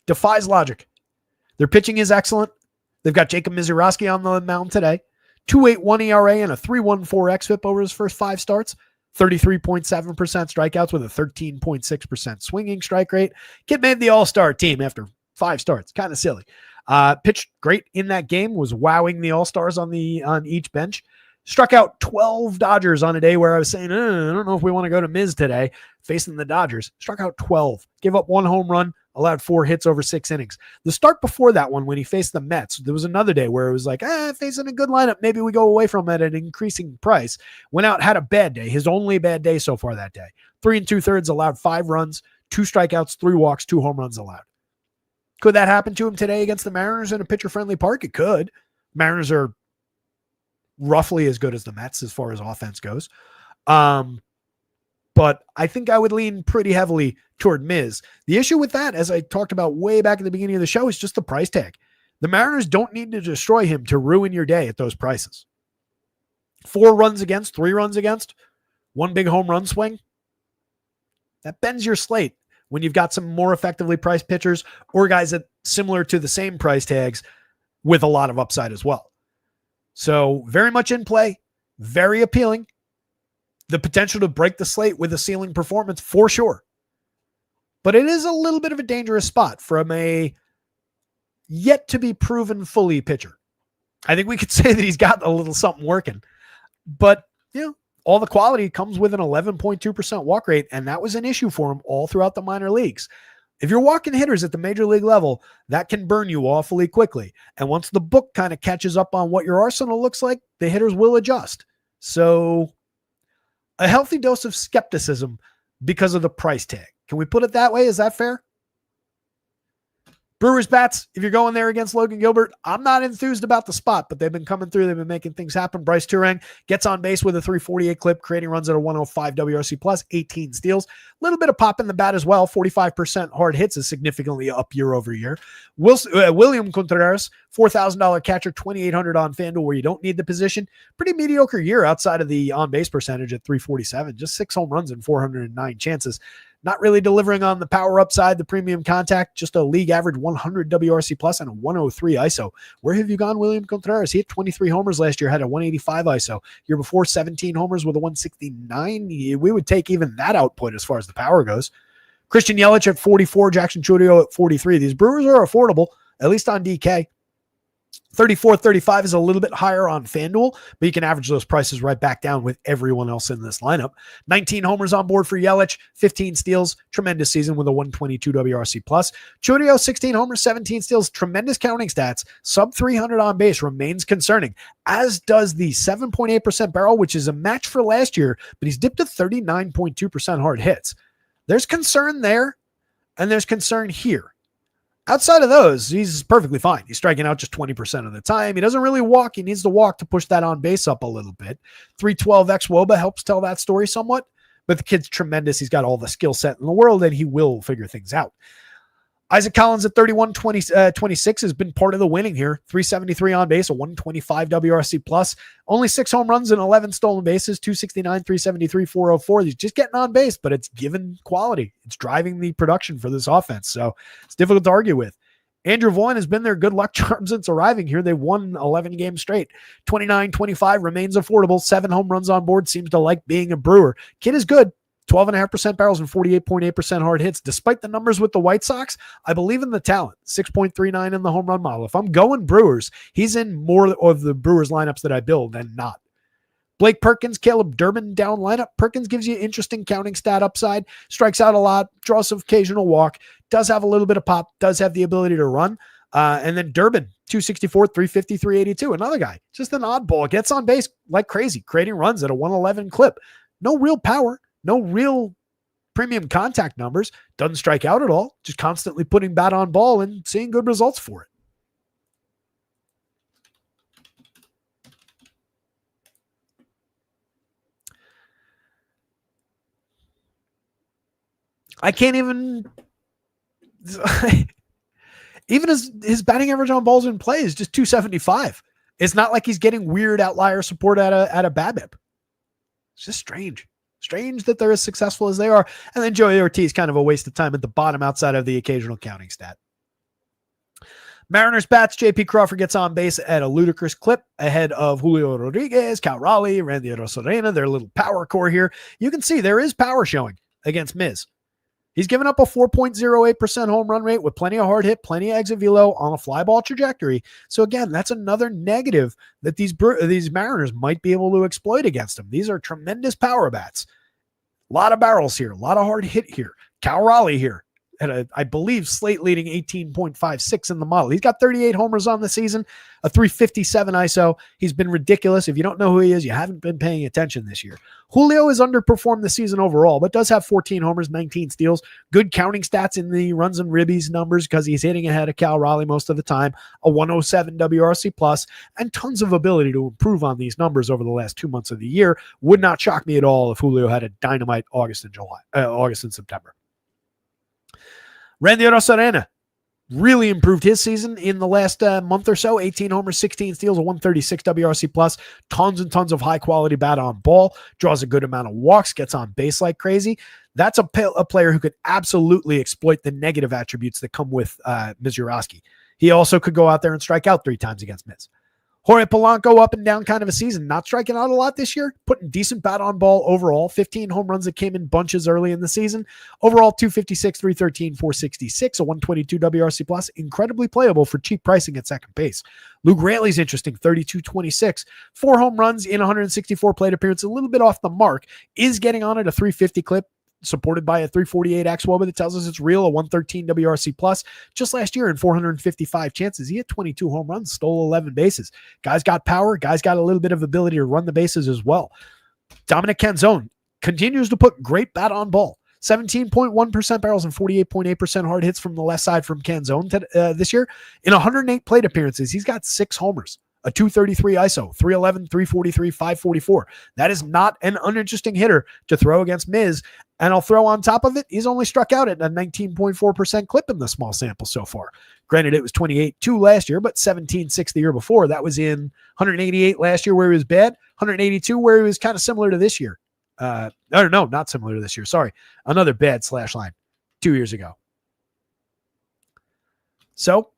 Defies logic. Their pitching is excellent. They've got Jacob Misiorowski on the mound today. 2.81 ERA and a 3.14 xFIP over his first 5 starts. 33.7% strikeouts with a 13.6% swinging strike rate. Kid made the all-star team after 5 starts. Kind of silly. Pitched great in that game, was wowing the all-stars on each bench. Struck out 12 Dodgers on a day where I was saying, I don't know if we want to go to Miz today, facing the Dodgers. Struck out 12. Gave up 1 home run, allowed 4 hits over 6 innings. The start before that one, when he faced the Mets, there was another day where it was like, facing a good lineup, maybe we go away from it at an increasing price. Went out, had a bad day, his only bad day so far that day. 3 2/3, allowed 5 runs, 2 strikeouts, 3 walks, 2 home runs allowed. Could that happen to him today against the Mariners in a pitcher-friendly park? It could. Mariners are roughly as good as the Mets as far as offense goes. But I think I would lean pretty heavily toward Miz. The issue with that, as I talked about way back at the beginning of the show, is just the price tag. The Mariners don't need to destroy him to ruin your day at those prices. 4 runs against, 3 runs against, 1 big home run swing. That bends your slate when you've got some more effectively priced pitchers or guys that similar to the same price tags with a lot of upside as well. So very much in play, very appealing. The potential to break the slate with a ceiling performance for sure. But it is a little bit of a dangerous spot from a yet to be proven fully pitcher. I think we could say that he's got a little something working, but all the quality comes with an 11.2% walk rate. And that was an issue for him all throughout the minor leagues. If you're walking hitters at the major league level, that can burn you awfully quickly. And once the book kind of catches up on what your arsenal looks like, the hitters will adjust. So a healthy dose of skepticism because of the price tag. Can we put it that way? Is that fair? Brewers bats, if you're going there against Logan Gilbert, I'm not enthused about the spot, but they've been coming through. They've been making things happen. Bryce Turang gets on base with a 348 clip, creating runs at a 105 WRC plus, 18 steals. A little bit of pop in the bat as well. 45% hard hits is significantly up year over year. William Contreras, $4,000 catcher, 2,800 on FanDuel where you don't need the position. Pretty mediocre year outside of the on-base percentage at 347. Just 6 home runs and 409 chances. Not really delivering on the power upside, the premium contact, just a league average 100 WRC plus and a 103 ISO. Where have you gone, William Contreras? He hit 23 homers last year, had a 185 ISO. Year before, 17 homers with a 169. We would take even that output as far as the power goes. Christian Yelich at 44, Jackson Chourio at 43. These Brewers are affordable, at least on DK. 34-35 is a little bit higher on FanDuel, but you can average those prices right back down with everyone else in this lineup. 19 homers on board for Yelich, 15 steals, tremendous season with a 122 WRC plus. Chourio, 16 homers, 17 steals, tremendous counting stats, sub 300 on base remains concerning, as does the 7.8% barrel, which is a match for last year, but he's dipped to 39.2% hard hits. There's concern there, and there's concern here. Outside of those, he's perfectly fine. He's striking out just 20% of the time. He doesn't really walk. He needs to walk to push that on base up a little bit. 312 xWOBA helps tell that story somewhat, but the kid's tremendous. He's got all the skill set in the world, and he will figure things out. Isaac Collins at 31-26 has been part of the winning here. 373 on base, a 125 WRC plus. Only 6 home runs and 11 stolen bases, 269, 373, 404. He's just getting on base, but it's given quality. It's driving the production for this offense, so it's difficult to argue with. Andrew Vaughn has been their good luck charm since arriving here. They won 11 games straight. 29-25 remains affordable. 7 home runs on board. Seems to like being a Brewer. Kid is good. 12.5% barrels and 48.8% hard hits. Despite the numbers with the White Sox, I believe in the talent. 6.39 in the home run model. If I'm going Brewers, he's in more of the Brewers lineups that I build than not. Blake Perkins, Caleb Durbin down lineup. Perkins gives you interesting counting stat upside, strikes out a lot, draws some occasional walk, does have a little bit of pop, does have the ability to run. And then Durbin, 264, 350, 382. Another guy, just an oddball, gets on base like crazy, creating runs at a 111 clip. No real power. No real premium contact numbers, doesn't strike out at all, just constantly putting bat on ball and seeing good results for it. I can't even his batting average on balls in play is just 275. It's not like he's getting weird outlier support at a BABIP. It's just strange. Strange that they're as successful as they are. And then Joey Ortiz, kind of a waste of time at the bottom outside of the occasional counting stat. Mariners bats, J.P. Crawford gets on base at a ludicrous clip ahead of Julio Rodriguez, Cal Raleigh, Randy Arozarena, their little power core here. You can see there is power showing against Miz. He's given up a 4.08% home run rate with plenty of hard hit, plenty of exit velo on a fly ball trajectory. So again, that's another negative that these Mariners might be able to exploit against him. These are tremendous power bats. A lot of barrels here, a lot of hard hit here. Cal Raleigh here at I believe slate leading 18.56 in the model. He's got 38 homers on the season, a 357 ISO. He's been ridiculous. If you don't know who he is, you haven't been paying attention this year. Julio has underperformed the season overall, but does have 14 homers, 19 steals, good counting stats in the runs and ribbies numbers because he's hitting ahead of Cal Raleigh most of the time, a 107 WRC plus, and tons of ability to improve on these numbers over the last 2 months of the year. Would not shock me at all if Julio had a dynamite August and September. Randy Arozarena really improved his season in the last month or so. 18 homers, 16 steals, a 136 WRC plus, tons and tons of high quality bat on ball, draws a good amount of walks, gets on base like crazy. That's a player who could absolutely exploit the negative attributes that come with Mizurowski. He also could go out there and strike out 3 times against Miz. Jorge Polanco, up and down kind of a season, not striking out a lot this year, putting decent bat on ball overall, 15 home runs that came in bunches early in the season. Overall, 256, 313, 466, a 122 WRC plus, incredibly playable for cheap pricing at second base. Luke Raley's interesting, 32-26, 4 home runs in 164 plate appearances, a little bit off the mark, is getting on at a 350 clip, supported by a 348 xWOBA that tells us it's real, a 113 WRC plus. Just last year in 455 chances, he had 22 home runs, stole 11 bases. Guy's got power. Guy's got a little bit of ability to run the bases as well. Dominic Canzone continues to put great bat on ball. 17.1% barrels and 48.8% hard hits from the left side from Canzone this year. In 108 plate appearances, he's got 6 homers, a 233 ISO, 311, 343, 544. That is not an uninteresting hitter to throw against Miz. And I'll throw on top of it, he's only struck out at a 19.4% clip in the small sample so far. Granted, it was 28-2 last year, but 17-6 the year before. That was in 188 last year where he was bad, 182 where he was kind of similar to this year. No, not similar to this year. Sorry. Another bad slash line 2 years ago. So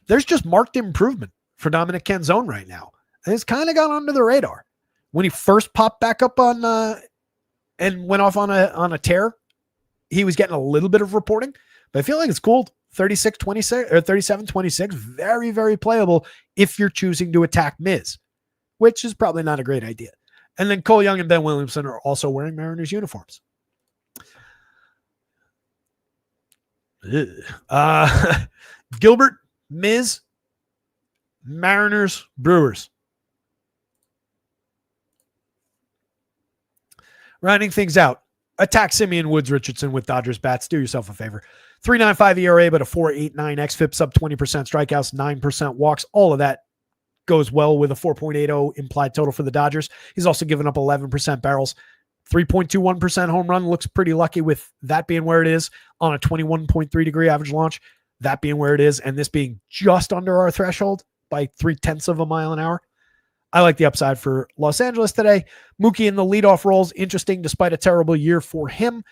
there's just marked improvement for Dominic Canzone right now. And it's kind of gone under the radar. When he first popped back up on and went off on a tear, he was getting a little bit of reporting, but I feel like it's cooled. 36-26 or 37-26. Very, very playable if you're choosing to attack Miz, which is probably not a great idea. And then Cole Young and Ben Williamson are also wearing Mariners uniforms. Gilbert, Miz, Mariners, Brewers. Rounding things out, attack Simeon Woods Richardson with Dodgers bats. Do yourself a favor. 3.95 ERA, but a 4.89 xFIP, sub 20% strikeouts, 9% walks. All of that goes well with a 4.80 implied total for the Dodgers. He's also given up 11% barrels, 3.21% home run. Looks pretty lucky with that being where it is on a 21.3 degree average launch, that being where it is, and this being just under our threshold by 0.3 of a mile an hour. I like the upside for Los Angeles today. Mookie in the leadoff roles, interesting despite a terrible year for him.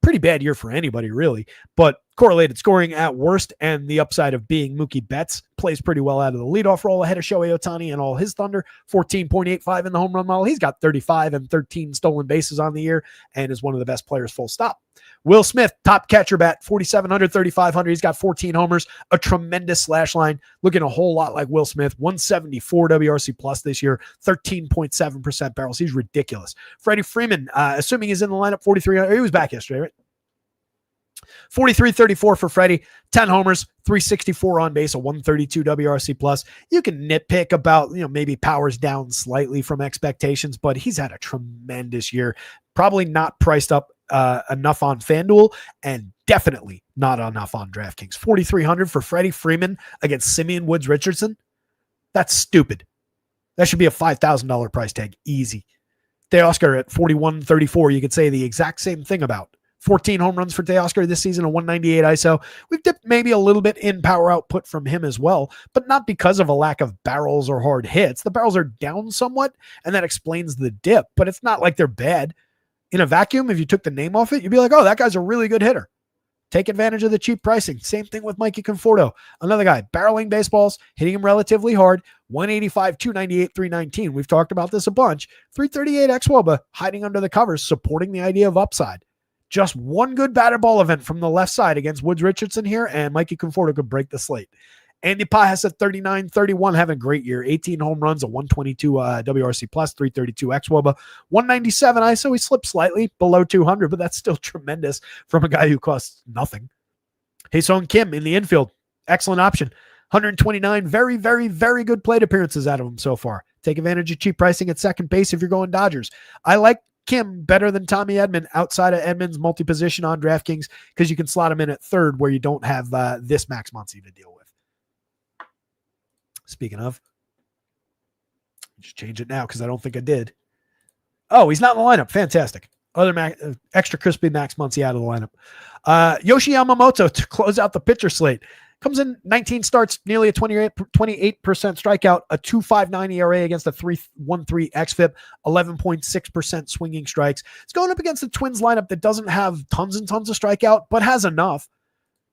Pretty bad year for anybody, really, but correlated scoring at worst, and the upside of being Mookie Betts plays pretty well out of the leadoff role ahead of Shohei Ohtani and all his thunder. 14.85 in the home run model. He's got 35 and 13 stolen bases on the year and is one of the best players, full stop. Will Smith, top catcher bat, 4,700, 3,500. He's got 14 homers, a tremendous slash line, looking a whole lot like Will Smith. 174 WRC plus this year, 13.7% barrels. He's ridiculous. Freddie Freeman, assuming he's in the lineup, 4,300. He was back yesterday, right? 43-34 for Freddie, 10 homers, 364 on base, a 132 WRC plus. You can nitpick about, maybe powers down slightly from expectations, but he's had a tremendous year. Probably not priced up enough on FanDuel, and definitely not enough on DraftKings. 4,300 for Freddie Freeman against Simeon Woods Richardson. That's stupid. That should be a $5,000 price tag. Easy. Teoscar at 41-34. You could say the exact same thing about. 14 home runs for Teoscar this season, a 198 ISO. We've dipped maybe a little bit in power output from him as well, but not because of a lack of barrels or hard hits. The barrels are down somewhat, and that explains the dip, but it's not like they're bad. In a vacuum, if you took the name off it, you'd be like, oh, that guy's a really good hitter. Take advantage of the cheap pricing. Same thing with Mikey Conforto. Another guy, barreling baseballs, hitting him relatively hard. 185, 298, 319. We've talked about this a bunch. 338 xWOBA, hiding under the covers, supporting the idea of upside. Just one good batted ball event from the left side against Woods Richardson here, and Mikey Conforto could break the slate. Andy Pajas at 39-31, having a great year. 18 home runs, a 122 WRC plus, 332 xWOBA, 197 ISO. He slipped slightly below 200, but that's still tremendous from a guy who costs nothing. Hae-Sung Kim in the infield, excellent option. 129 very, very, very good plate appearances out of him so far. Take advantage of cheap pricing at second base if you're going Dodgers. I like Kim better than Tommy Edman outside of Edman's multi-position on DraftKings because you can slot him in at third where you don't have this Max Muncy to deal with. Speaking of, just change it now because I don't think I did. Oh, he's not in the lineup. Fantastic. Extra crispy Max Muncy out of the lineup. Yoshi Yamamoto to close out the pitcher slate. Comes in 19 starts, nearly a 28% strikeout, a 2.59 ERA against a 3.13 xFIP, 11.6% swinging strikes. It's going up against the Twins lineup that doesn't have tons and tons of strikeout, but has enough.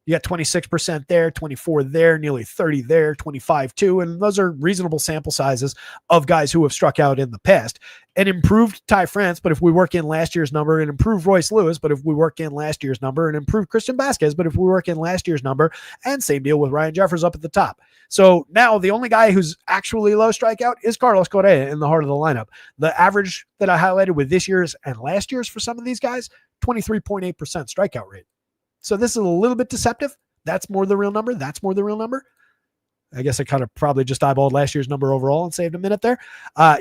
You got 26% there, 24 there, nearly 30 there, 25 too, and those are reasonable sample sizes of guys who have struck out in the past. An improved Ty France, but if we work in last year's number, an improved Royce Lewis, but if we work in last year's number, an improved Christian Vasquez, but if we work in last year's number, and same deal with Ryan Jeffers up at the top. So now the only guy who's actually low strikeout is Carlos Correa in the heart of the lineup. The average that I highlighted with this year's and last year's for some of these guys, 23.8% strikeout rate. So this is a little bit deceptive. That's more the real number. That's more the real number. I guess I kind of probably just eyeballed last year's number overall and saved a minute there.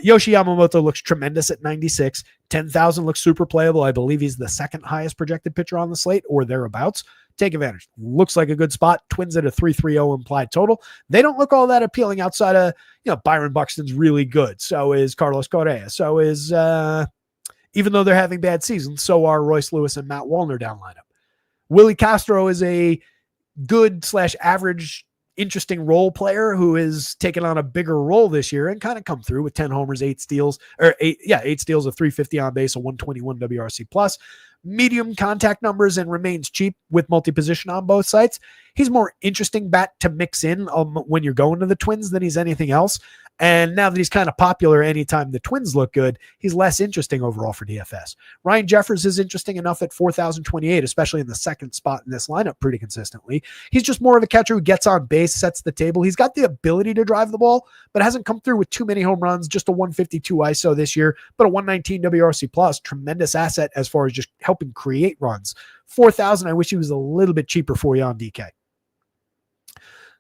Yoshi Yamamoto looks tremendous at 96. 10,000 looks super playable. I believe he's the second highest projected pitcher on the slate or thereabouts. Take advantage. Looks like a good spot. Twins at a 3.30 implied total. They don't look all that appealing outside of, Byron Buxton's really good. So is Carlos Correa. So is, even though they're having bad seasons, so are Royce Lewis and Matt Wallner down lineup. Willie Castro is a good/average interesting role player who has taken on a bigger role this year and kind of come through with 10 homers, 8 steals, eight steals, a 350 on base, a 121 WRC plus, medium contact numbers, and remains cheap with multi-position on both sites. He's more interesting bat to mix in when you're going to the Twins than he's anything else. And now that he's kind of popular anytime the Twins look good, he's less interesting overall for DFS. Ryan Jeffers is interesting enough at 4,028, especially in the second spot in this lineup pretty consistently. He's just more of a catcher who gets on base, sets the table. He's got the ability to drive the ball, but hasn't come through with too many home runs, just a 152 ISO this year, but a 119 WRC plus. Tremendous asset as far as just helping create runs. 4,000, I wish he was a little bit cheaper for you on DK.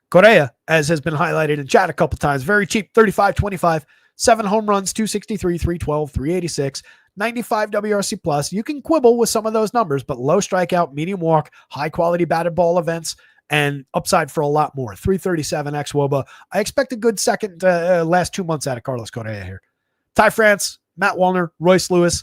Correa, as has been highlighted in chat a couple times, very cheap, 35.25, 7 home runs, 263, 312, 386, 95 WRC plus. You can quibble with some of those numbers, but low strikeout, medium walk, high quality batted ball events, and upside for a lot more. 337 xWOBA. I expect a good second last 2 months out of Carlos Correa here. Ty France, Matt Wallner, Royce Lewis.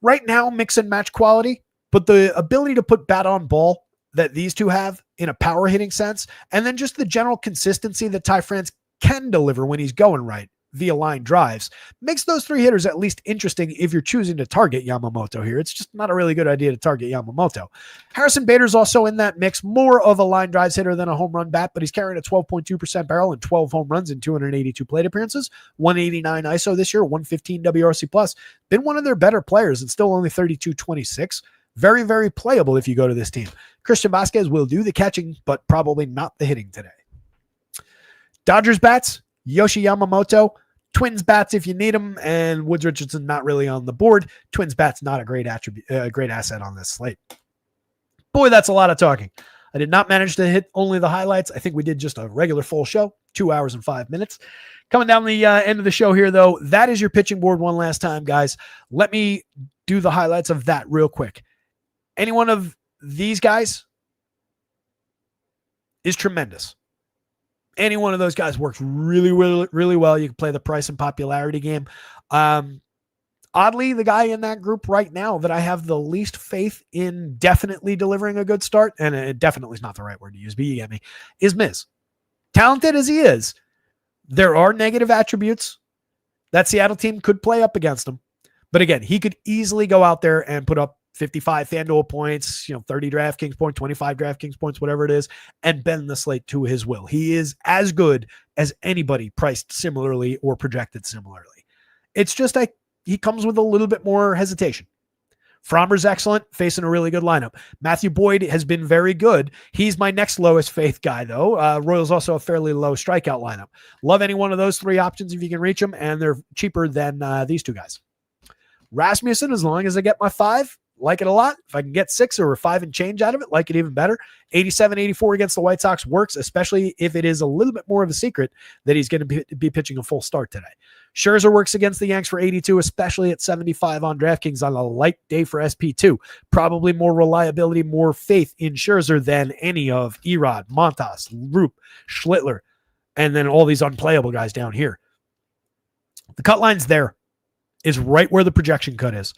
Right now, mix and match quality, but the ability to put bat on ball that these two have in a power hitting sense, and then just the general consistency that Ty France can deliver when he's going right via line drives, makes those 3 hitters at least interesting if you're choosing to target Yamamoto here. It's just not a really good idea to target Yamamoto. Harrison Bader's also in that mix, more of a line drives hitter than a home run bat, but he's carrying a 12.2% barrel and 12 home runs in 282 plate appearances, 189 ISO this year, 115 WRC plus. Been one of their better players and still only 32.26. Very, very playable if you go to this team. Christian Vasquez will do the catching, but probably not the hitting today. Dodgers bats, Yoshi Yamamoto. Twins bats if you need them, and Woods Richardson not really on the board. Twins bats not a great asset on this slate. Boy, that's a lot of talking. I did not manage to hit only the highlights. I think we did just a regular full show, 2 hours and 5 minutes. Coming down the end of the show here, though, that is your pitching board one last time, guys. Let me do the highlights of that real quick. Any one of these guys is tremendous. Any one of those guys works really, really, really well. You can play the price and popularity game. Oddly, the guy in that group right now that I have the least faith in definitely delivering a good start, and it definitely is not the right word to use, but you get me, is Miz. Talented as he is, there are negative attributes that Seattle team could play up against him. But again, he could easily go out there and put up 55 FanDuel points, 30 DraftKings points, 25 DraftKings points, whatever it is, and bend the slate to his will. He is as good as anybody priced similarly or projected similarly. It's just he comes with a little bit more hesitation. Frommer's excellent, facing a really good lineup. Matthew Boyd has been very good. He's my next lowest faith guy, though. Royals also a fairly low strikeout lineup. Love any one of those 3 options if you can reach them, and they're cheaper than these 2 guys. Rasmussen, as long as I get my 5, like it a lot. If I can get 6 or 5 and change out of it, like it even better. 87-84 against the White Sox works, especially if it is a little bit more of a secret that he's going to be pitching a full start today. Scherzer works against the Yanks for 82, especially at 75 on DraftKings on a light day for SP2. Probably more reliability, more faith in Scherzer than any of Erod, Montas, Roop, Schlittler, and then all these unplayable guys down here. The cut line's there. Is right where the projection cut is.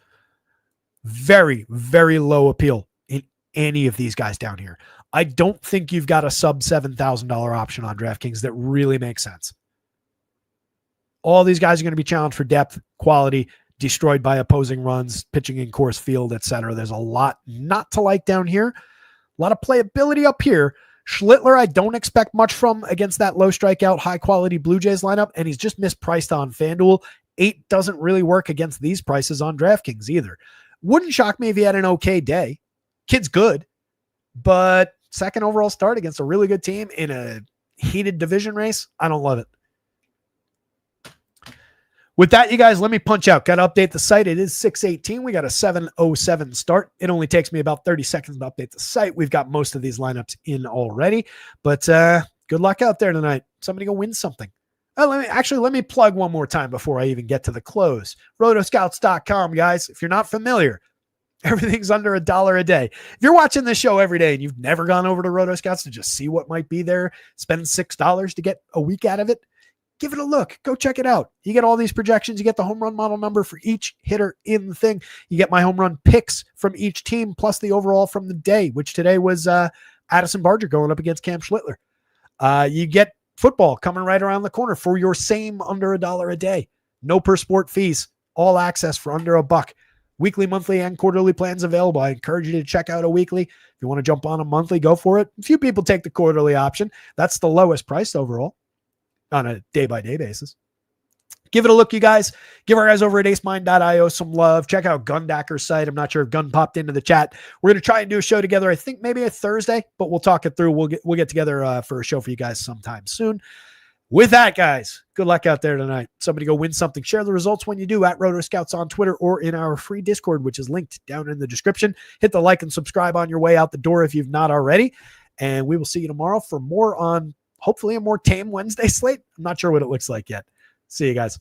Very, very low appeal in any of these guys down here. I don't think you've got a sub $7,000 option on DraftKings that really makes sense. All these guys are going to be challenged for depth, quality, destroyed by opposing runs, pitching in course field, etc. There's a lot not to like down here. A lot of playability up here. Schlittler, I don't expect much from against that low strikeout, high quality Blue Jays lineup, and he's just mispriced on FanDuel. 8 doesn't really work against these prices on DraftKings either. Wouldn't shock me if he had an okay day. Kid's good, but second overall start against a really good team in a heated division race, I don't love it. With that, you guys, let me punch out. Got to update the site. It is 6:18. We got a 7:07 start. It only takes me about 30 seconds to update the site. We've got most of these lineups in already, but good luck out there tonight. Somebody go win something. Let me plug one more time before I even get to the close. Rotoscouts.com, guys. If you're not familiar, everything's under $1 a day. If you're watching this show every day and you've never gone over to Rotoscouts to just see what might be there, spend $6 to get a week out of it, give it a look. Go check it out. You get all these projections. You get the home run model number for each hitter in the thing. You get my home run picks from each team, plus the overall from the day, which today was Addison Barger going up against Cam Schlittler. You get football coming right around the corner for your same under $1 a day. No per sport fees. All access for under $1. Weekly, monthly, and quarterly plans available. I encourage you to check out a weekly. If you want to jump on a monthly, go for it. A few people take the quarterly option. That's the lowest price overall on a day-by-day basis. Give it a look, you guys. Give our guys over at acemind.io some love. Check out Gundacker's site. I'm not sure if Gun popped into the chat. We're going to try and do a show together. I think maybe a Thursday, but we'll talk it through. We'll get together for a show for you guys sometime soon. With that, guys, good luck out there tonight. Somebody go win something. Share the results when you do at RotoScouts on Twitter or in our free Discord, which is linked down in the description. Hit the like and subscribe on your way out the door if you've not already. And we will see you tomorrow for more on hopefully a more tame Wednesday slate. I'm not sure what it looks like yet. See you guys.